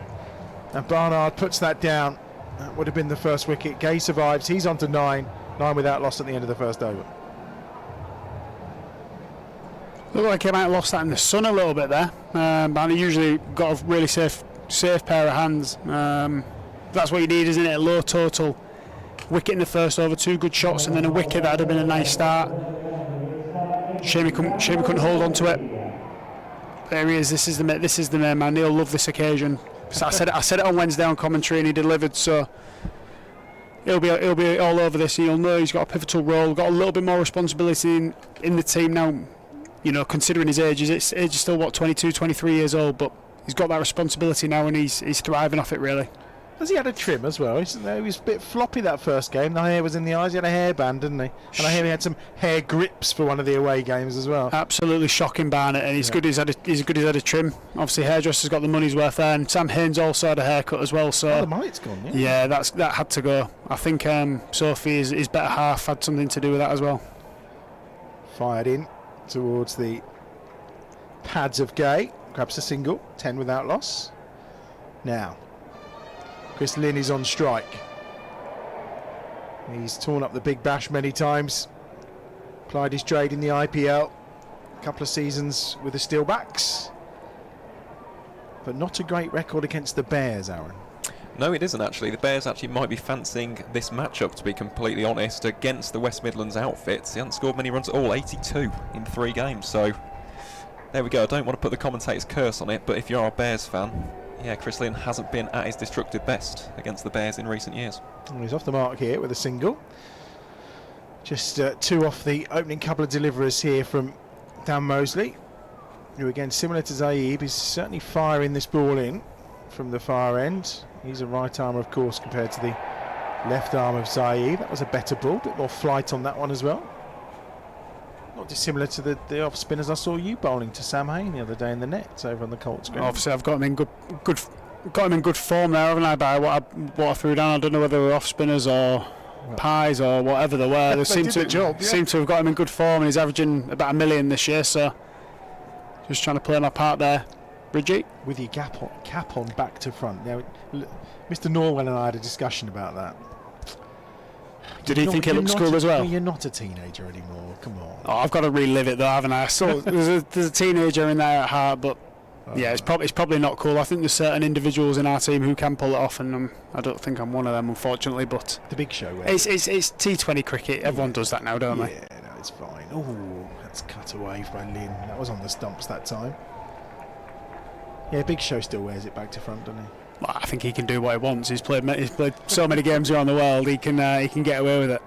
and Barnard puts that down. That would have been the first wicket. Gay survives. He's on to 9 without loss at the end of the first over. Looked like he might have lost that in the sun a little bit there, but he usually got a really safe pair of hands. That's what you need, isn't it? A low total wicket in the first over, 2 good shots, and then a wicket. That'd have been a nice start. Shame he couldn't hold on to it. There he is. This is the main man. He'll love this occasion. So I said it on Wednesday on commentary, and he delivered. So he'll be all over this. And you'll know he's got a pivotal role, got a little bit more responsibility in the team now. You know, considering his age, his age is still 22, 23 years old, but he's got that responsibility now, and he's thriving off it really. Has he had a trim as well? He was a bit floppy that first game. The hair was in the eyes. He had a hairband, didn't he? And I hear he had some hair grips for one of the away games as well. Absolutely shocking, Barnett, and he's good. He's good. He's had a trim. Obviously, hairdresser's got the money's worth there, and Sam Haynes also had a haircut as well. So the mullet's gone. Yeah, that had to go. I think Sophie, his better half, had something to do with that as well. Fired in towards the pads of Gay. Grabs a single. 10 without loss. Now, Chris Lynn is on strike. He's torn up the Big Bash many times. Plied his trade in the IPL. A couple of seasons with the Steelbacks. But not a great record against the Bears, Aaron. No, it isn't actually. The Bears actually might be fancying this matchup, to be completely honest, against the West Midlands outfits. He hasn't scored many runs at all, 82 in 3 games. So there we go. I don't want to put the commentator's curse on it, but if you're a Bears fan, yeah, Chris Lynn hasn't been at his destructive best against the Bears in recent years. And he's off the mark here with a single. Just 2 off the opening couple of deliverers here from Dan Mosley, who again, similar to Zaib, is certainly firing this ball in from the far end. He's a right arm, of course, compared to the left arm of Zaib. That was a better ball, a bit more flight on that one as well. Not dissimilar to the off spinners I saw you bowling to Sam Hain the other day in the nets over on the Colts ground. Obviously, I've got him in good form there, haven't I? By what I threw down, I don't know whether they were off spinners or pies or whatever they were. They seem to have got him in good form, and he's averaging about 1 million this year. So, just trying to play my part there, Bridgie. With your cap on back to front. Now, Mr. Norwell and I had a discussion about that. Did he think it looked cool as well? You're not a teenager anymore. Come on. Oh, I've got to relive it though, haven't I? So there's a teenager in there at heart, but yeah, it's probably not cool. I think there's certain individuals in our team who can pull it off, and I don't think I'm one of them, unfortunately. But the big show. It's T20 cricket. Everyone does that now, don't they? Yeah, no, it's fine. Oh, that's cut away by Lynn. That was on the stumps that time. Yeah, Big Show still wears it back to front, doesn't he? Well, I think he can do what he wants. He's played so many games around the world. He can get away with it.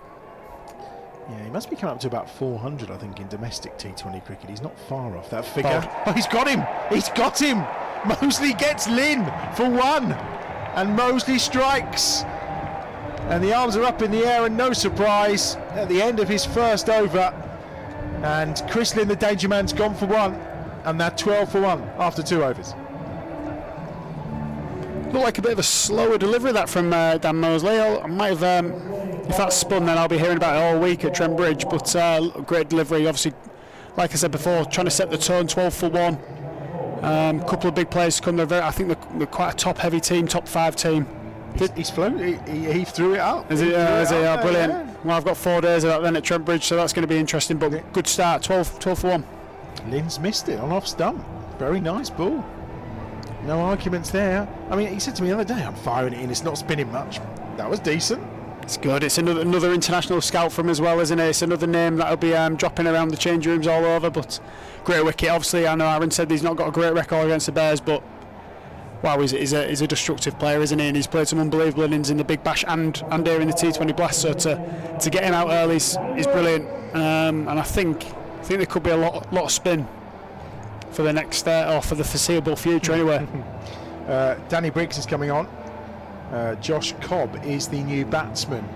Yeah, he must be coming up to about 400, I think, in domestic T20 cricket. He's not far off that figure. Oh, he's got him! He's got him! Mosley gets Lynn for 1, and Mosley strikes. And the arms are up in the air, and no surprise at the end of his first over. And Chris Lynn, the danger man's gone for 1, and they're 12 for 1 after 2 overs. Looked like a bit of a slower delivery that from Dan Mosley. I might have, if that's spun, then I'll be hearing about it all week at Trent Bridge. But great delivery, obviously. Like I said before, trying to set the tone. 12 for 1. Couple of big players to come. I think they're quite a top-heavy team, top 5 team. He's flown. He threw it up. Is he? Brilliant. Yeah. Well, I've got 4 days of that then at Trent Bridge, so that's going to be interesting. But good start. 12 for 1. Lynn's missed it on off stump. Very nice ball. No arguments there. I mean, he said to me the other day, I'm firing it in, it's not spinning much. That was decent. It's good. It's another international scout from as well, isn't it? It's another name that'll be dropping around the change rooms all over. But great wicket. Obviously, I know Aaron said he's not got a great record against the Bears, but wow, he's a destructive player, isn't he? And he's played some unbelievable innings in the Big Bash and here in the T20 Blast. So to get him out early is brilliant. And I think there could be a lot of spin for the next or for the foreseeable future anyway. Danny Briggs is coming on. Josh Cobb is the new batsman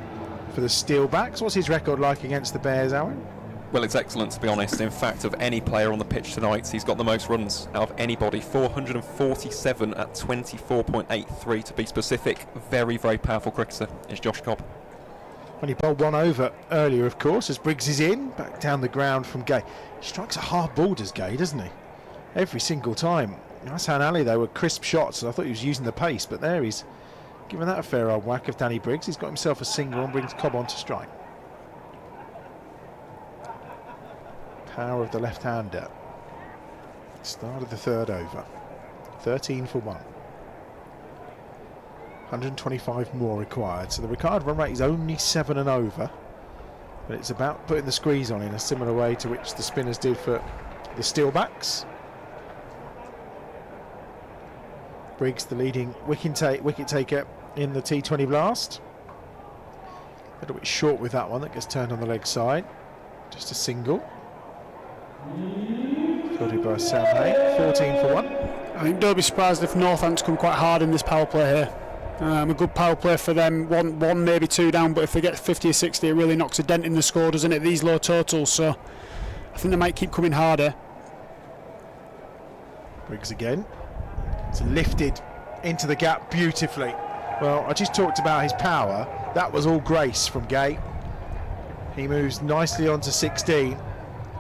for the Steelbacks. What's his record like against the Bears, Aaron? Well, it's excellent, to be honest. In fact, of any player on the pitch tonight, he's got the most runs out of anybody. 447 at 24.83 to be specific. Very, very powerful cricketer is Josh Cobb. When he bowled 1 over earlier, of course, as Briggs is in, back down the ground from Gay. He strikes a hard ball, does Gay, doesn't he? Every single time. Hassan Ali, though, were crisp shots, and I thought he was using the pace, but there he's given that a fair old whack of Danny Briggs. He's got himself a single and brings Cobb on to strike. Power of the left-hander. Start of the 3rd over. 13 for 1. 125 more required, so the required run rate is only 7 and over, but it's about putting the squeeze on in a similar way to which the spinners did for the Steelbacks. Briggs, the leading wicket taker in the T20 Blast. A little bit short with that one, that gets turned on the leg side. Just a single. Fielded by Sam Hay, 14 for 1. I think don't be surprised if Northampton come quite hard in this power play here. A good power play for them, one maybe 2 down, but if they get 50 or 60 it really knocks a dent in the score, doesn't it, these low totals, so I think they might keep coming harder. Briggs again. It's lifted into the gap beautifully. Well, I just talked about his power. That was all grace from Gay. He moves nicely onto 16.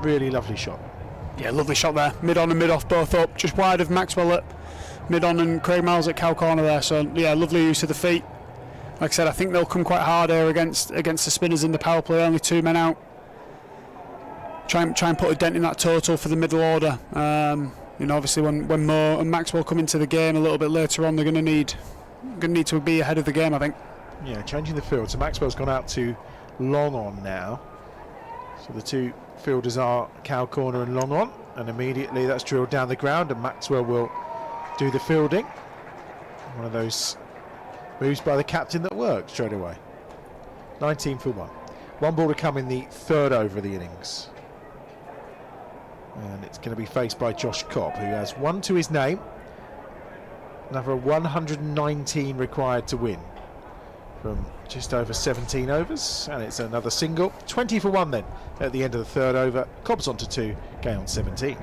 Really lovely shot. Yeah, lovely shot there. Mid on and mid off both up. Just wide of Maxwell at mid on and Craig Miles at cow corner there. So yeah, lovely use of the feet. Like I said, I think they'll come quite hard here against the spinners in the power play. Only 2 men out. Try and put a dent in that total for the middle order. Obviously when Mo and Maxwell come into the game a little bit later on, they're going to need to be ahead of the game, I think. Yeah, changing the field. So Maxwell's gone out to long on now. So the 2 fielders are cow corner and long on, and immediately that's drilled down the ground, and Maxwell will do the fielding. One of those moves by the captain that works straight away. 19 for 1. 1 ball to come in the 3rd over of the innings. And it's going to be faced by Josh Cobb, who has 1 to his name. Another 119 required to win from just over 17 overs, and it's another single. 20 for 1 then at the end of the 3rd over. Cobb's on to 2, Gay on 17.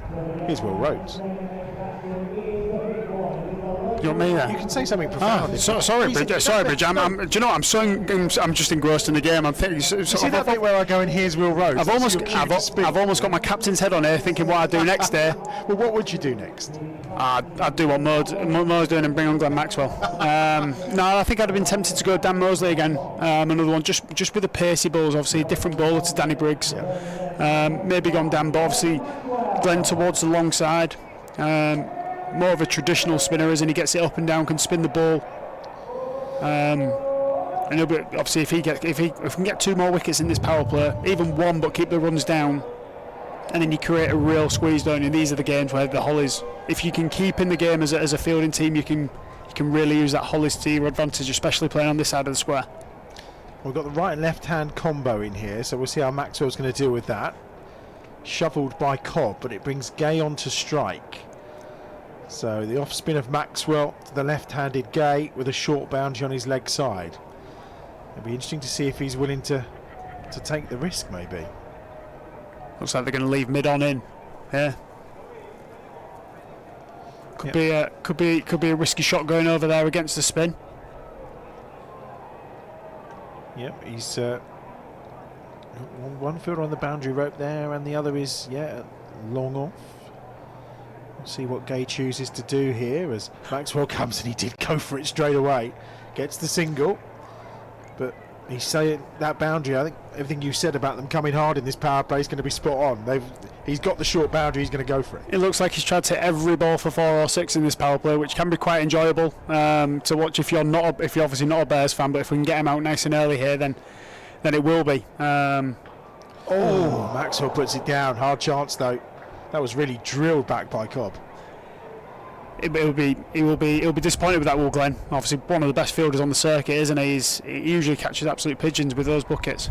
Here's Will Rhodes. You want me there? You can say something profound. Sorry, Bridge. Do you know what? I'm just engrossed in the game. I'm thinking. See that bit where I go and here's Will Rhodes? I've almost got my captain's head on here, thinking what I'd do next there. Well, what would you do next? I'd do what Mo's doing and bring on Glenn Maxwell. No, I think I'd have been tempted to go Dan Mosley again. Another one, just with the pacey balls. Obviously, a different bowler to Danny Briggs. Yeah. Maybe gone Dan, but obviously Glenn towards the long side. More of a traditional spinner, isn't he? Gets it up and down, can spin the ball. And he'll be, obviously, if we can get 2 more wickets in this power play, even 1, but keep the runs down, and then you create a real squeeze, don't you? These are the games where the Hollies, if you can keep in the game as a fielding team, you can really use that Hollies to your advantage, especially playing on this side of the square. We've got the right and left hand combo in here, so we'll see how Maxwell's going to deal with that. Shovelled by Cobb, but it brings Gay on to strike. So the off spin of Maxwell to the left-handed Gay with a short boundary on his leg side. It'll be interesting to see if he's willing to take the risk, maybe. Looks like they're going to leave mid on in. Yeah. Could be a risky shot going over there against the spin. Yep, he's one fielder on the boundary rope there, and the other is long off. We'll see what Gay chooses to do here as Maxwell comes, and he did go for it straight away. Gets the single, but he's saying that boundary, I think everything you said about them coming hard in this power play is going to be spot on. He's got the short boundary, he's going to go for it. It looks like he's tried to hit every ball for 4 or 6 in this power play, which can be quite enjoyable to watch if you're obviously not a Bears fan, but if we can get him out nice and early here, then it will be. Maxwell puts it down. Hard chance though. That was really drilled back by Cobb. He'll be disappointed with that, Will Glenn. Obviously one of the best fielders on the circuit, isn't he? He usually catches absolute pigeons with those buckets.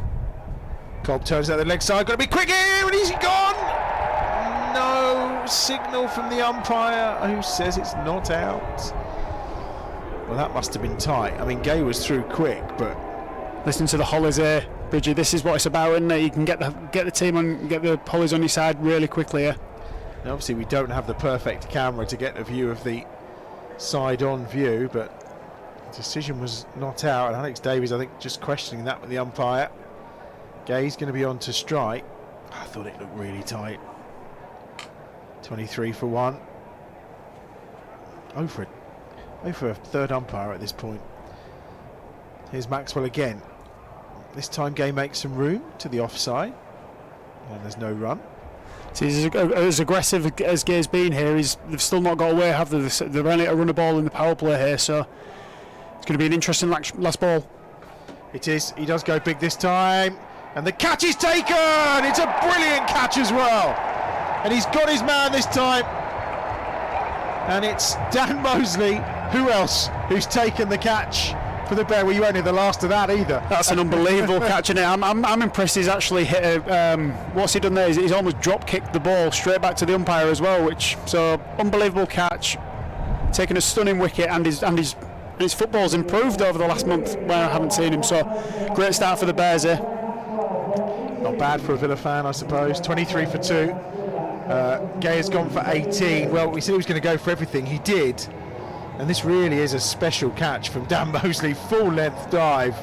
Cobb turns out the leg side. Got to be quick here, and he's gone. No signal from the umpire, who says it's not out. Well, that must have been tight. I mean, Gay was through quick, but listen to the Hollies here, Bridgie. This is what it's about, isn't it? You can get the team on, get the Hollies on your side really quickly here. Now, obviously, we don't have the perfect camera to get a view of the side-on view, but the decision was not out. And Alex Davies, I think, just questioning that with the umpire. Gay's going to be on to strike. I thought it looked really tight. 23 for 1. Oh for a third umpire at this point. Here's Maxwell again. This time Gay makes some room to the offside, and there's no run. See, as aggressive as Gay's been here, they've still not got away, have they? They're only to run a ball in the power play here, so it's going to be an interesting last ball. It is. He does go big this time, and the catch is taken. It's a brilliant catch as well, and he's got his man this time. And it's Dan Mosley. Who else? Who's taken the catch for the Bear? Well, you won't hear the last of that either. That's an unbelievable catch, and I'm impressed. He's actually hit what's he done there? He's almost drop kicked the ball straight back to the umpire as well. So unbelievable catch, taking a stunning wicket, and he's And his football's improved over the last month where I haven't seen him. So great start for the Bears here. Not bad for a Villa fan, I suppose. 23 for 2. Gay has gone for 18. Well, we said he was going to go for everything. He did. And this really is a special catch from Dan Mosley. Full length dive.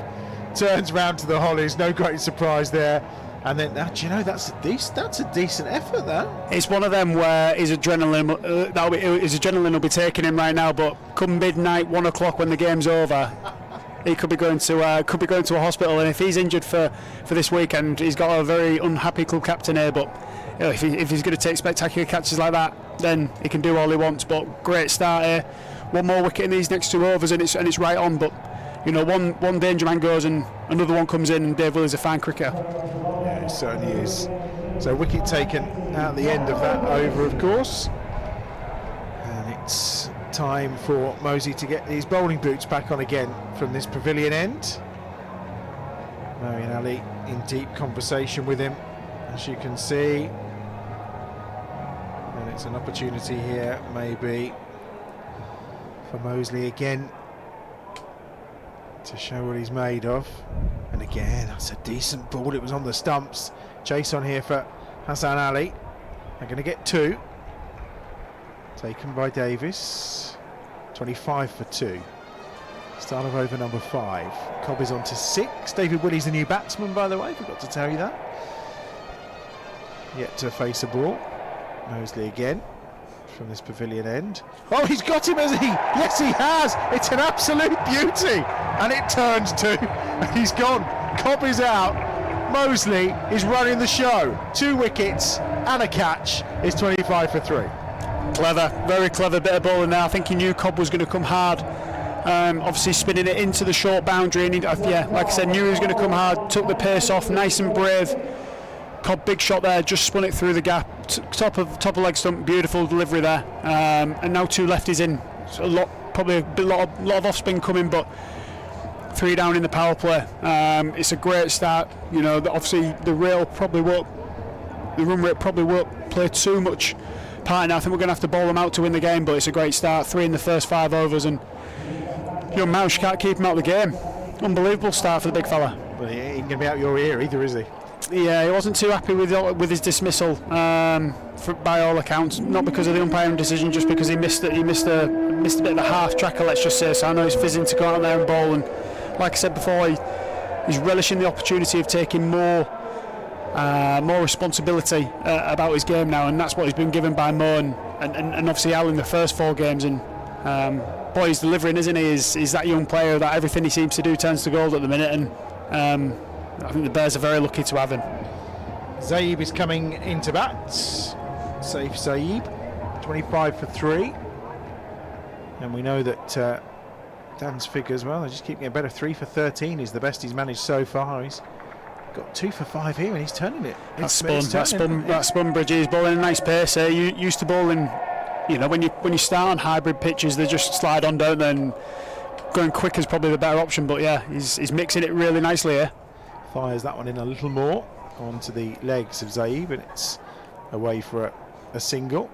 Turns round to the Hollies. No great surprise there. And then, do you know, that's a decent effort, that. It's one of them where his adrenaline will be taking him right now, but come midnight, 1 o'clock when the game's over, he could be going to a hospital. And if he's injured for this weekend, he's got a very unhappy club captain here. But you know, if he's going to take spectacular catches like that, then he can do all he wants. But great start here. One more wicket in these next 2 overs, and it's right on. But you know, one danger man goes and another one comes in, and Dave Will is a fine cricketer. Yeah, it certainly is. So wicket taken at the end of that over, of course. And it's time for Mosey to get his bowling boots back on again from this pavilion end. Moeen Ali in deep conversation with him, as you can see. And it's an opportunity here, maybe, for Mosley again to show what he's made of. And again, that's a decent ball. It was on the stumps. Chase on here for Hassan Ali. They're going to get 2. Taken by Davis. 25 for 2. Start of over number 5. Cobb is on to 6. David Willey's the new batsman, by the way. Forgot to tell you that. Yet to face a ball. Mosley again from this pavilion end. Oh, he's got him, has he? Yes, he has. It's an absolute beauty. And it turns 2. And he's gone. Cobb is out. Mosley is running the show. 2 wickets and a catch. It's 25 for 3. Clever, very clever bit of bowling now. I think he knew Cobb was going to come hard. Obviously spinning it into the short boundary, and like I said, knew he was going to come hard. Took the pace off, nice and brave. Cobb, big shot there, just spun it through the gap, top of leg stump, beautiful delivery there. And now 2 lefties in, so probably a lot of off spin coming, but 3 down in the power play. It's a great start. You know, obviously the run rate probably won't play too much part now. I think we're going to have to bowl them out to win the game, but it's a great start. 3 in the first 5 overs, and you know, Mausch can't keep him out of the game. Unbelievable start for the big fella. Well, he ain't going to be out your ear either, is he? Yeah, he wasn't too happy with his dismissal, by all accounts. Not because of the umpiring decision, just because he missed a bit of the half tracker, let's just say. So I know he's fizzing to go out there and bowl, and like I said before, he's relishing the opportunity of taking more responsibility about his game now, and that's what he's been given by Mo and obviously Al in the first 4 games. And boy, he's delivering, isn't he? He's that young player that everything he seems to do turns to gold at the minute, and I think the Bears are very lucky to have him. Zaib is coming into bat. Safe Zaib, 25 for 3. And we know that Dan's figures, well, they just keep getting better. 3 for 13 is the best he's managed so far. He's got 2 for 5 here, and he's turning it. That spun Bridgie. He's bowling a nice pace here. You used to bowling, you know, when you start on hybrid pitches, they just slide on, don't they? And going quick is probably the better option. But yeah, he's mixing it really nicely here. Fires that one in a little more onto the legs of Zaib, and it's away for a single.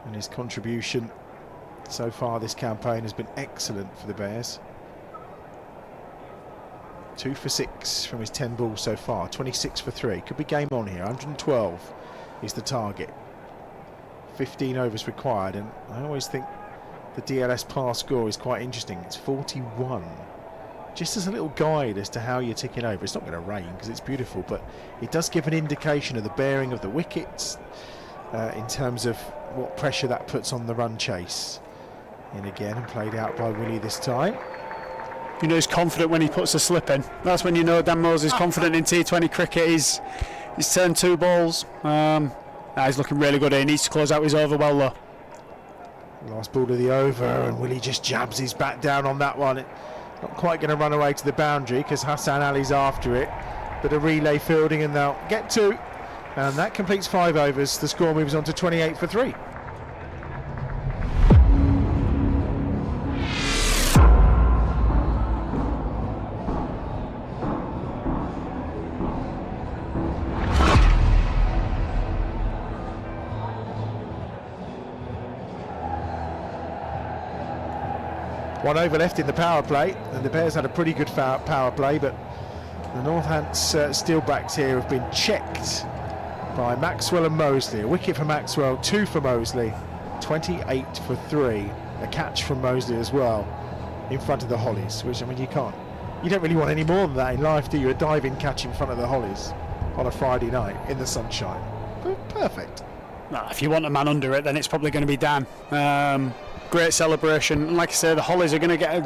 And his contribution so far this campaign has been excellent for the Bears. 2 for 6 from his 10 balls so far. 26 for 3. Could be game on here. 112 is the target. 15 overs required, and I always think the DLS par score is quite interesting. It's 41. Just as a little guide as to how you're ticking over. It's not going to rain because it's beautiful, but it does give an indication of the bearing of the wickets in terms of what pressure that puts on the run chase. In again and played out by Willie this time. You know, he's confident when he puts a slip in. That's when you know Dan Moses is confident in T20 cricket. He's turned 2 balls. He's looking really good here. He needs to close out his over well though. Last ball of the over, and Willie just jabs his bat down on that one. Not quite going to run away to the boundary because Hassan Ali's after it. But a relay fielding, and they'll get 2. And that completes 5 overs. The score moves on to 28 for 3. 1 over left in the power play, and the Bears had a pretty good power play, but the Northamptonshire Steelbacks here have been checked by Maxwell and Mosley. A wicket for Maxwell, 2 for Mosley, 28 for 3. A catch from Mosley as well in front of the Hollies, which, I mean, you don't really want any more than that in life, do you? A diving catch in front of the Hollies on a Friday night in the sunshine. Perfect. No, if you want a man under it, then it's probably going to be Dan. Great celebration, and like I say, the Hollies are going to get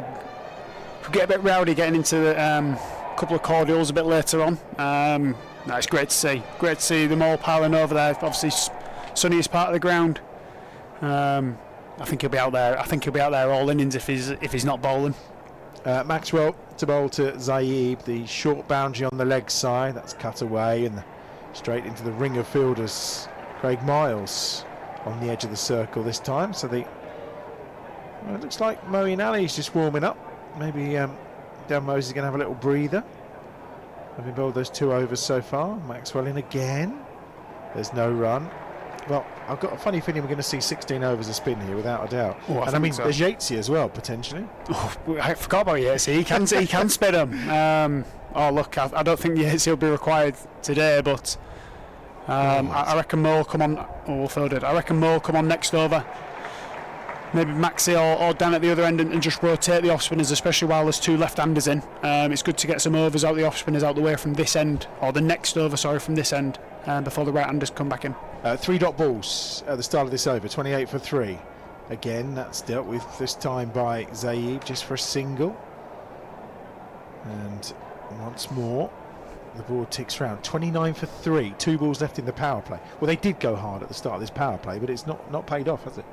a bit rowdy getting into the couple of cordials a bit later on. No, it's great to see. Great to see them all piling over there. Obviously, sunniest part of the ground. I think he'll be out there. I think he'll be out there all innings if he's not bowling. Maxwell to bowl to Zaid. The short boundary on the leg side. That's cut away and straight into the ring of fielders. Craig Miles on the edge of the circle this time. So it looks like Moeen Ali's just warming up. Maybe Dan Moses is going to have a little breather. Having bowled those 2 overs so far. Maxwell in again. There's no run. Well, I've got a funny feeling we're going to see 16 overs of spin here, without a doubt. Oh, and I mean, so. There's Yatesy as well, potentially. Oh, I forgot about Yatesy. He can spin them. Oh, look, I don't think Yatesy will be required today, but I reckon Mo will come on. Oh, Phil did. I reckon Mo will come on next over. Maybe Maxi or Dan at the other end and just rotate the off-spinners, especially while there's 2 left-handers in. It's good to get some overs out, the off-spinners out the way from this end, or the next over, sorry, from this end, before the right-handers come back in. 3 dot balls at the start of this over, 28 for 3. Again, that's dealt with this time by Zaid, just for a single. And once more, the board ticks round. 29 for 3, 2 balls left in the power play. Well, they did go hard at the start of this power play, but it's not paid off, has it?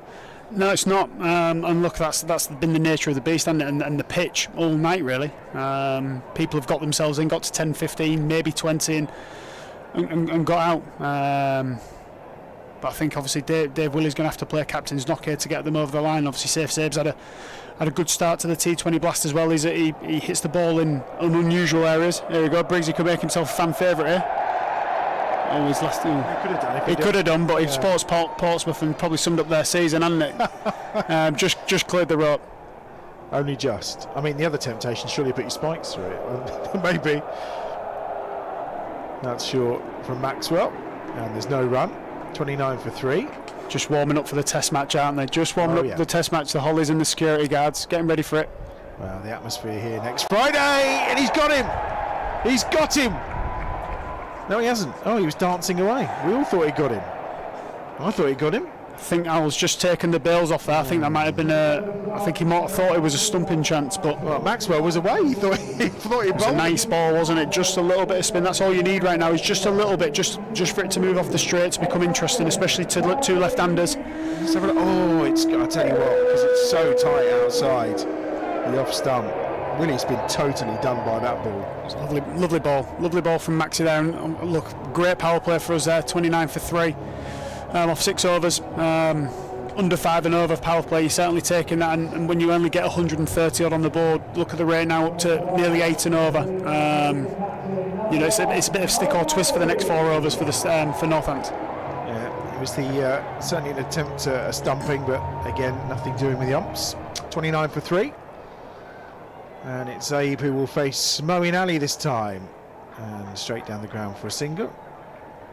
No, it's not. And look, that's been the nature of the beast, and the pitch all night, really. People have got themselves in, got to 10, 15, maybe 20, and got out. But I think obviously Dave Willey's going to have to play captain's knock here to get them over the line. Obviously, Safe Sabes had a good start to the T20 Blast as well. He hits the ball in unusual areas. There we go. Briggsy could make himself a fan favourite here. Oh, he's last. He could have done, but he supports Portsmouth and probably summed up their season, hasn't it? Just cleared the rope. Only just. I mean, the other temptation, surely put your spikes through it. Maybe. That's short from Maxwell, and there's no run. 29 for 3. Just warming up for the Test match, aren't they? Just warming up the Test match. The Hollies and the security guards getting ready for it. Well, the atmosphere here next Friday, and he's got him. He's got him. No, he hasn't. Oh, he was dancing away. We all thought he got him. I thought he got him. I think I was just taking the bails off there. I think that might have been I think he might have thought it was a stumping chance, but Maxwell was away. He thought he bowled. It was a nice ball, wasn't it? Just a little bit of spin. That's all you need right now. Is just a little bit, just for it to move off the straight, to become interesting, especially to 2 left-handers. Let's have a look. Oh, I tell you what, because it's so tight outside the off stump. Willie's been totally done by that ball. It's a lovely ball from Maxi there. And look, great power play for us there. 29 for 3. Off 6 overs, under 5 and over power play, you're certainly taking that, and when you only get 130 odd on the board, look at the rate now up to nearly 8 and over. It's a bit of stick or twist for the next 4 overs for Northampton. Yeah, it was certainly an attempt at a stumping, but again, nothing doing with the umps. 29 for 3, and it's Zaid who will face Moeen Ali this time, and straight down the ground for a single.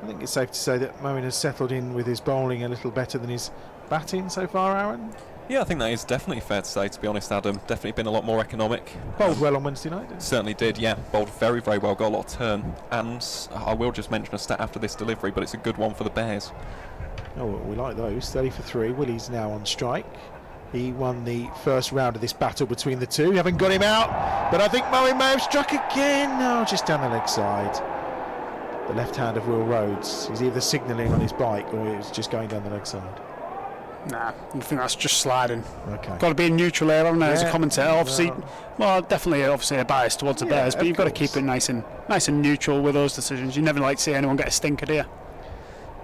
I think it's safe to say that Moeen has settled in with his bowling a little better than his batting so far, Aaron. Yeah, I think that is definitely fair to say, to be honest, Adam. Definitely been a lot more economic. Bowled well on Wednesday night, didn't he? Certainly did, yeah. Bowled very, very well, got a lot of turn. And I will just mention a stat after this delivery, but it's a good one for the Bears. Oh, well, we like those. 30 for 3. Willie's now on strike. He won the first round of this battle between the two. Haven't got him out, but I think Moeen may have struck again. No, just down the leg side. The left hand of Will Rhodes. He's either signalling on his bike or he's just going down the leg side. Nah, I think that's just sliding. Okay. Got to be in neutral here, haven't I, as a commentator? Obviously, definitely a bias towards the Bears, but you've got to keep it nice and neutral with those decisions. You never like to see anyone get a stinker, do you?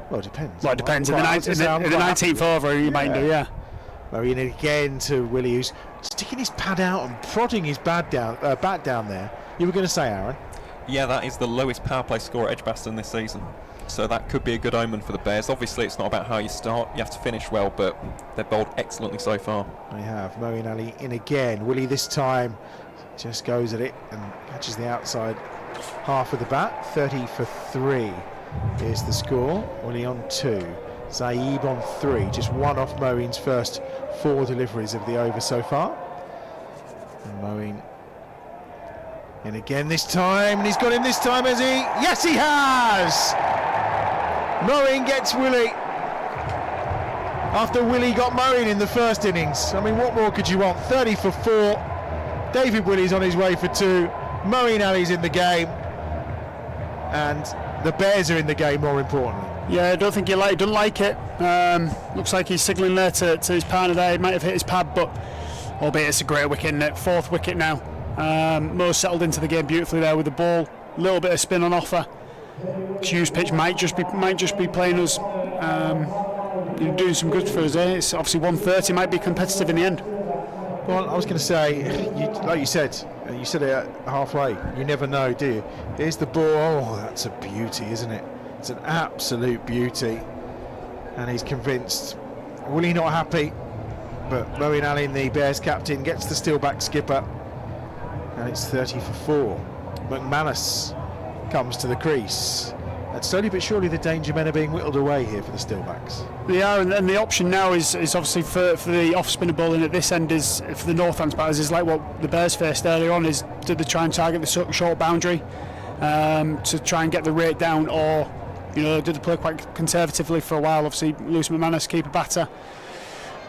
Well, it depends. Well, it depends. In the 19th over, you might do, yeah. Moeen again to Willie, who's sticking his pad out and prodding his bat down there. You were going to say, Aaron? Yeah, that is the lowest power play score at Edgbaston this season. So that could be a good omen for the Bears. Obviously, it's not about how you start, you have to finish well, but they've bowled excellently so far. They have. Moeen Ali in again. Willie this time just goes at it and catches the outside half of the bat. 30 for 3 is the score. Willie on 2. Zaib on 3. Just one off Moeen's first 4 deliveries of the over so far. And Moeen in again this time, and he's got him this time, has he? Yes, he has! Moeen gets Willie after Willie got Moeen in the first innings. I mean, what more could you want? 30 for 4. David Willie's on his way for 2. Moeen Ali's in the game, and the Bears are in the game, more importantly. Yeah, I don't think he doesn't like it. Looks like he's signalling there to his partner there. He might have hit his pad, but albeit it's a great wicket, isn't it? 4th wicket now. Mo's settled into the game beautifully there with the ball. A little bit of spin on offer. Hughes pitch might just be playing us, doing some good for us. It's obviously 130, might be competitive in the end. Well, I was going to say, like you said it halfway. You never know, do you? Here's the ball. Oh, that's a beauty, isn't it? It's an absolute beauty. And he's convinced. Willie not happy, but Moeen Ali, the Bears captain, gets the Steelback skipper. And it's 30 for 4. McManus comes to the crease. And slowly but surely the danger men are being whittled away here for the Steelbacks. They are, and the option now is obviously for the off-spinner bowling at this end is for the Northants batters is like what the Bears faced earlier on. Is did they try and target the short boundary to try and get the rate down, or did they play quite conservatively for a while? Obviously, Lewis McManus, keeper batter,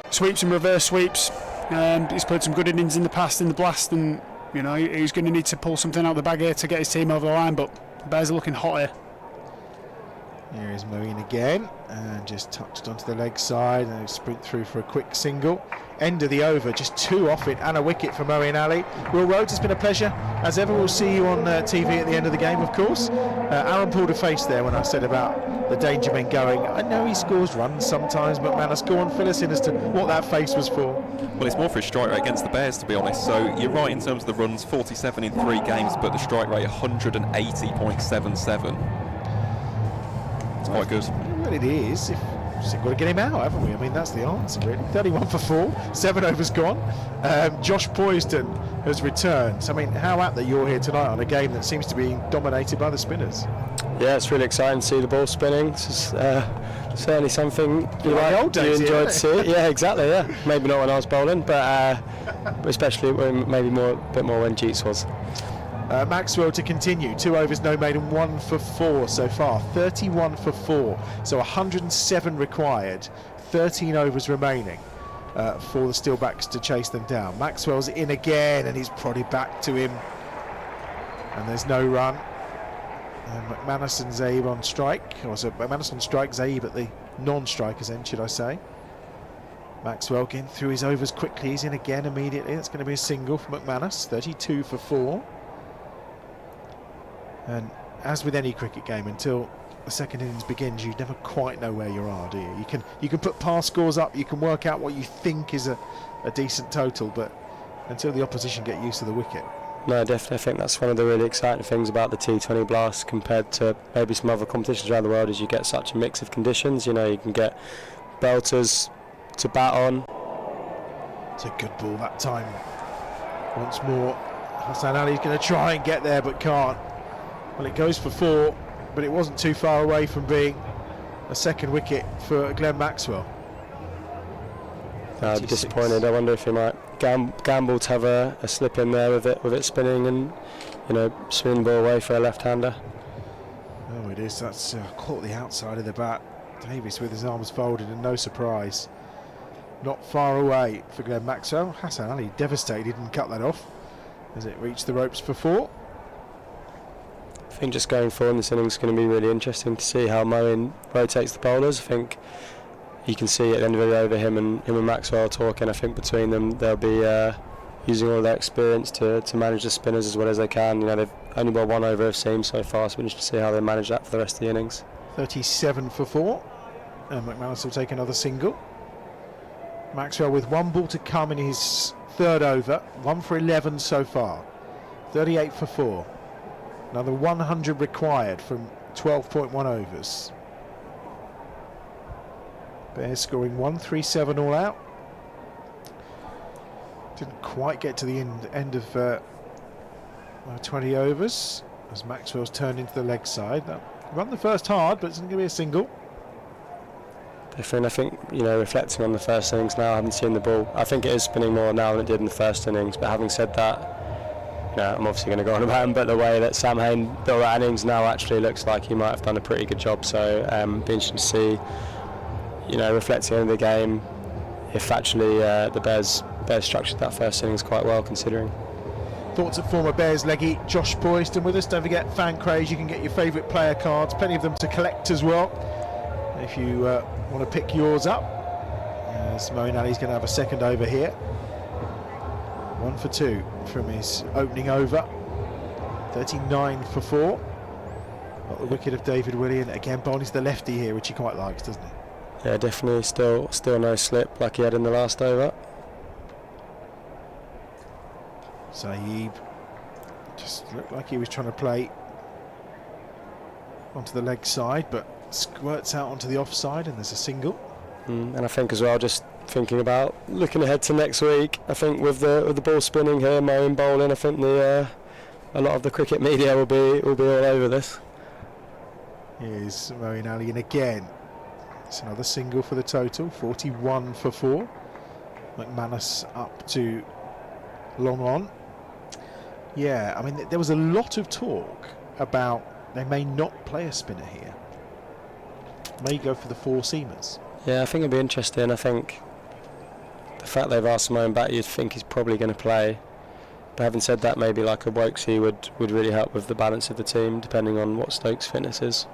sweeps and reverse sweeps. He's played some good innings in the past in the Blast, and he's going to need to pull something out of the bag here to get his team over the line. But the Bears are looking hot here. Here is Moeen again, and just touched onto the leg side, and sprint through for a quick single. End of the over, just 2 off it, and a wicket for Moeen Ali. Will Rhodes, it's been a pleasure as ever. We'll see you on TV at the end of the game, of course. Aaron pulled a face there when I said about the danger men going. I know he scores runs sometimes, but McManus, go on, fill us in as to what that face was for. Well, it's more for his strike rate against the Bears, to be honest. So you're right in terms of the runs, 47 in 3 games, but the strike rate 180.77. It's quite good. Well, it is. We've got to get him out, haven't we? I mean, that's the answer, really. 31 for 4, 7 overs gone. Josh Poysden has returned. So, I mean, how apt that you're here tonight on a game that seems to be dominated by the spinners. Yeah, it's really exciting to see the ball spinning. It's certainly something you enjoyed to see. Yeah, exactly. Yeah, maybe not when I was bowling, but especially maybe a bit more when Jeets was. Maxwell to continue, 2 overs, no maiden, 1 for 4 so far, 31 for 4, so 107 required, 13 overs remaining for the Steelbacks to chase them down. Maxwell's in again, and he's prodded back to him, and there's no run. McManus and Zaib on strike, or so McManus on strike, Zaib at the non-strikers end, should I say. Maxwell getting through his overs quickly, he's in again immediately. That's going to be a single for McManus, 32 for 4. And as with any cricket game, until the second innings begins, you never quite know where you are, do you? You can put past scores up, you can work out what you think is a decent total, but until the opposition get used to the wicket. No, definitely. I think that's one of the really exciting things about the T20 Blast compared to maybe some other competitions around the world, is you get such a mix of conditions. You can get belters to bat on. It's a good ball that time. Once more, Hassan Ali's going to try and get there but can't. Well, it goes for 4, but it wasn't too far away from being a second wicket for Glenn Maxwell. I'm disappointed. I wonder if he might gamble to have a slip in there with it spinning and swinging the ball away for a left-hander. Oh, it is. That's caught the outside of the bat. Davis with his arms folded, and no surprise. Not far away for Glenn Maxwell. Hassan Ali devastated, he didn't cut that off as it reached the ropes for 4. I think just going forward in this innings is going to be really interesting to see how Moeen rotates the bowlers. I think you can see at the end of the over him and Maxwell talking. I think between them they'll be using all their experience to manage the spinners as well as they can. They've only got 1 over of seam so far, so we need to see how they manage that for the rest of the innings. 37 for 4, and McManus will take another single. Maxwell with 1 ball to come in his 3rd over, 1 for 11 so far, 38 for 4. Another 100 required from 12.1 overs. Bears scoring 137 all out. Didn't quite get to the end of 20 overs as Maxwell's turned into the leg side. Run the first hard, but it's going to be a single. Definitely, I think, reflecting on the first innings now, I haven't seen the ball. I think it is spinning more now than it did in the first innings, but having said that, I'm obviously going to go on about him, but the way that Sam Hain built that innings now actually looks like he might have done a pretty good job, so be interesting to see, reflecting on the game, if actually the Bears structured that first innings quite well, considering. Thoughts of former Bears leggy Josh Poyston with us. Don't forget Fan Craze, you can get your favourite player cards, plenty of them to collect as well if you want to pick yours up, as Moeen Ali's going to have a second over here. 1 for 2 from his opening over, 39 for 4. Got the wicket of David Willian, again bowling to the lefty here, which he quite likes, doesn't he? Yeah, definitely, still no slip like he had in the last over. Saeed just looked like he was trying to play onto the leg side, but squirts out onto the offside, and there's a single. And I think as well, just thinking about looking ahead to next week, I think with the ball spinning here, Moeen bowling, I think a lot of the cricket media will be all over this. Here's Moeen Ali, and again it's another single for the total, 41 for 4. McManus up to long on. Yeah, I mean, there was a lot of talk about they may not play a spinner here, may go for the four-seamers. Yeah, I think it'll be interesting. I think the fact they've asked Moeen back, you'd think he's probably going to play. But having said that, maybe like a Warwickshire would really help with the balance of the team, depending on what Stokes' fitness is.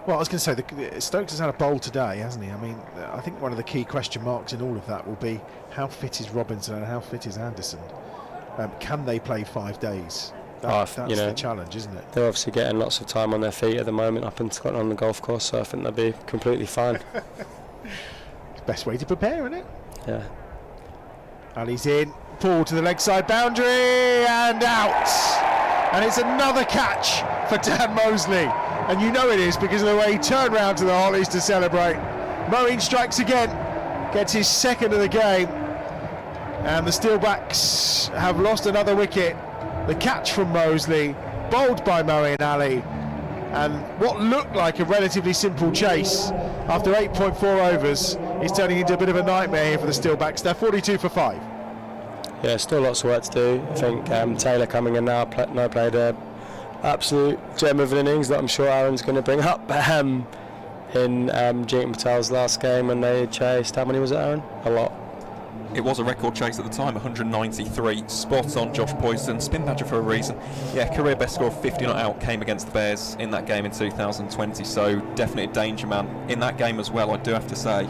Well, I was going to say, Stokes has had a bowl today, hasn't he? I mean, I think one of the key question marks in all of that will be how fit is Robinson and how fit is Anderson? Can they play 5 days? That's the challenge, isn't it? They're obviously getting lots of time on their feet at the moment up in Scotland on the golf course, so I think they'll be completely fine. Best way to prepare, isn't it? Yeah. Ali's in, pull to the leg side boundary and out. And it's another catch for Dan Mosley. And you know it is because of the way he turned round to the Hollies to celebrate. Moeen strikes again, gets his second of the game. And the Steelbacks have lost another wicket. The catch from Mosley, bowled by Moeen Ali. And what looked like a relatively simple chase after 8.4 overs is turning into a bit of a nightmare here for the Steelbacks. They're 42 for 5. Yeah, still lots of work to do. I think Taylor coming in now played an absolute gem of an innings that I'm sure Aaron's going to bring up in Jinky Patel's last game when they chased, how many was it, Aaron? A lot. It was a record chase at the time, 193, spot on Josh Poyston, spin badger for a reason. Yeah, career best score of 50 not out came against the Bears in that game in 2020, so definitely a danger man. In that game as well, I do have to say,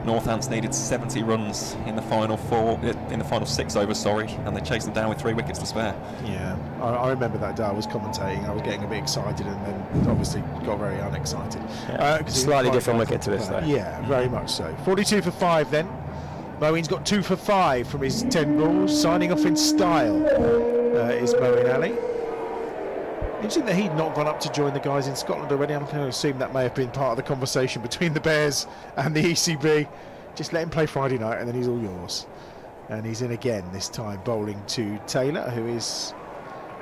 Northants needed 70 runs in the final 6 overs, and they chased them down with 3 wickets to spare. Yeah, I remember that day. I was commentating, I was getting a bit excited and then obviously got very unexcited. Yeah, slightly different wicket to this though. Yeah, very much so. 42 for 5 then. Moeen's got 2 for 5 from his 10 balls. Signing off in style is Moeen Ali. Interesting that he'd not gone up to join the guys in Scotland already. I'm going to assume that may have been part of the conversation between the Bears and the ECB. Just let him play Friday night and then he's all yours. And he's in again, this time bowling to Taylor, who is,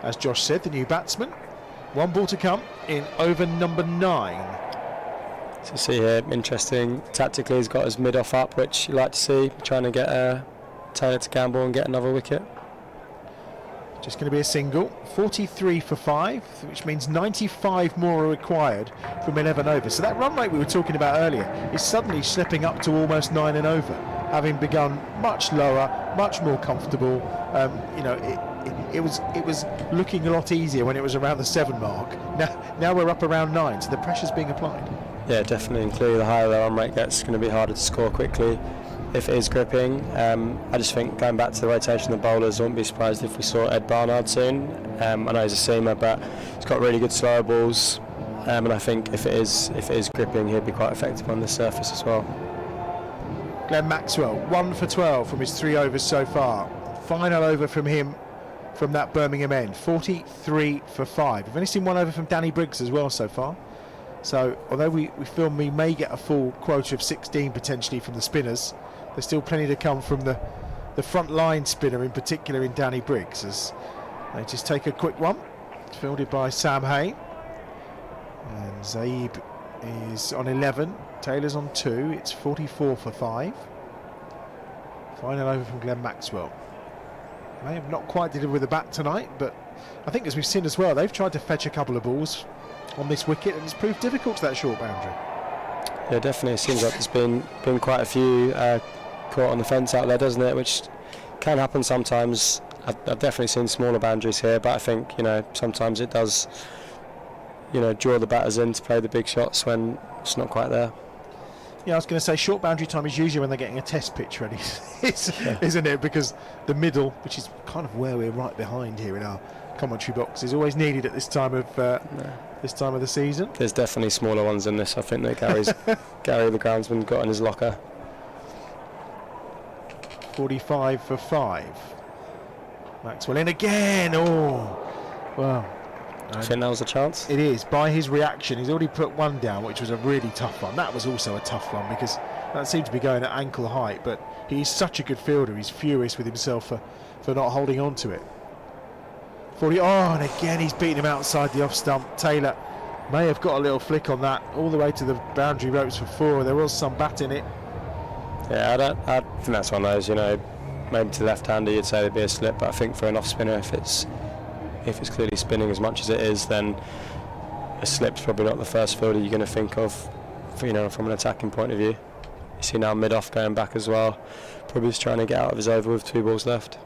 as Josh said, the new batsman. 1 ball to come in over number 9. So see here, interesting. Tactically, he's got his mid-off up, which you like to see, trying to get Taylor to gamble and get another wicket. Just going to be a single, 43 for 5, which means 95 more are required from 11 overs. So that run rate we were talking about earlier is suddenly slipping up to almost 9 and over, having begun much lower, much more comfortable. It was looking a lot easier when it was around the 7 mark. Now we're up around 9, so the pressure's being applied. Yeah, definitely, and clearly the higher the run rate gets, it's going to be harder to score quickly if it is gripping. I just think going back to the rotation of bowlers, I wouldn't be surprised if we saw Ed Barnard soon. I know he's a seamer, but he's got really good slower balls, and I think if it is gripping, he'll be quite effective on the surface as well. Glenn Maxwell, 1 for 12 from his 3 overs so far. Final over from him from that Birmingham end. 43 for 5. We've only seen one over from Danny Briggs as well so far. So although we feel we may get a full quota of 16 potentially from the spinners, there's still plenty to come from the front line spinner, in particular in Danny Briggs, as they just take a quick one. It's fielded by Sam Hay. And Zaib is on 11. Taylor's on 2. It's 44 for 5. Final over from Glenn Maxwell. May have not quite delivered with the bat tonight, but I think, as we've seen as well, they've tried to fetch a couple of balls on this wicket, and it's proved difficult to that short boundary. Yeah, definitely. It seems like there's been quite a few caught on the fence out there, doesn't it? Which can happen sometimes. I've definitely seen smaller boundaries here, but I think, sometimes it does, draw the batters in to play the big shots when it's not quite there. Yeah, I was going to say short boundary time is usually when they're getting a test pitch ready, isn't it? Because the middle, which is kind of where we're right behind here in our commentary box, is always needed at this time of the season. There's definitely smaller ones than this. I think that Gary the groundsman got in his locker. 45 for 5. Maxwell in again. Oh, well. I think that was a chance. It is. By his reaction, he's already put one down, which was a really tough one. That was also a tough one because that seemed to be going at ankle height, but he's such a good fielder. He's furious with himself for not holding on to it. 40. Oh, and again he's beating him outside the off stump. Taylor may have got a little flick on that all the way to the boundary ropes for 4. There was some bat in it. Yeah, I think that's one of those, maybe to the left-hander you'd say there'd be a slip, but I think for an off-spinner, if it's clearly spinning as much as it is, then a slip's probably not the first fielder you're going to think of, from an attacking point of view. You see now mid-off going back as well, probably just trying to get out of his over with 2 balls left.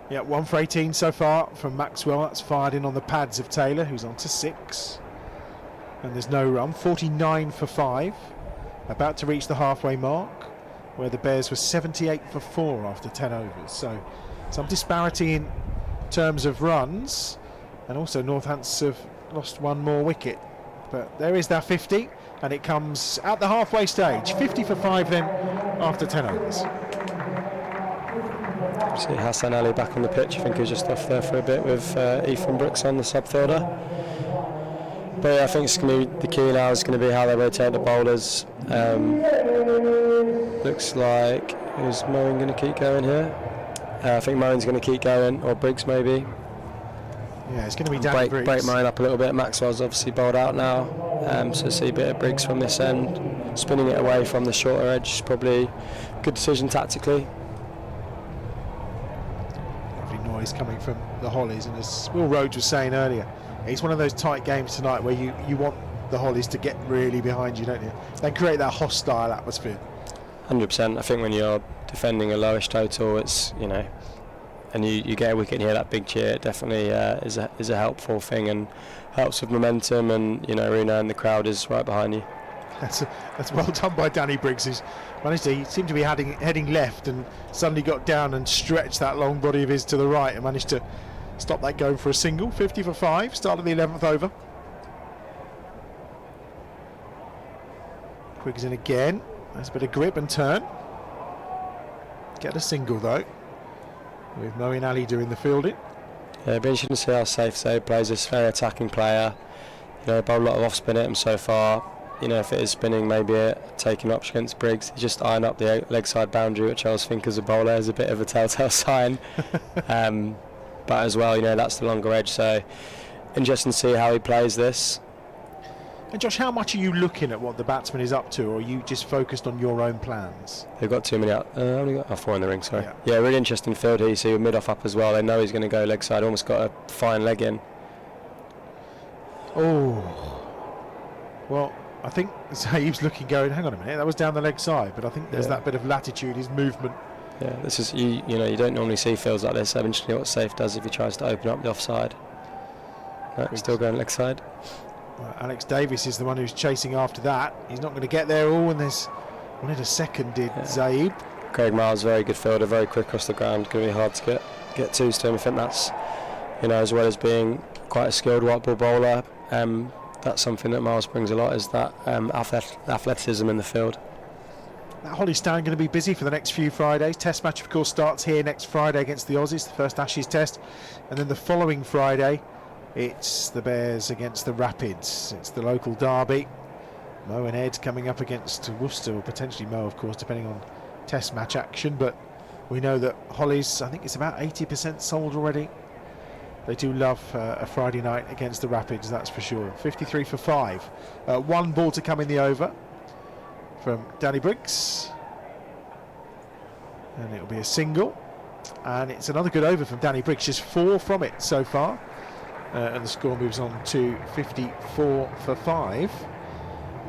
Yeah, 1 for 18 so far from Maxwell. That's fired in on the pads of Taylor, who's on to 6. And there's no run. 49 for 5. About to reach the halfway mark, where the Bears were 78 for 4 after 10 overs. So some disparity in terms of runs, and also Northants have lost 1 more wicket. But there is that 50, and it comes at the halfway stage. 50 for 5 then after 10 overs. See Hassan Ali back on the pitch. I think he was just off there for a bit with Ethan Brooks on the sub-fielder. But yeah, I think it's going to be the key now is going to be how they rotate the bowlers. Looks like, is Moeen going to keep going here? I think Moeen's going to keep going, or Briggs maybe. Yeah, it's going to be Danny Briggs. Break Moeen up a little bit. Maxwell's obviously bowled out now, so see a bit of Briggs from this end. Spinning it away from the shorter edge is probably a good decision tactically. Lovely noise coming from the Hollies, and as Will Rhodes was saying earlier, it's one of those tight games tonight where you want the Hollies to get really behind you, don't you? They create that hostile atmosphere. 100%. I think when you're defending a lowish total, it's and you get a wicket here, that big cheer, it definitely is a helpful thing and helps with momentum, and really knowing the crowd is right behind you. That's well done by Danny Briggs, who's managed to, he seemed to be heading left and suddenly got down and stretched that long body of his to the right and managed to stop that going for a single. 50 for 5, start of the 11th over. Briggs in again. Nice bit of grip and turn. Get a single though, with Moeen Ali doing the fielding. Yeah, it'll be interesting to see how safe Zaid plays. This very attacking player. Bowled a lot of off spin at him so far. If it is spinning, maybe taking option against Briggs. He just ironed up the leg side boundary, which I always think as a bowler is a bit of a telltale sign. But as well, that's the longer edge. So interesting to see how he plays this. And Josh, how much are you looking at what the batsman is up to, or are you just focused on your own plans? They've got too many out. Only got 4 in the ring, sorry. Yeah, really interesting field here. You see with mid-off up as well. They know he's going to go leg side. Almost got a fine leg in. Oh. Well, I think Zaib's looking going, hang on a minute, that was down the leg side, but I think there's that bit of latitude, his movement. Yeah, this is, you don't normally see fields like this. So eventually what Safe does if he tries to open up the offside. No, still going leg side. Alex Davis is the one who's chasing after that. He's not going to get there all, and there's wanted a second, did Zaib. Craig Miles, very good fielder, very quick across the ground. Going to be hard to get twos to him. I think that's, as well as being quite a skilled white ball bowler, that's something that Miles brings a lot, is that athleticism in the field. That Holly stand going to be busy for the next few Fridays. Test match, of course, starts here next Friday against the Aussies, the first Ashes test. And then the following Friday, it's the Bears against the Rapids. It's the local derby. Mo and Ed coming up against Worcester, or potentially Mo, of course, depending on test match action. But we know that Holly's, I think it's about 80% sold already. They do love a Friday night against the Rapids, that's for sure. 53 for 5. One ball to come in the over from Danny Briggs. And it'll be a single. And it's another good over from Danny Briggs, just 4 from it so far. And the score moves on to 54 for 5.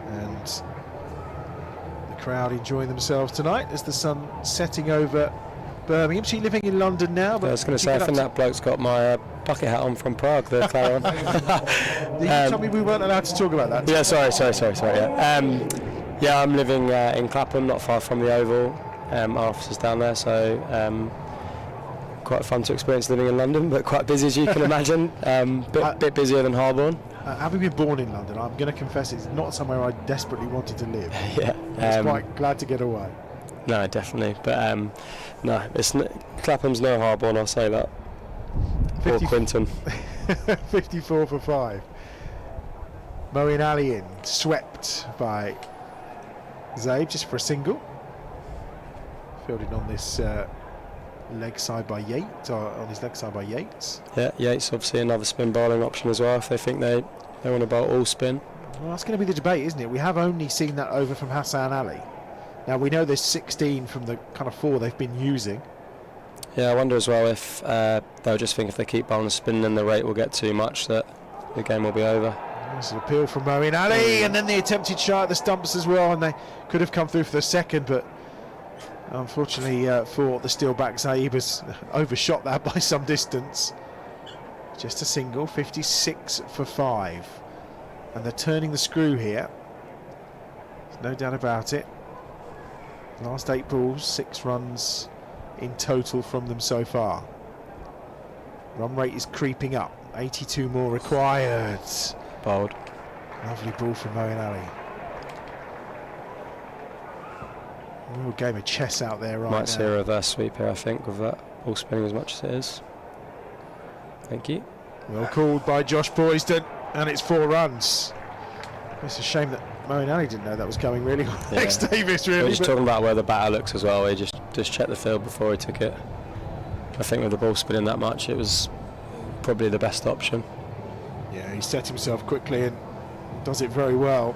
And the crowd enjoying themselves tonight as the sun setting over Birmingham. She's living in London now. But I was going to say, I think that bloke's got my bucket hat on from Prague, the Claron. You told me we weren't allowed to talk about that. Yeah, sorry. Yeah, I'm living in Clapham, not far from the Oval. Our office is down there, so quite fun to experience living in London, but quite busy, as you can imagine. Bit busier than Harborne. Having been born in London, I'm going to confess it's not somewhere I desperately wanted to live. Yeah, I was quite glad to get away. No, definitely, but no, Clapham's no Harborne, I'll say that. Or Quinton. 54 for 5. Moeen Ali in, swept by Zabe just for a single. Fielded on this leg side by Yates, or on his leg side by Yates. Yeah, Yates obviously another spin bowling option as well if they think they want to bowl all spin. Well, that's going to be the debate, isn't it? We have only seen that over from Hassan Ali. Now we know there's 16 from the kind of 4 they've been using. Yeah, I wonder as well if they'll just think if they keep bowling spin, then the rate will get too much that the game will be over. There's an appeal from Moeen Ali, and then the attempted shot at the stumps as well, and they could have come through for the second, but unfortunately for the Steelbacks, Zaib has overshot that by some distance. Just a single, 56 for 5. And they're turning the screw here. There's no doubt about it. Last 8 balls, 6 runs in total from them so far. Run rate is creeping up. 82 more required. Bold. Lovely ball from Moeen Ali. Real game of chess out there right now. Might see a reverse sweep here, I think, with that ball spinning as much as it is. Thank you. Well called by Josh Boysden, and it's 4 runs. It's a shame that Moeen Ali didn't know that was coming, really. Yeah. Rex Davis, really. We're just talking about where the batter looks as well. He just checked the field before he took it. I think with the ball spinning that much, it was probably the best option. Yeah, he set himself quickly and does it very well.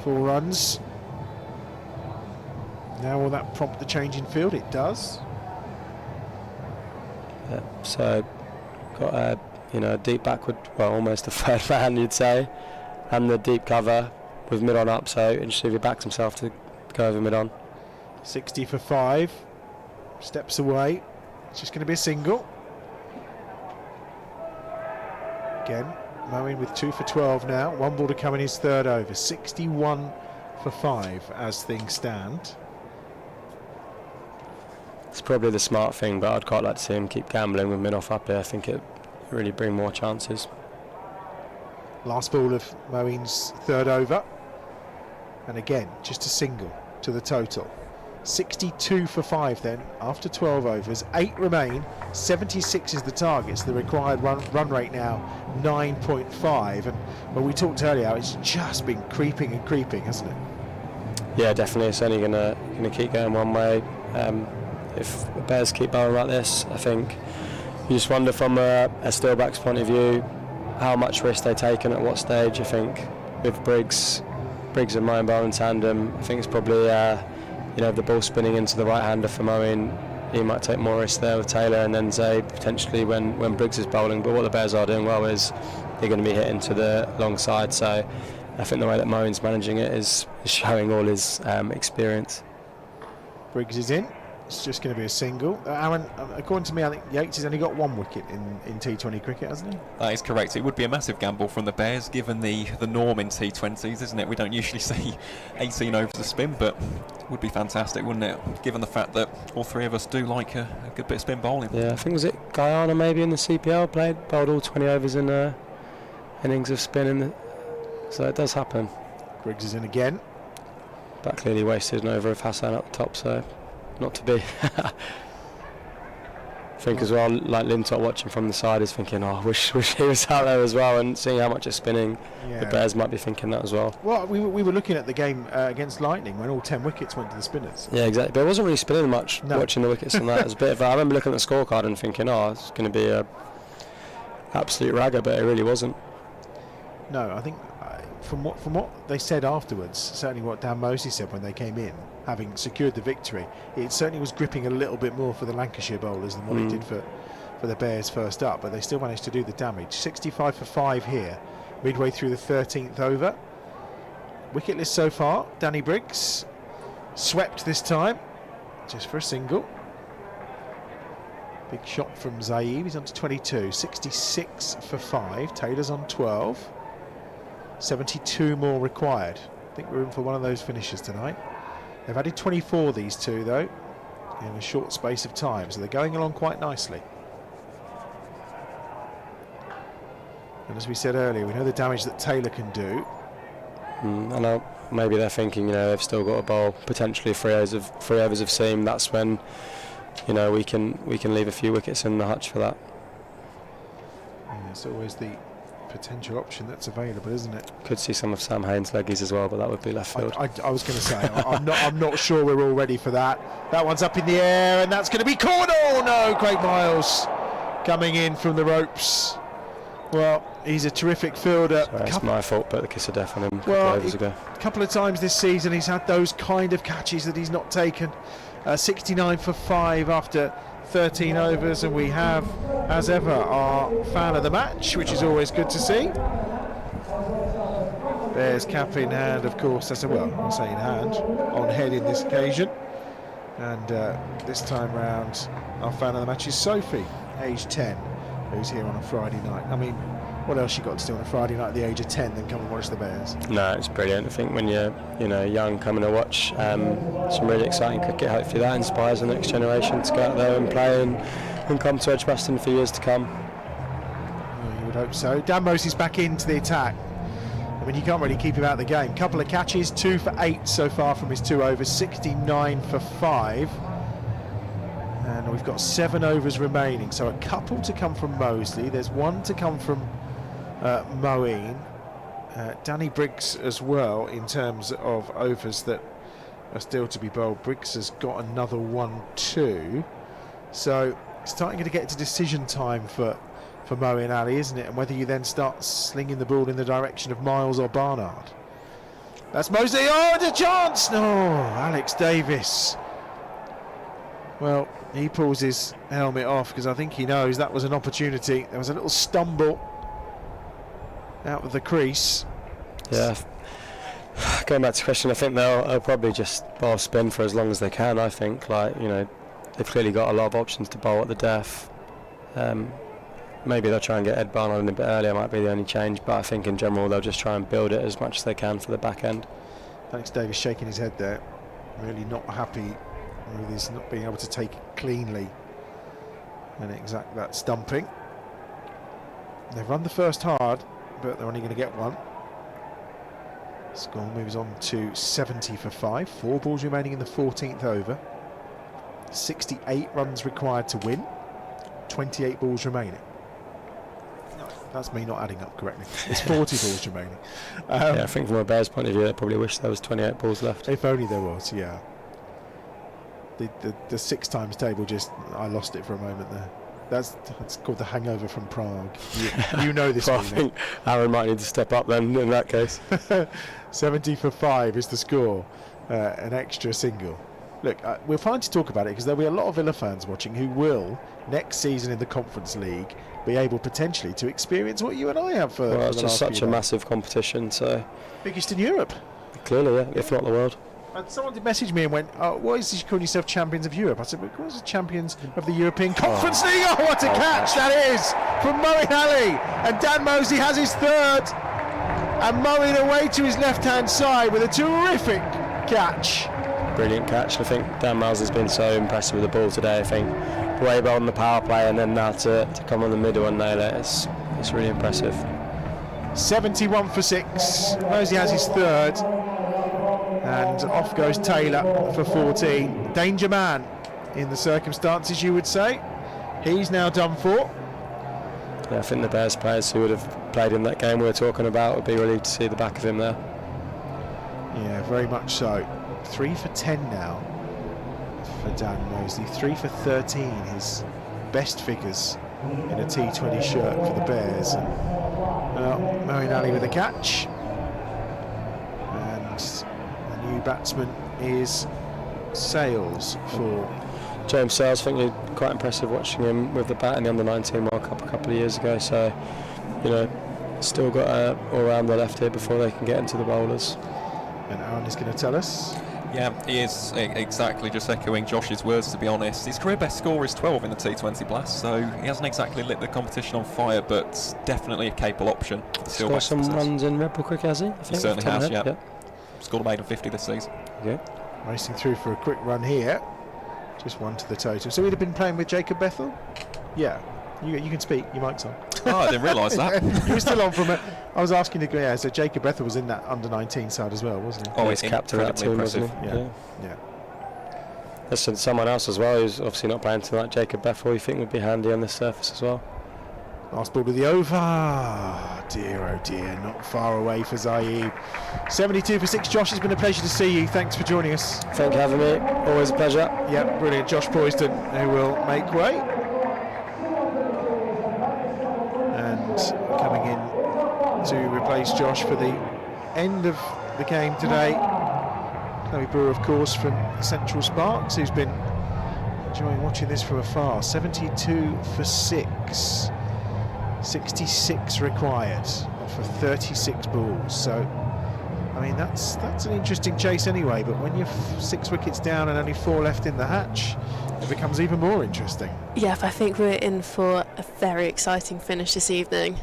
4 runs. Now will that prompt the change in field? It does. Yeah, so got a deep backward, well, almost a third man you'd say, and the deep cover with mid on up. So interesting if he backs himself to go over mid on. 60 for 5. Steps away. It's just going to be a single. Again, Moeen with 2 for 12 now. 1 ball to come in his 3rd over. 61 for 5 as things stand. It's probably the smart thing, but I'd quite like to see him keep gambling with mid off up here. I think it really bring more chances. Last ball of Moeen's 3rd over. And again, just a single to the total. 62 for 5 then, after 12 overs. 8 remain, 76 is the target, so the required run rate now 9.5. And when we talked earlier, it's just been creeping and creeping, hasn't it? Yeah, definitely. It's only gonna keep going one way. If the Bears keep bowling like this, I think you just wonder from a Steelbacks point of view how much risk they take and at what stage. I think with Briggs and Moeen bowling tandem, I think it's probably the ball spinning into the right-hander for Moeen. He might take more risk there with Taylor, and then Zabe potentially when Briggs is bowling. But what the Bears are doing well is they're going to be hitting to the long side. So I think the way that Moeen's managing it is showing all his experience. Briggs is in. It's just going to be a single. Aaron, according to me, I think Yates has only got 1 wicket in T20 cricket, hasn't he? That is correct. It would be a massive gamble from the Bears, given the norm in T20s, isn't it? We don't usually see 18 overs of spin, but it would be fantastic, wouldn't it? Given the fact that all 3 of us do like a good bit of spin bowling. Yeah, I think was it Guyana maybe in the CPL bowled all 20 overs in innings of spin, so it does happen. Briggs is in again. but clearly wasted an over of Hassan at the top, so not to be. I think as well, like Lintott watching from the side is thinking, I wish he was out there as well, and seeing how much it's spinning, the Bears might be thinking that as well. Well, we were looking at the game against Lightning when all 10 wickets went to the spinners. Yeah, exactly. But it wasn't really spinning much watching the wickets on that. It was a bit of I remember looking at the scorecard and thinking, it's going to be a absolute ragger, but it really wasn't. No, I think from what they said afterwards, certainly what Dan Mosey said when they came in, having secured the victory, it certainly was gripping a little bit more for the Lancashire bowlers than what it did for the Bears first up, but they still managed to do the damage. 65 for 5 here, midway through the 13th over. Wicketless so far, Danny Briggs swept this time, just for a single. Big shot from Zaev, he's on to 22, 66 for 5, Taylor's on 12, 72 more required. I think we're in for one of those finishes tonight. They've added 24, these two, though, in a short space of time, so they're going along quite nicely. And as we said earlier, we know the damage that Taylor can do. I know maybe they're thinking, they've still got a bowl, potentially 3 overs of seam. That's when, we can leave a few wickets in the hutch for that. Yeah, it's always the potential option that's available, isn't it? Could see some of Sam Haynes' leggies as well, but that would be left field. I was going to say, I'm not sure we're all ready for that. That one's up in the air, and that's going to be caught. Oh no, Craig Miles coming in from the ropes. Well, he's a terrific fielder. Sorry, it's my fault, but the kiss of death on him a couple of overs ago. A couple of times this season he's had those kind of catches that he's not taken. 69 for 5 after 13 overs, and we have, as ever, our fan of the match, which is always good to see. Bears cap in hand, of course. I'll say in hand, on head in this occasion. And this time round, our fan of the match is Sophie, age 10, who's here on a Friday night. I mean, what else you got to do on a Friday night at the age of 10 than come and watch the Bears? No, it's brilliant. I think when you're young, coming to watch some really exciting cricket, hopefully that inspires the next generation to go out there and play and come to Edgbaston for years to come. Well, you would hope so. Dan Mosey's back into the attack. I mean, you can't really keep him out of the game. Couple of catches, 2 for 8 so far from his 2 overs, 69 for 5. And we've got 7 overs remaining, so a couple to come from Mosley. There's 1 to come from Moeen. Danny Briggs as well, in terms of overs that are still to be bowled. Briggs has got another 1 too. So it's starting to get to decision time for Moeen Ali, isn't it? And whether you then start slinging the ball in the direction of Miles or Barnard. That's Mosley. Oh, it's a chance! No, Alex Davis. Well, he pulls his helmet off because I think he knows that was an opportunity. There was a little stumble out of the crease. Yeah. Going back to the question, I think they'll probably just bowl spin for as long as they can. I think, they've clearly got a lot of options to bowl at the death. Maybe they'll try and get Ed Barnard in a bit earlier, might be the only change, but I think in general they'll just try and build it as much as they can for the back end. Alex Davis shaking his head there, really not happy with his not being able to take it cleanly and exact that stumping. They've run the first hard, but they're only going to get 1. Score moves on to 70 for 5. 4 balls remaining in the 14th over. 68 runs required to win. 28 balls remaining. No, that's me not adding up correctly. It's 40 balls remaining. Yeah, I think from a Bears point of view, they probably wish there was 28 balls left. If only there was, yeah. The 6 times table, I lost it for a moment there. That's called the hangover from Prague. You know this. Well, I think Aaron might need to step up then in that case. 70 for 5 is the score, an extra single. Look, we're fine to talk about it because there'll be a lot of Villa fans watching who will, next season in the Conference League, be able potentially to experience what you and I have for it's just such a massive competition. So biggest in Europe. Clearly, yeah, if not the world. And someone did message me and went, "Why is you calling yourself champions of Europe?" I said, "Because the champions of the European Conference League." Oh, what a catch that is from Moeen Ali! And Dan Mosey has his 3rd, and Moeen away to his left-hand side with a terrific catch. Brilliant catch. I think Dan Miles has been so impressive with the ball today. I think way well on the power play, and then now to come on the middle and nail it, it's really impressive. 71 for 6. Mosey has his 3rd. And off goes Taylor for 14. Danger man in the circumstances, you would say. He's now done for. Yeah, I think the Bears players who would have played in that game we were talking about would be relieved to see the back of him there. Yeah, very much so. 3 for 10 now for Dan Mosley. 3 for 13, his best figures in a T20 shirt for the Bears. And Moeen Ali with a catch. And the new batsman is Sales for James Sales. I think you're quite impressive watching him with the bat in the Under-19 World Cup a couple of years ago. So, you know, still got all round the left here before they can get into the bowlers. And Aaron is going to tell us. Yeah, he is exactly just echoing Josh's words, to be honest. His career best score is 12 in the T20 Blast, so he hasn't exactly lit the competition on fire, but definitely a capable option. He's got some runs in Red Bull cricket, has he? He certainly has, yeah. Scored a maiden 50 this season. Yeah. Racing through for a quick run here. Just 1 to the total. So he'd have been playing with Jacob Bethel? Yeah. You can speak, your mic's on. Oh, I didn't realise that. You were still on from it. I was asking to go, yeah, so Jacob Bethel was in that under-19 side as well, wasn't he? Oh, he's captain of that team, wasn't he? Yeah. There's someone else as well who's obviously not playing tonight, Jacob Bethel, you think would be handy on this surface as well. Last ball to the over. Oh dear, not far away for Zaid. 72 for 6. Josh, it's been a pleasure to see you. Thanks for joining us. Thank you for having me. Always a pleasure. Yeah, brilliant. Josh Poysden, who will make way. And coming in to replace Josh for the end of the game today, Chloe Brewer, of course, from Central Sparks, who's been enjoying watching this from afar. 72 for 6. 66 required for 36 balls. So, I mean, that's an interesting chase anyway, but when you're 6 wickets down and only 4 left in the hatch, it becomes even more interesting. Yeah, I think we're in for a very exciting finish this evening.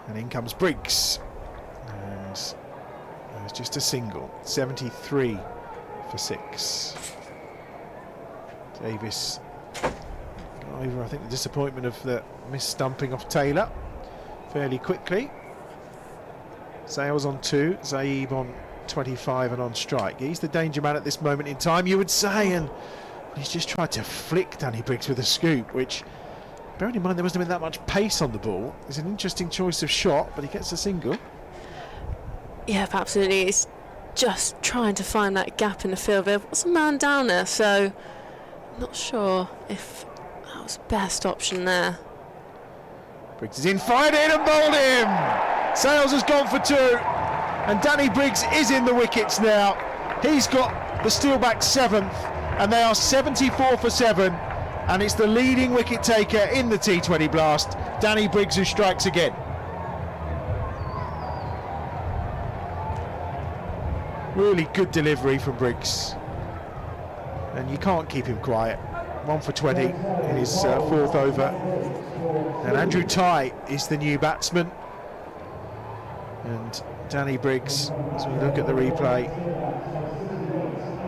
And in comes Briggs. And it's just a single. 73 for 6. Davis over, I think, the disappointment of the mis-stumping off Taylor fairly quickly. Sales on 2, Zaib on 25 and on strike. He's the danger man at this moment in time, you would say, and he's just tried to flick Danny Briggs with a scoop, which, bearing in mind there wasn't been that much pace on the ball, is an interesting choice of shot, but he gets a single. Yeah, absolutely. It's just trying to find that gap in the field. There was a man down there, so I'm not sure if that was the best option there. Briggs is in, fired in and bowled him! Sales has gone for 2, and Danny Briggs is in the wickets now. He's got the Steelbacks 7th, and they are 74 for 7, and it's the leading wicket taker in the T20 Blast, Danny Briggs, who strikes again. Really good delivery from Briggs, and you can't keep him quiet. 1 for 20 in his 4th over, and Andrew Tye is the new batsman, and Danny Briggs, as we look at the replay,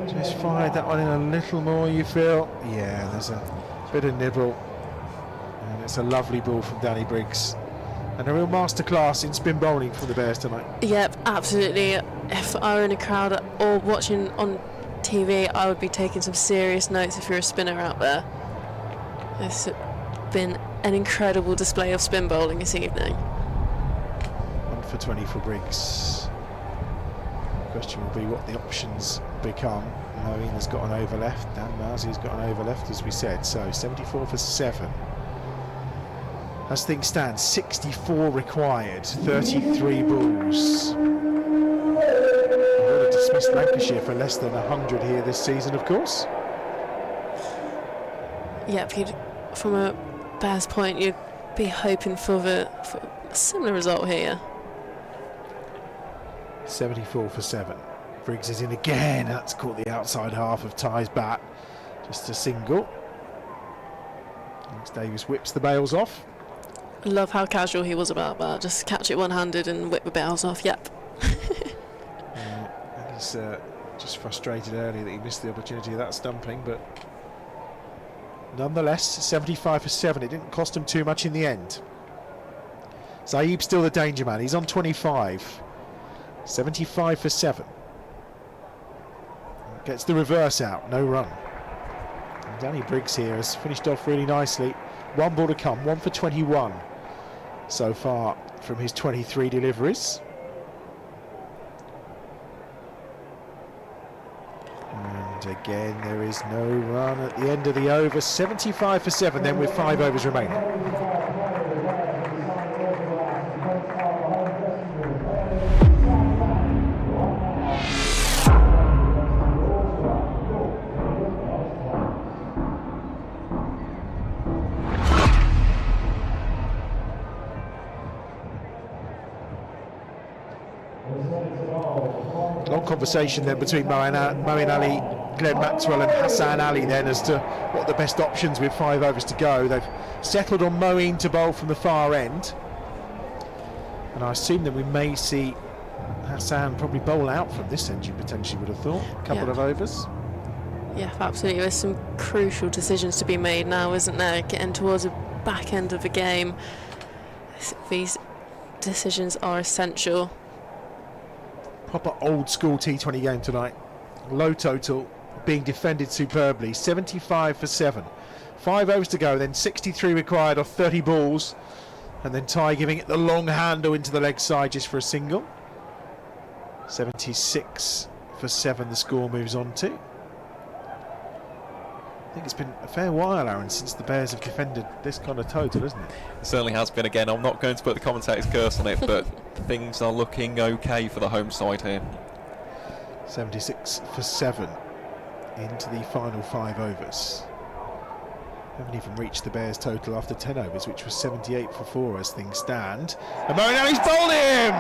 just fired that one in a little more, you feel. Yeah, there's a bit of nibble, and it's a lovely ball from Danny Briggs, and a real masterclass in spin bowling for the Bears tonight. Yep, absolutely. If I were in a crowd or watching on TV, I would be taking some serious notes if you're a spinner out there. It's been an incredible display of spin bowling this evening. 1 for 20 for Briggs. The question will be what the options become. Moeen has got an over left, Dan Mousey's got an over left, as we said, so 74 for 7. As things stand, 64 required, 33 balls. Dismissed Lancashire for less than 100 here this season, of course. Yep, from a Bears point, you'd be hoping for a similar result here. 74 for 7. Briggs is in again. That's caught the outside half of Ty's bat. Just a single. Alex Davis whips the bails off. Love how casual he was about that. Just catch it one-handed and whip the bails off. Yep. He's just frustrated earlier that he missed the opportunity of that stumping, but nonetheless, 75 for 7. It didn't cost him too much in the end. Zaib's still the danger man. He's on 25. 75 for 7. Gets the reverse out, no run. And Danny Briggs here has finished off really nicely. 1 ball to come, 1 for 21 so far from his 23 deliveries. And again, there is no run at the end of the over. 75 for 7 then with 5 overs remaining. Long conversation then between Moeen Ali, Glenn Maxwell and Hassan Ali then as to what the best options with 5 overs to go. They've settled on Moeen to bowl from the far end, and I assume that we may see Hassan probably bowl out from this end, you potentially would have thought. A couple of overs. Yeah, absolutely. There's some crucial decisions to be made now, isn't there? Getting towards the back end of the game, these decisions are essential. Proper old school T20 game tonight. Low total, being defended superbly. 75 for 7. 5 overs to go, then 63 required off 30 balls, and then Ty giving it the long handle into the leg side just for a single. 76 for 7 the score moves on to. I think it's been a fair while, Aaron, since the Bears have defended this kind of total, isn't it? It certainly has been. Again, I'm not going to put the commentator's curse on it, but things are looking okay for the home side here. 76 for 7 into the final 5 overs. Haven't even reached the Bears total after 10 overs, which was 78 for 4 as things stand. And Moeen Ali's bowled him!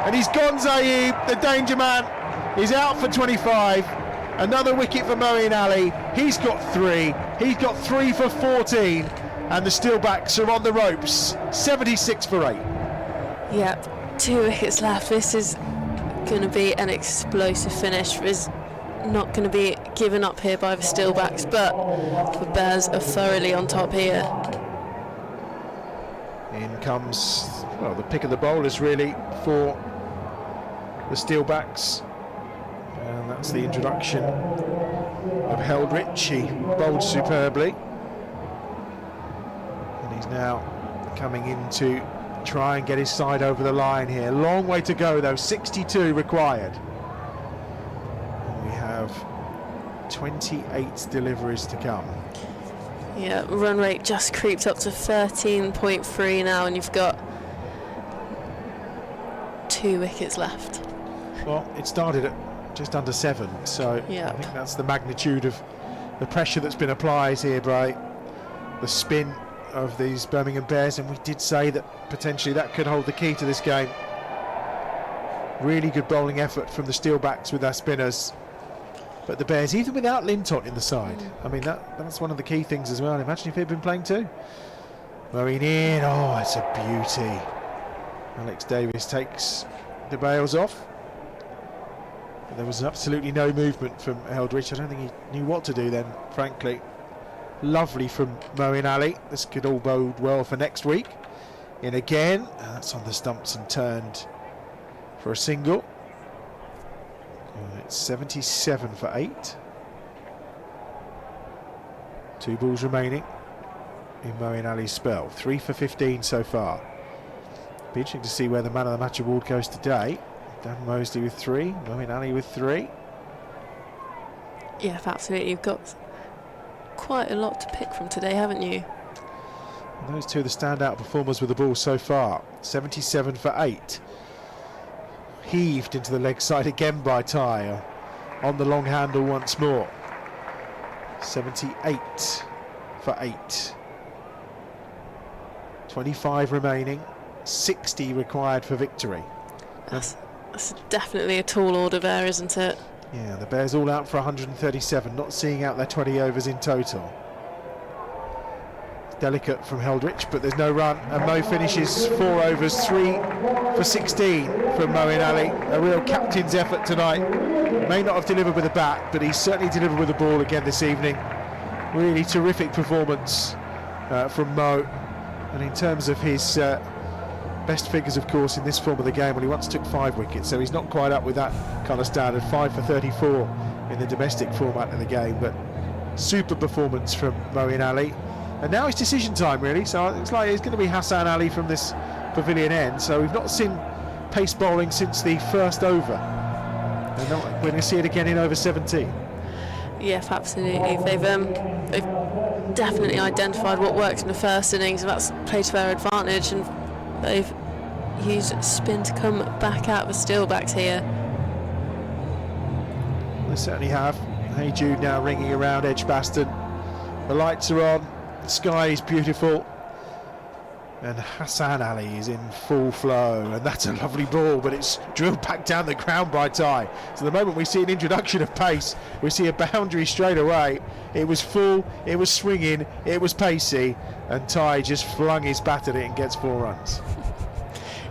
And he's gone, Zaid, the danger man. He's out for 25. Another wicket for Moeen Ali. He's got 3. He's got 3 for 14. And the Steelbacks are on the ropes. 76 for 8. Yep, 2 wickets left. This is going to be an explosive finish. There's not going to be given up here by the Steelbacks, but the Bears are thoroughly on top here. In comes, well, the pick of the bowlers really for the Steelbacks. And that's the introduction of Heldrich. He bowled superbly. And he's now coming in to try and get his side over the line here. Long way to go though, 62 required. And we have 28 deliveries to come. Yeah, run rate just creeps up to 13.3 now, and you've got 2 wickets left. Well, it started at just under 7, so yep. I think that's the magnitude of the pressure that's been applied here by the spin of these Birmingham Bears, and we did say that potentially that could hold the key to this game. Really good bowling effort from the Steelbacks with their spinners, but the Bears, even without Lintott in the side, I mean that's one of the key things as well. Imagine if he'd been playing too. Moeen in, oh, it's a beauty. Alex Davis takes the bails off. There was absolutely no movement from Heldrich. I don't think he knew what to do then, frankly. Lovely from Moeen Ali. This could all bode well for next week. In again, that's on the stumps and turned for a single. And it's 77 for 8. 2 balls remaining in Moeen Ali's spell. 3 for 15 so far. Be interesting to see where the man of the match award goes today. Dan Mosley with 3, Moeen Ali with 3. Yeah, absolutely. You've got quite a lot to pick from today, haven't you? And those 2 are the standout performers with the ball so far. 77 for 8. Heaved into the leg side again by Ty. On the long handle once more. 78 for 8. 25 remaining. 60 required for victory. That's definitely a tall order there, isn't it? Yeah, the Bears all out for 137, not seeing out their 20 overs in total. Delicate from Heldrich, but there's no run, and Mo finishes 4 overs, 3 for 16 from Moeen Ali. A real captain's effort tonight. May not have delivered with a bat, but he's certainly delivered with a ball again this evening. Really terrific performance from Mo. And in terms of his Best figures, of course, in this form of the game when he once took 5 wickets, so he's not quite up with that kind of standard. 5 for 34 in the domestic format of the game, but super performance from Moeen Ali. And now it's decision time, really, so it's like it's going to be Hassan Ali from this pavilion end, so we've not seen pace bowling since the first over, and we're going to see it again in over 17. Yeah, absolutely. They've definitely identified what works in the first innings, and that's played to their advantage, and they've used spin to come back out of the Steelbacks here. They certainly have. Hey Jude now ringing around Edgbaston. The lights are on, the sky is beautiful, and Hassan Ali is in full flow, and that's a lovely ball, but it's drilled back down the ground by Ty. So the moment we see an introduction of pace, we see a boundary straight away. It was full, it was swinging, it was pacey, and Ty just flung his bat at it and gets 4 runs.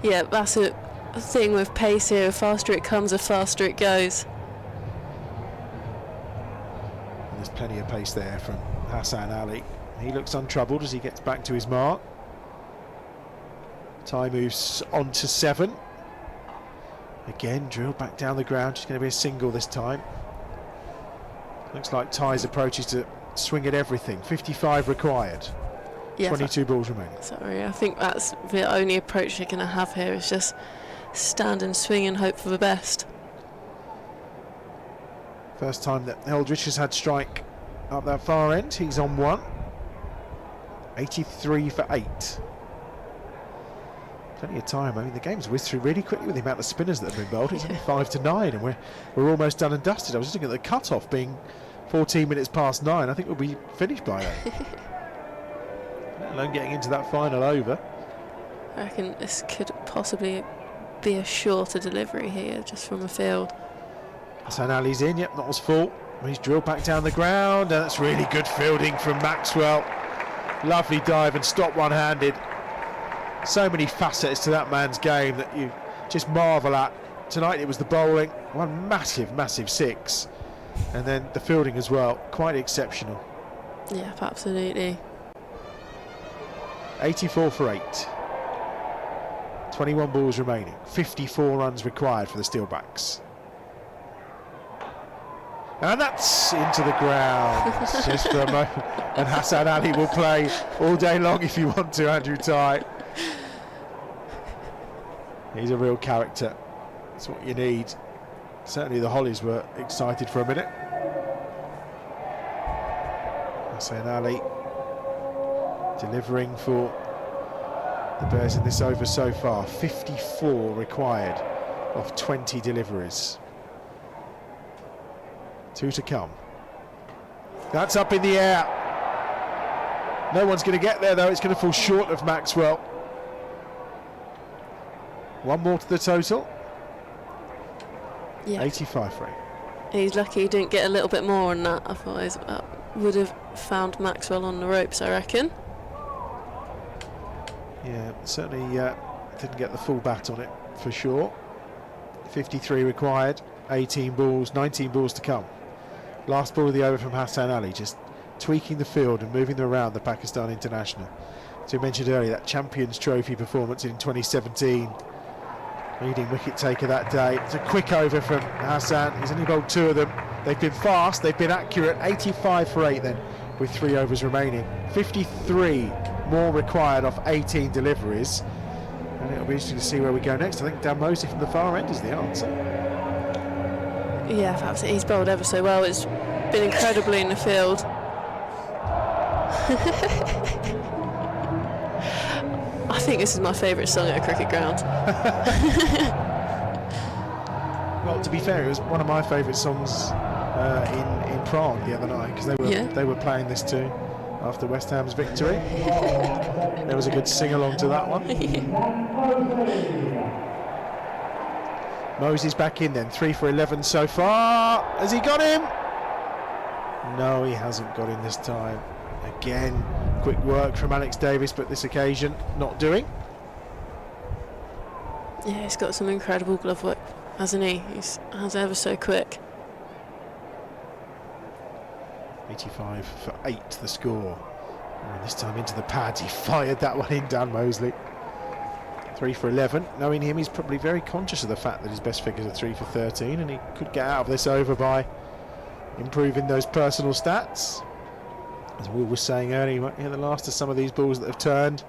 Yeah, that's a thing with pace here. The faster it comes, the faster it goes. And there's plenty of pace there from Hassan Ali. He looks untroubled as he gets back to his mark. Ty moves on to 7. Again, drilled back down the ground. Just going to be a single this time. Looks like Ty's approach is to swing at everything. 55 required. Yeah, 22 balls remaining. Sorry, I think that's the only approach you're going to have here, is just stand and swing and hope for the best. First time that Eldridge has had strike up that far end. He's on 1. 83 for 8. Plenty of time. I mean, the game's whizzed through really quickly with the amount of spinners that have been bowled. It's only 5 to 9, and we're almost done and dusted. I was just looking at the cut-off being 14 minutes past 9. I think we'll be finished by then. Let alone getting into that final over. I reckon this could possibly be a shorter delivery here, just from the field. Hassan Ali's in, yep, not as full. He's drilled back down the ground, and that's really good fielding from Maxwell. Lovely dive and stop one-handed. So many facets to that man's game that you just marvel at. Tonight it was the bowling, one massive, massive 6, and then the fielding as well, quite exceptional. Yeah, absolutely. 84 for 8. 21 balls remaining. 54 runs required for the Steelbacks. And that's into the ground just for a moment. And Hassan Ali will play all day long if you want to, Andrew Ty. He's a real character. That's what you need. Certainly the Hollies were excited for a minute. Hassan Ali delivering for the Bears in this over so far. 54 required of 20 deliveries. 2 to come. That's up in the air. No one's going to get there though. It's going to fall short of Maxwell. 1 more to the total. Yeah. 85 for 8. He's lucky he didn't get a little bit more on that, otherwise that would have found Maxwell on the ropes, I reckon. Yeah, certainly didn't get the full bat on it for sure. 53 required, 18 balls, 19 balls to come. Last ball of the over from Hassan Ali, just tweaking the field and moving them around the Pakistan international. So we mentioned earlier that Champions Trophy performance in 2017. Leading wicket taker that day. It's a quick over from Hassan. He's only bowled 2 of them. They've been fast, they've been accurate. 85 for 8 then, with 3 overs remaining. 53 more required off 18 deliveries. And it'll be interesting to see where we go next. I think Dan Mosley from the far end is the answer. Yeah, absolutely. He's bowled ever so well. It's been incredibly in the field. I think this is my favourite song at a cricket ground. Well, to be fair, it was one of my favourite songs in Prague the other night, because they were playing this tune after West Ham's victory. There was a good sing-along to that one. Mosey's back in then, 3 for 11 so far. Has he got him? No, he hasn't got him this time. Again, quick work from Alex Davis, but this occasion not doing. Yeah, he's got some incredible glove work, hasn't he? He's ever so quick. 85 for 8 the score. And this time into the pads, he fired that one in, Dan Mosley. 3 for 11. Knowing him, he's probably very conscious of the fact that his best figures are 3 for 13, and he could get out of this over by improving those personal stats. As Will was saying earlier, the last of some of these balls that have turned.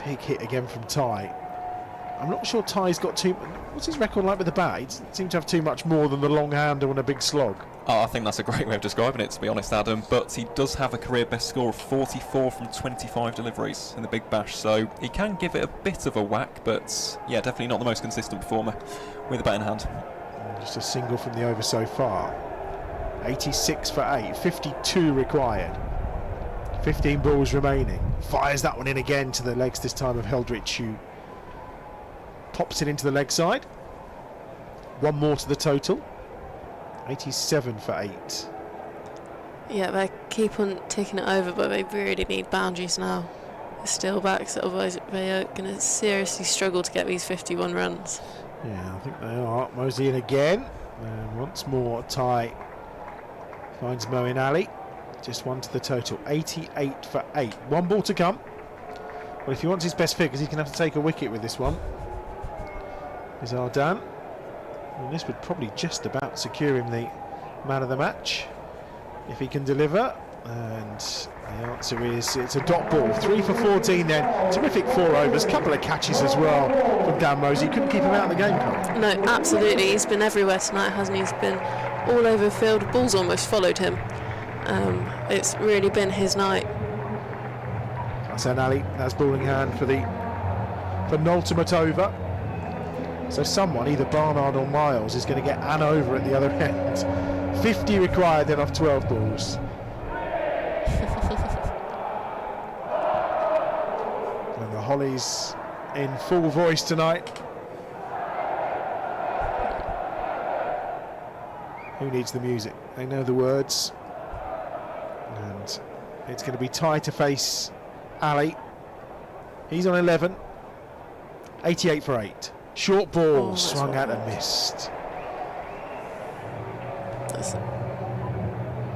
Big hit again from Ty. I'm not sure Ty's got too... What's his record like with the bat? He doesn't seem to have too much more than the long handle and a big slog. Oh, I think that's a great way of describing it, to be honest, Adam. But he does have a career best score of 44 from 25 deliveries in the Big Bash, so he can give it a bit of a whack, but yeah, definitely not the most consistent performer with the bat in hand. Just a single from the over so far. 86 for 8, 52 required. 15 balls remaining. Fires that one in again to the legs this time of Heldrich, who pops it into the leg side. One more to the total. 87 for 8. Yeah, they keep on taking it over, but they really need boundaries now. The Steelbacks, otherwise they are going to seriously struggle to get these 51 runs. Yeah, I think they are. Mosey in again. And once more, Ty finds Moeen Ali. Just one to the total. 88 for 8. One ball to come. Well, if he wants his best figures, he's going to have to take a wicket with this one. Is Ardan. And this would probably just about secure him the man of the match if he can deliver. And the answer is it's a dot ball. 3 for 14 then. Terrific 4 overs. Couple of catches as well from Dan Mosey. Couldn't keep him out of the game, Carl. No, absolutely. He's been everywhere tonight, hasn't he? He's been all over the field. Balls almost followed him. It's really been his night. Hassan Ali, that's bowling hand for the penultimate over. So someone, either Barnard or Miles, is going to get an over at the other end. 50 required then off 12 balls. And the Hollies in full voice tonight. Who needs the music? They know the words. And it's going to be Ty to face Ali. He's on 11. 88 for 8. Short ball, swung out and missed.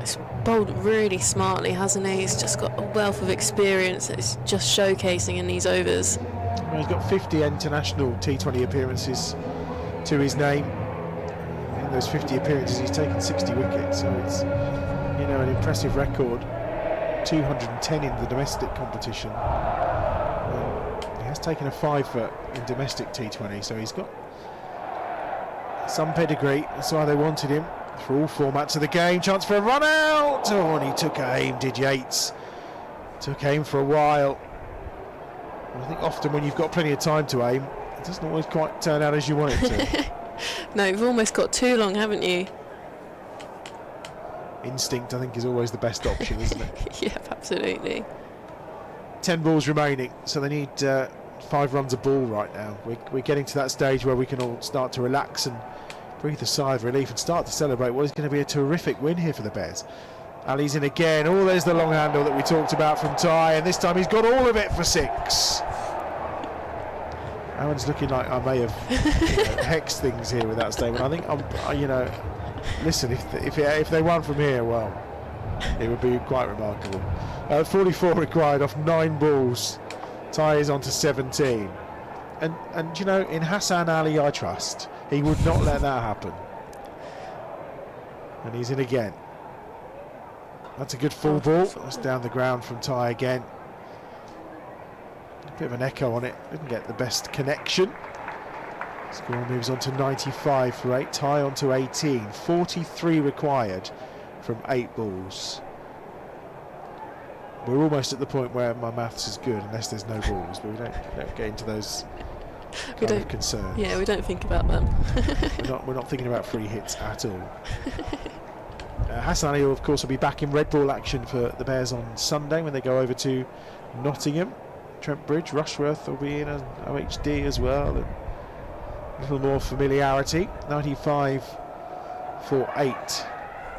He's bowled really smartly, hasn't he? He's just got a wealth of experience. It's just showcasing in these overs. Well, he's got 50 international T20 appearances to his name. In those 50 appearances, he's taken 60 wickets. So it's, you know, an impressive record. 210 in the domestic competition. He has taken a 5 in domestic T20, so he's got some pedigree. That's why they wanted him for all formats of the game. Chance for a run out. Oh, and he took aim, did Yates. Took aim for a while. I think often when you've got plenty of time to aim, it doesn't always quite turn out as you want it to. No, you've almost got too long, haven't you? Instinct, I think, is always the best option, isn't it? Yep, absolutely. 10 balls remaining, so they need 5 runs a ball right now. We're getting to that stage where we can all start to relax and breathe a sigh of relief and start to celebrate what is going to be a terrific win here for the Bears. Ali's in again. Oh, there's the long handle that we talked about from Ty, and this time he's got all of it for 6. Aaron's looking like I may have hexed things here with that statement. I think listen, if they won from here, well, it would be quite remarkable. 44 required off 9 balls. Ty is on to 17. And you know, in Hassan Ali I trust. He would not let that happen. And he's in again. That's a good full ball. That's down the ground from Ty again. A bit of an echo on it. Didn't get the best connection. Score moves on to 95 for 8. Ty on to 18. 43 required from 8 balls. We're almost at the point where my maths is good unless there's no balls, but we don't get into those kind of concerns. Yeah, we don't think about them. we're not thinking about free hits at all. Hassan Ali, of course, will be back in red ball action for the Bears on Sunday when they go over to Nottingham. Trent Bridge, Rushworth will be in an OHD as well. And a little more familiarity. 95 for 8.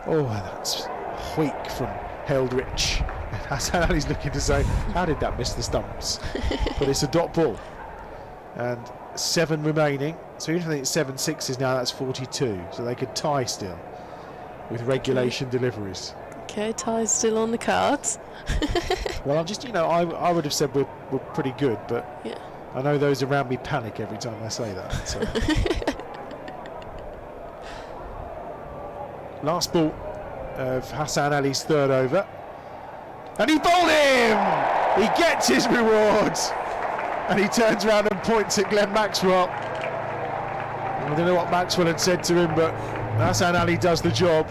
Oh, that's weak from Heldrich. Hassan Ali's looking to say, how did that miss the stumps? But it's a dot ball. And 7 remaining. So even if it's 7 sixes now, that's 42. So they could tie still with regulation deliveries. Okay, Ty's still on the cards. Well, I'm just, I would have said we're pretty good, but yeah. I know those around me panic every time I say that. So. Last ball of Hassan Ali's third over. And he bowled him! He gets his reward! And he turns around and points at Glenn Maxwell. I don't know what Maxwell had said to him, but Hassan Ali does the job.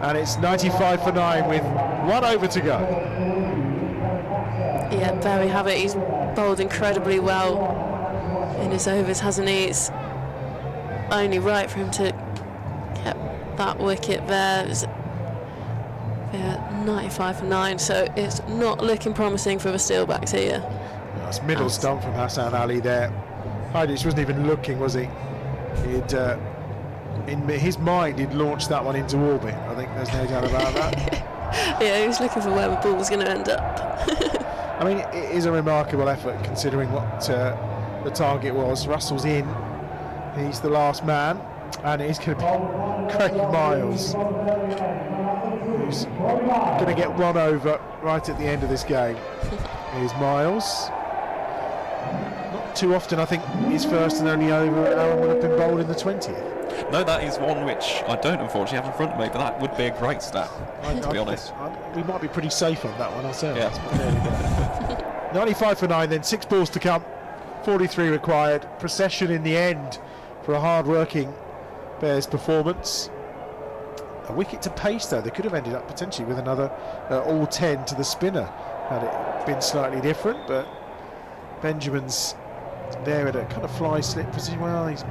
And it's 95 for 9 with 1 over to go. Yeah, there we have it. He's bowled incredibly well in his overs, hasn't he? It's only right for him to get that wicket there. It's 95 for 9, so it's not looking promising for the Steelbacks here. That's middle stump from Hassan Ali there. Heidich wasn't even looking, was he? He'd, in his mind, he'd launched that one into orbit. I think there's no doubt about that. Yeah, he was looking for where the ball was going to end up. I mean, it is a remarkable effort considering what the target was. Russell's in, he's the last man, and it's going to be Craig Miles, who's going to get 1 over right at the end of this game. Here's Miles. Not too often, I think, his first and only over Aaron would have been bowled in the 20th. No, that is one which I don't unfortunately have in front of me, but that would be a great stat, to be honest. We might be pretty safe on that one ourselves. Yeah. 95 for 9 then, 6 balls to come, 43 required. Procession in the end for a hard-working Bears performance. A wicket to pace though, they could have ended up potentially with another all 10 to the spinner had it been slightly different, but Benjamin's there at a kind of fly slip position. Well, is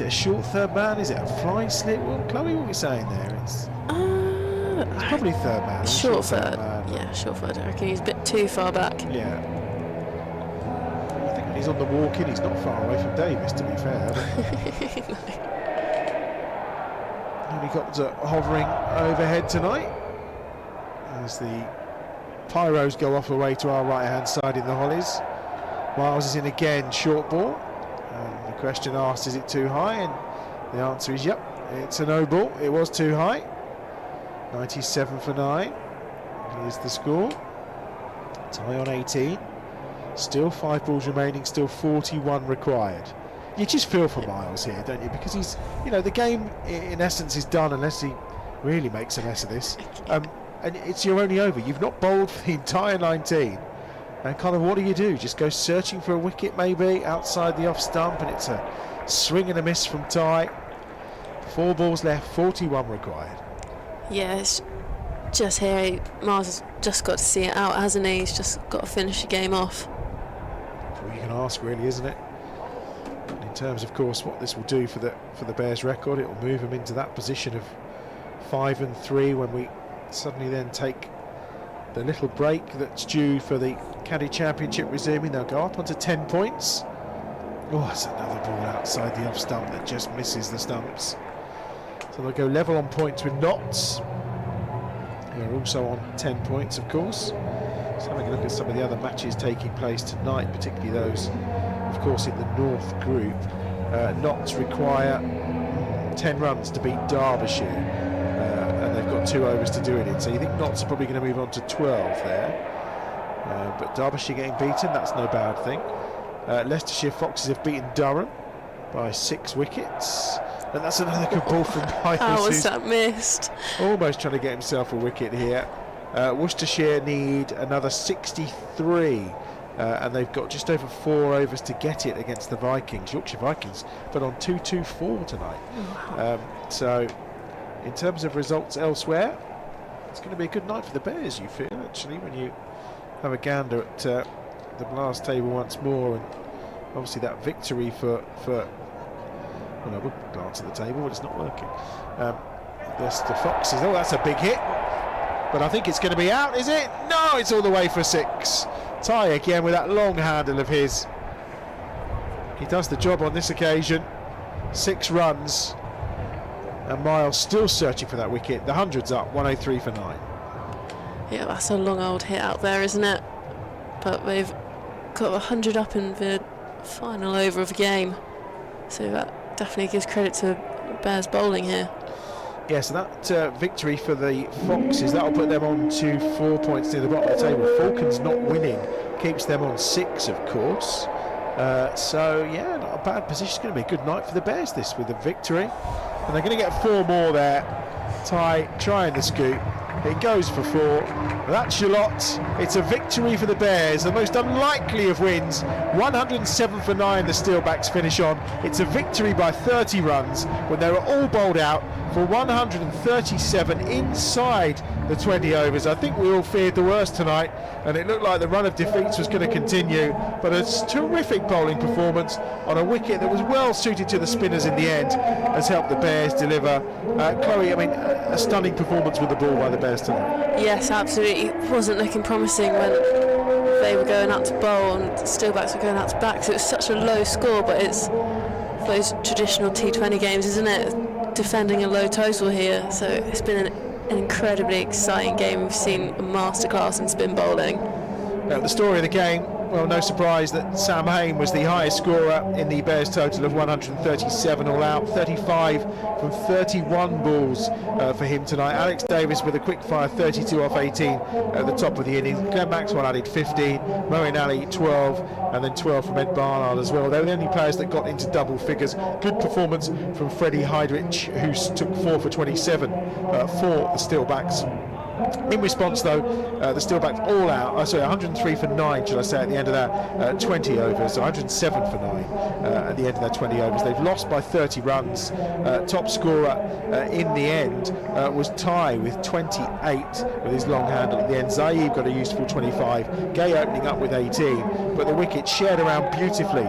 it a short third man? Is it a fly slip? Well, Chloe, what are we saying there? It's probably third man. Short third. Yeah, short third. I reckon he's a bit too far back. Yeah. I think when he's on the walk in, he's not far away from Davis, to be fair. Helicopter hovering overhead tonight as the pyros go off away to our right hand side in the Hollies. Miles is in again, short ball. And the question asked, is it too high? And the answer is yep, it's a no ball. It was too high. 97 for 9. Here's the score. Tie on 18. Still 5 balls remaining, still 41 required. You just feel for Miles here, don't you? Because he's, you know, the game in essence is done unless he really makes a mess of this. And it's your only over. You've not bowled for the entire 19. And kind of what do? Just go searching for a wicket maybe outside the off stump, and it's a swing and a miss from Ty. 4 balls left, 41 required. Yeah, it's just here. Miles has just got to see it out, hasn't he? He's just got to finish the game off. That's all you can ask, really, isn't it? In terms, of course, what this will do for the Bears' record, it will move them into that position of 5 and 3 when we suddenly then take the little break that's due for the Caddy Championship resuming. They'll go up onto 10 points. Oh, it's another ball outside the off stump that just misses the stumps. So they'll go level on points with Notts. They're also on 10 points, of course. Just having a look at some of the other matches taking place tonight, particularly those, of course, in the North Group. Notts require 10 runs to beat Derbyshire, and they've got 2 overs to do it in. So you think Notts are probably going to move on to 12 there. But Derbyshire getting beaten, that's no bad thing. Leicestershire Foxes have beaten Durham by 6 wickets. And that's another good ball from Miles. How was that missed? Almost trying to get himself a wicket here. Worcestershire need another 63. And they've got just over 4 overs to get it against the Vikings. Yorkshire Vikings, but on 2-2-4 tonight. So, in terms of results elsewhere, it's going to be a good night for the Bears, you feel, actually, when you have a gander at the blast table once more. And obviously that victory for well, I would glance at the table, but it's not working. There's the Foxes. Oh, that's a big hit. But I think it's going to be out, is it? No, it's all the way for 6. Ty again with that long handle of his. He does the job on this occasion. 6 runs. And Miles still searching for that wicket. The 100's up, 103 for 9. Yeah, that's a long old hit out there, isn't it? But they've got 100 up in the final over of the game. So that definitely gives credit to Bears bowling here. Yeah, so that victory for the Foxes, that'll put them on to 4 points near the bottom of the table. Falcons not winning keeps them on 6, of course. So, yeah, not a bad position. It's going to be a good night for the Bears, this, with a victory. And they're going to get 4 more there. Ty trying the scoop. It goes for 4. That's your lot. It's a victory for the Bears, the most unlikely of wins. 107 for 9 the Steelbacks finish on. It's a victory by 30 runs when they were all bowled out for 137 inside the 20 overs. I think we all feared the worst tonight, and it looked like the run of defeats was going to continue, but a terrific bowling performance on a wicket that was well suited to the spinners in the end has helped the Bears deliver. Chloe, I mean, a stunning performance with the ball by the Bears tonight. Yes, absolutely. It wasn't looking promising when they were going out to bowl and Steelbacks were going out to back, so it was such a low score, but it's those traditional T20 games, isn't it? Defending a low total here, so it's been an incredibly exciting game. We've seen a masterclass in spin bowling. The story of the game, well, no surprise that Sam Hain was the highest scorer in the Bears total of 137 all out, 35 from 31 balls for him tonight. Alex Davis with a quick fire 32 off 18 at the top of the innings. Glenn Maxwell added 15, Moeen Ali 12, and then 12 from Ed Barnard as well. They were the only players that got into double figures. Good performance from Freddie Heidrich, who took 4 for 27 for the Steelbacks. In response, though, the Steelbacks all out, 103 for 9, should I say, at the end of that 20 overs, so 107 for 9 at the end of that 20 overs. They've lost by 30 runs. Top scorer in the end was Ty with 28 with his long handle at the end. Zaid got a useful 25, Gay opening up with 18, but the wicket shared around beautifully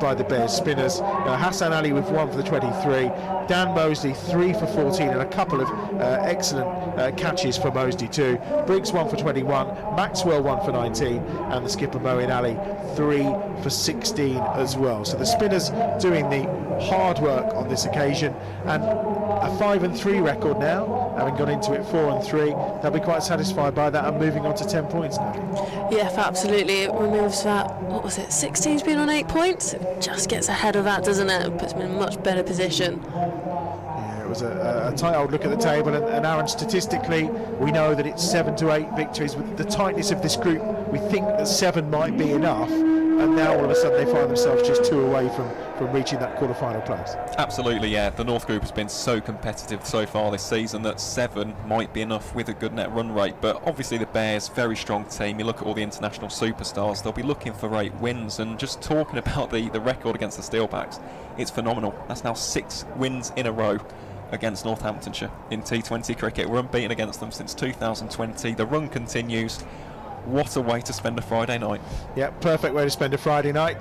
by the Bears spinners. Hassan Ali with 1 for the 23, Dan Mosley 3 for 14, and a couple of excellent catches for Mosley too. Briggs 1 for 21, Maxwell 1 for 19, and the skipper Moeen Ali 3 for 16 as well. So the spinners doing the hard work on this occasion, and a 5-3 record now, having gone into it 4-3. They'll be quite satisfied by that and moving on to 10 points now. Yeah, absolutely. It removes that, 16's been on 8 points? It just gets ahead of that, doesn't it? It puts them in a much better position. It was a tight old look at the table, and Aaron, statistically we know that it's 7 to 8 victories. With the tightness of this group, we think that 7 might be enough, and now all of a sudden they find themselves just 2 away from reaching that quarter-final place. Absolutely, yeah. The North Group has been so competitive so far this season that 7 might be enough with a good net run rate, but obviously the Bears, very strong team. You look at all the international superstars, they'll be looking for 8 wins, and just talking about the record against the Steelbacks, it's phenomenal. That's now 6 wins in a row against Northamptonshire in T20 cricket. We're unbeaten against them since 2020. The run continues. What a way to spend a Friday night. Yeah, perfect way to spend a Friday night.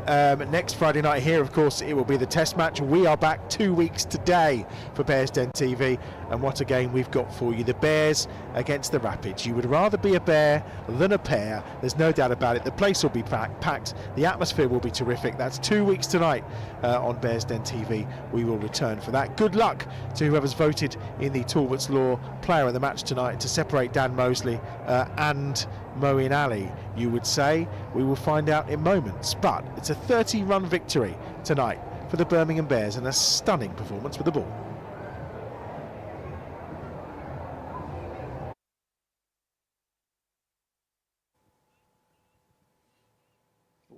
Next Friday night here, of course, it will be the Test match. We are back 2 weeks today for Bears Den TV, and what a game we've got for you. The Bears against the Rapids. You would rather be a Bear than a pair. There's no doubt about it. The place will be packed. The atmosphere will be terrific. That's 2 weeks tonight on Bears Den TV. We will return for that. Good luck to whoever's voted in the Talbots Law player of the match tonight to separate Dan Mosley and Moeen Ali, you would say. We will find out in moments, but it's a 30-run victory tonight for the Birmingham Bears and a stunning performance with the ball.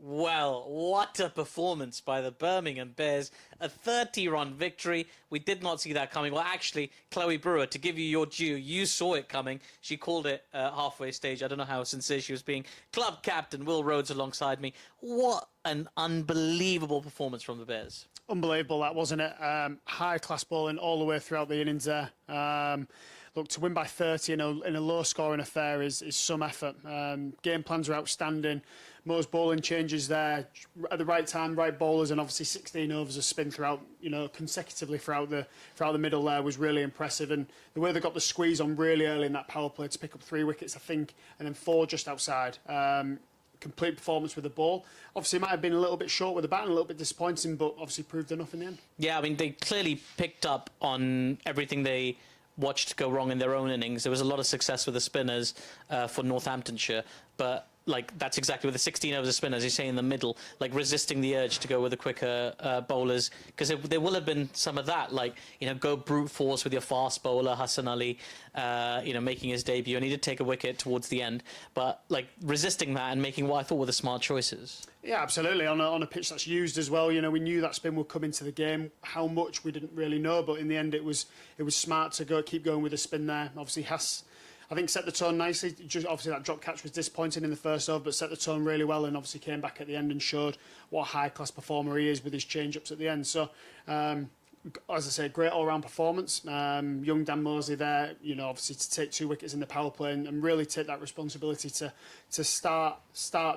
Well, what a performance by the Birmingham Bears. A 30-run victory. We did not see that coming. Well, actually, Chloe Brewer, to give you your due, you saw it coming. She called it halfway stage. I don't know how sincere she was being. Club captain Will Rhodes alongside me. What an unbelievable performance from the Bears. Unbelievable, that, wasn't it? High-class bowling all the way throughout the innings there. Look, to win by 30 in a low-scoring affair is some effort. Game plans are outstanding. Most bowling changes there at the right time, right bowlers, and obviously 16 overs of spin throughout, consecutively throughout the middle there was really impressive. And the way they got the squeeze on really early in that power play to pick up 3 wickets, I think, and then 4 just outside. Complete performance with the ball. Obviously, it might have been a little bit short with the bat and a little bit disappointing, but obviously proved enough in the end. Yeah, I mean, they clearly picked up on everything they watched go wrong in their own innings. There was a lot of success with the spinners for Northamptonshire, but like that's exactly with the 16 overs of spin, as you say, in the middle, like resisting the urge to go with the quicker bowlers, because there will have been some of that, like, you know, go brute force with your fast bowler Hassan Ali, you know, making his debut, and he did take a wicket towards the end, but like resisting that and making what I thought were the smart choices. Yeah, absolutely. On a pitch that's used as well, you know, we knew that spin would come into the game. How much we didn't really know, but in the end, it was smart to keep going with the spin there. Obviously, I think set the tone nicely. Just obviously that drop catch was disappointing in the first over, but set the tone really well, and obviously came back at the end and showed what a high class performer he is with his change ups at the end. So, as I say, great all round performance. Young Dan Mosley there, you know, obviously to take 2 wickets in the power play and really take that responsibility to start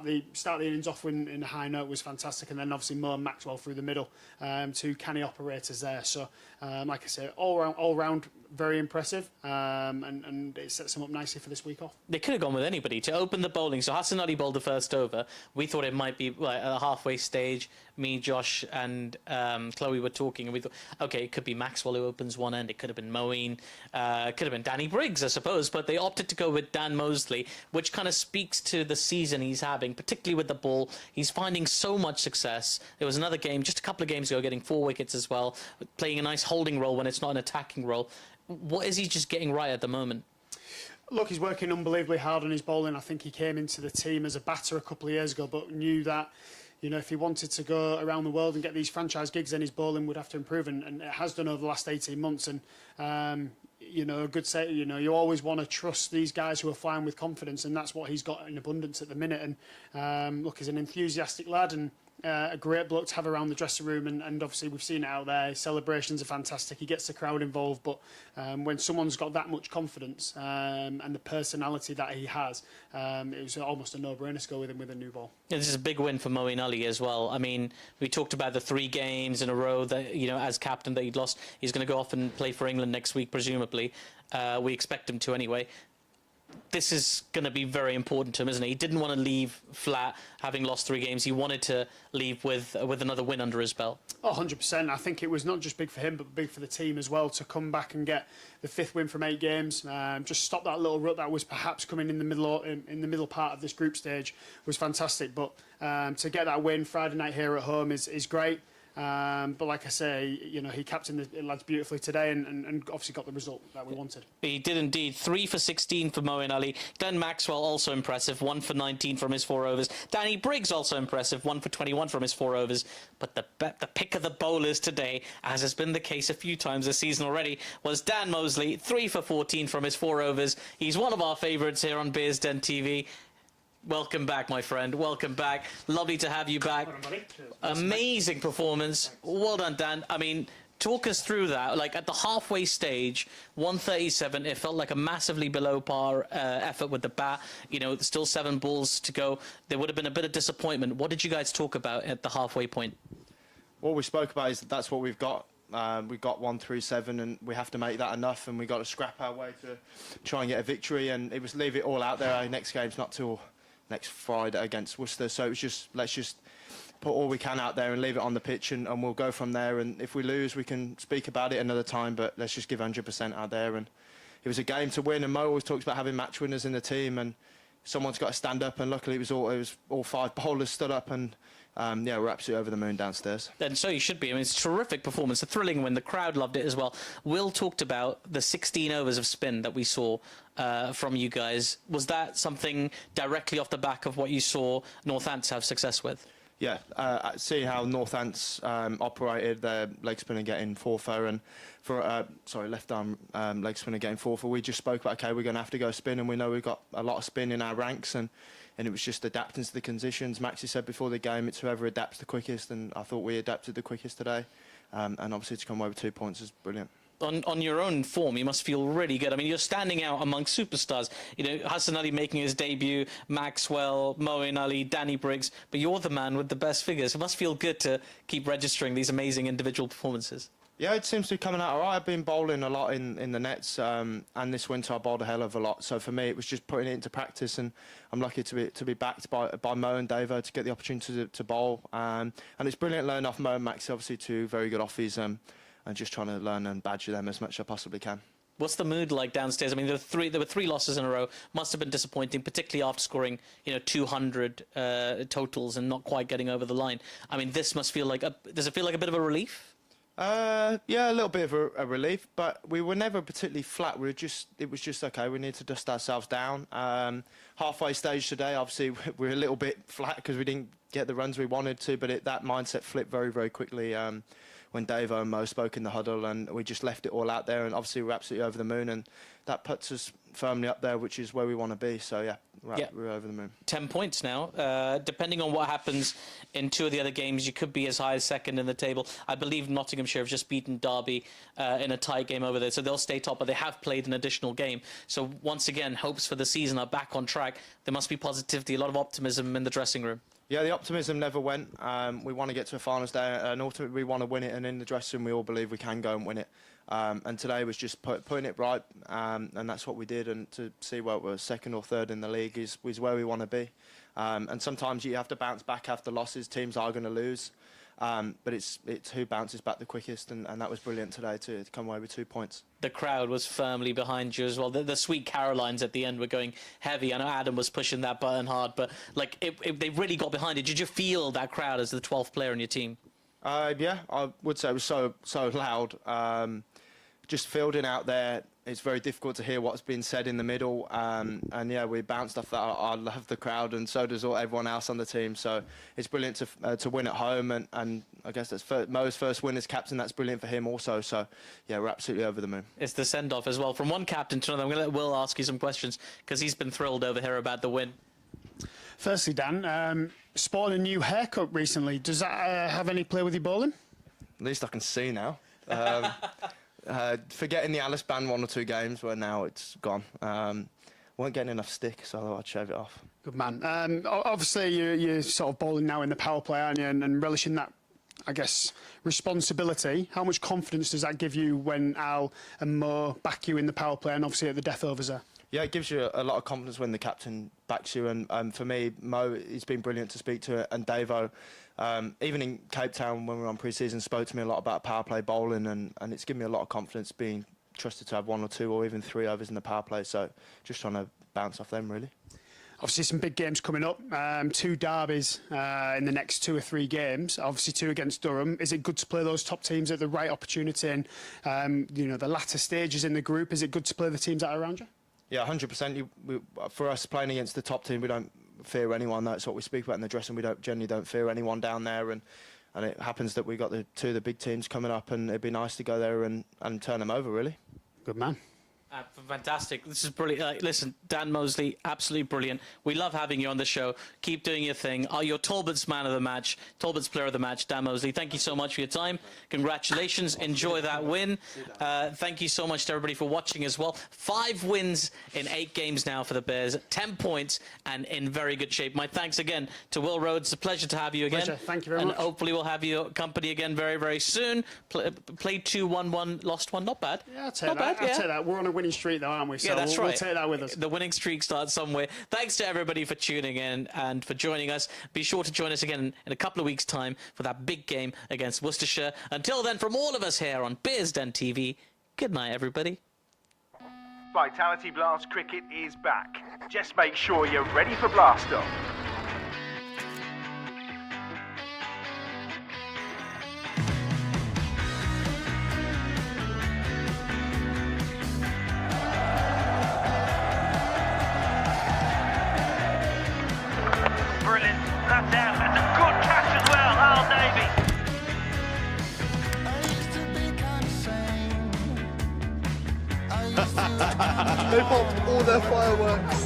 the innings off in a high note was fantastic. And then obviously Mo and Maxwell through the middle, 2 canny operators there. So, like I say, all round very impressive, and it sets them up nicely for this week off. They could have gone with anybody to open the bowling. So Hassan Ali bowled the first over. We thought it might be like at the halfway stage. Me, Josh, and Chloe were talking, and we thought, okay, it could be Maxwell who opens one end. It could have been Moeen. It could have been Danny Briggs, I suppose. But they opted to go with Dan Mosley, which kind of speaks to the season he's having, particularly with the ball. He's finding so much success. There was another game just a couple of games ago, getting 4 wickets as well, playing a nice holding role when it's not an attacking role. What is he just getting right at the moment? Look, he's working unbelievably hard on his bowling. I think he came into the team as a batter a couple of years ago, but knew that, you know, if he wanted to go around the world and get these franchise gigs, then his bowling would have to improve, and it has done over the last 18 months. And you know, a good say, you know, you always want to trust these guys who are flying with confidence, and that's what he's got in abundance at the minute. And look, he's an enthusiastic lad, and a great bloke to have around the dressing room, and obviously we've seen it out there. His celebrations are fantastic. He gets the crowd involved, but when someone's got that much confidence and the personality that he has, it was almost a no-brainer to go with him with a new ball. Yeah, this is a big win for Moeen Ali as well. I mean, we talked about the 3 games in a row that, you know, as captain that he'd lost. He's going to go off and play for England next week, presumably. We expect him to anyway. This is going to be very important to him, isn't it? He didn't want to leave flat, having lost 3 games. He wanted to leave with another win under his belt. Oh, 100%. I think it was not just big for him, but big for the team as well, to come back and get the 5th win from 8 games. Just stop that little rut that was perhaps coming in the middle part of this group stage was fantastic. But to get that win Friday night here at home is great. But like I say, you know, he captained the lads beautifully today, and obviously got the result that we wanted. He did indeed. 3 for 16 for Moeen Ali. Glenn Maxwell also impressive, 1 for 19 from his 4 overs. Danny Briggs also impressive, 1 for 21 from his 4 overs. But the pick of the bowlers today, as has been the case a few times this season already, was Dan Mosley, 3 for 14 from his 4 overs. He's one of our favourites here on Bears Den TV. Welcome back, my friend. Welcome back. Lovely to have you back. Amazing performance. Well done, Dan. I mean, talk us through that. Like, at the halfway stage, 137, it felt like a massively below par effort with the bat. You know, still 7 balls to go. There would have been a bit of disappointment. What did you guys talk about at the halfway point? What we spoke about is that's what we've got. We've got 137, and we have to make that enough, and we've got to scrap our way to try and get a victory. And it was leave it all out there. Our next game's not till next Friday against Worcester, so it was just, let's just put all we can out there and leave it on the pitch, and we'll go from there. And if we lose, we can speak about it another time, but let's just give 100% out there. And it was a game to win, and Mo always talks about having match winners in the team, and someone's got to stand up, and luckily it was all 5 bowlers stood up, and yeah, we're absolutely over the moon downstairs. And so you should be. I mean, it's a terrific performance, a thrilling win. The crowd loved it as well. Will talked about the 16 overs of spin that we saw from you guys. Was that something directly off the back of what you saw Northants have success with? Yeah, see how Northants operated their leg spinner getting 4 for, and for left arm leg spinner getting 4 for. We just spoke about, okay, we're going to have to go spin, and we know we've got a lot of spin in our ranks, and it was just adapting to the conditions. Maxie said before the game, it's whoever adapts the quickest, and I thought we adapted the quickest today, and obviously to come away with 2 points is brilliant. On your own form, you must feel really good. I mean, you're standing out among superstars. You know, Hassan Ali making his debut, Maxwell, Moeen Ali, Danny Briggs, but you're the man with the best figures. It must feel good to keep registering these amazing individual performances. Yeah, it seems to be coming out all right. I've been bowling a lot in the nets, and this winter I bowled a hell of a lot. So for me, it was just putting it into practice, and I'm lucky to be backed by Mo and Davo to get the opportunity to bowl. And it's brilliant learning off Mo and Max, obviously 2 very good offies, and just trying to learn and badger them as much as I possibly can. What's the mood like downstairs? I mean, there were three losses in a row. Must have been disappointing, particularly after scoring 200 totals and not quite getting over the line. I mean, this must feel like does it feel like a bit of a relief? Yeah, a little bit of a relief, but we were never particularly flat. It was just okay. We need to dust ourselves down. Halfway stage today, obviously we're a little bit flat because we didn't get the runs we wanted to, but that mindset flipped very, very quickly when Dave and Mo spoke in the huddle, and we just left it all out there, and obviously we're absolutely over the moon, and that puts us firmly up there, which is where we want to be. So yeah, we're over the moon. 10 points now. Depending on what happens in two of the other games, you could be as high as second in the table. I believe Nottinghamshire have just beaten Derby in a tight game over there, so they'll stay top, but they have played an additional game. So once again, hopes for the season are back on track. There must be positivity, a lot of optimism in the dressing room. Yeah, the optimism never went. We want to get to a finals day, and ultimately we want to win it, and in the dressing room we all believe we can go and win it. And today was just putting it right, and that's what we did. And to see where we're second or third in the league is where we want to be. And sometimes you have to bounce back after losses. Teams are going to lose, but it's who bounces back the quickest, and that was brilliant today to come away with 2 points. The crowd was firmly behind you as well. The Sweet Carolines at the end were going heavy. I know Adam was pushing that button hard, but like they really got behind it. Did you feel that crowd as the 12th player in your team? Yeah, I would say it was so loud. Just fielding out there, it's very difficult to hear what's being said in the middle. And yeah, we bounced off that. I love the crowd, and so does everyone else on the team. So it's brilliant to win at home, and I guess that's Mo's first win as captain. That's brilliant for him also. So yeah, we're absolutely over the moon. It's the send-off as well from one captain to another. I'm going to let Will ask you some questions because he's been thrilled over here about the win. Firstly, Dan, sporting a new haircut recently. Does that have any play with your bowling? At least I can see now. Forgetting the Alice band 1 or 2 games where now it's gone. Weren't getting enough stick, so I thought I'd shave it off. Good man. Obviously, you're sort of bowling now in the power play, aren't you? And relishing that, I guess, responsibility. How much confidence does that give you when Al and Mo back you in the power play and obviously at the death overs there? Yeah, it gives you a lot of confidence when the captain backs you, and for me, Mo, he's been brilliant to speak to, and Davo, even in Cape Town when we were on pre-season, spoke to me a lot about power play bowling, and it's given me a lot of confidence being trusted to have 1 or 2 or even 3 overs in the power play, so just trying to bounce off them, really. Obviously, some big games coming up. 2 derbies in the next 2 or 3 games. Obviously, 2 against Durham. Is it good to play those top teams at the right opportunity and the latter stages in the group? Is it good to play the teams that are around you? Yeah, 100%. For us, playing against the top team, we don't fear anyone. That's what we speak about in the dressing. We generally don't fear anyone down there, and it happens that we got the 2 of the big teams coming up, and it'd be nice to go there and turn them over, really. Good man. Fantastic. This is brilliant. Listen, Dan Mosley, absolutely brilliant. We love having you on the show. Keep doing your thing. You're Talbot's man of the match, Talbot's player of the match, Dan Mosley. Thank you so much for your time. Congratulations. Enjoy that win. Thank you so much to everybody for watching as well. 5 wins in 8 games now for the Bears, 10 points, and in very good shape. My thanks again to Will Rhodes. It's a pleasure to have you again. Pleasure. Thank you very much. And hopefully we'll have your company again very, very soon. Played 2, won 1, lost 1. Not bad. Yeah, I'll take that. I'll take that. We're on a winning streak though, aren't we? So yeah, that's right. We'll take that with us. The winning streak starts somewhere. Thanks to everybody for tuning in and for joining us. Be sure to join us again in a couple of weeks' time for that big game against Worcestershire. Until then, from all of us here on Bears Den TV, good night, everybody. Vitality Blast Cricket is back. Just make sure you're ready for blast off. That's out. That's a good catch as well, Al Davey. They popped all their fireworks.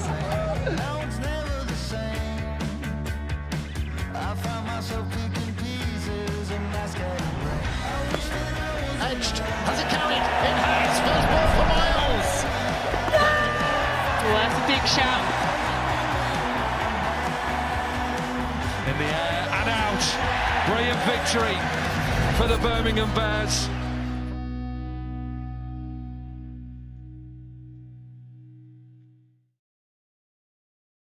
Edged, has it carried? It has. First ball for Miles. Well, that's a big shout. In the air and out. Brilliant victory for the Birmingham Bears.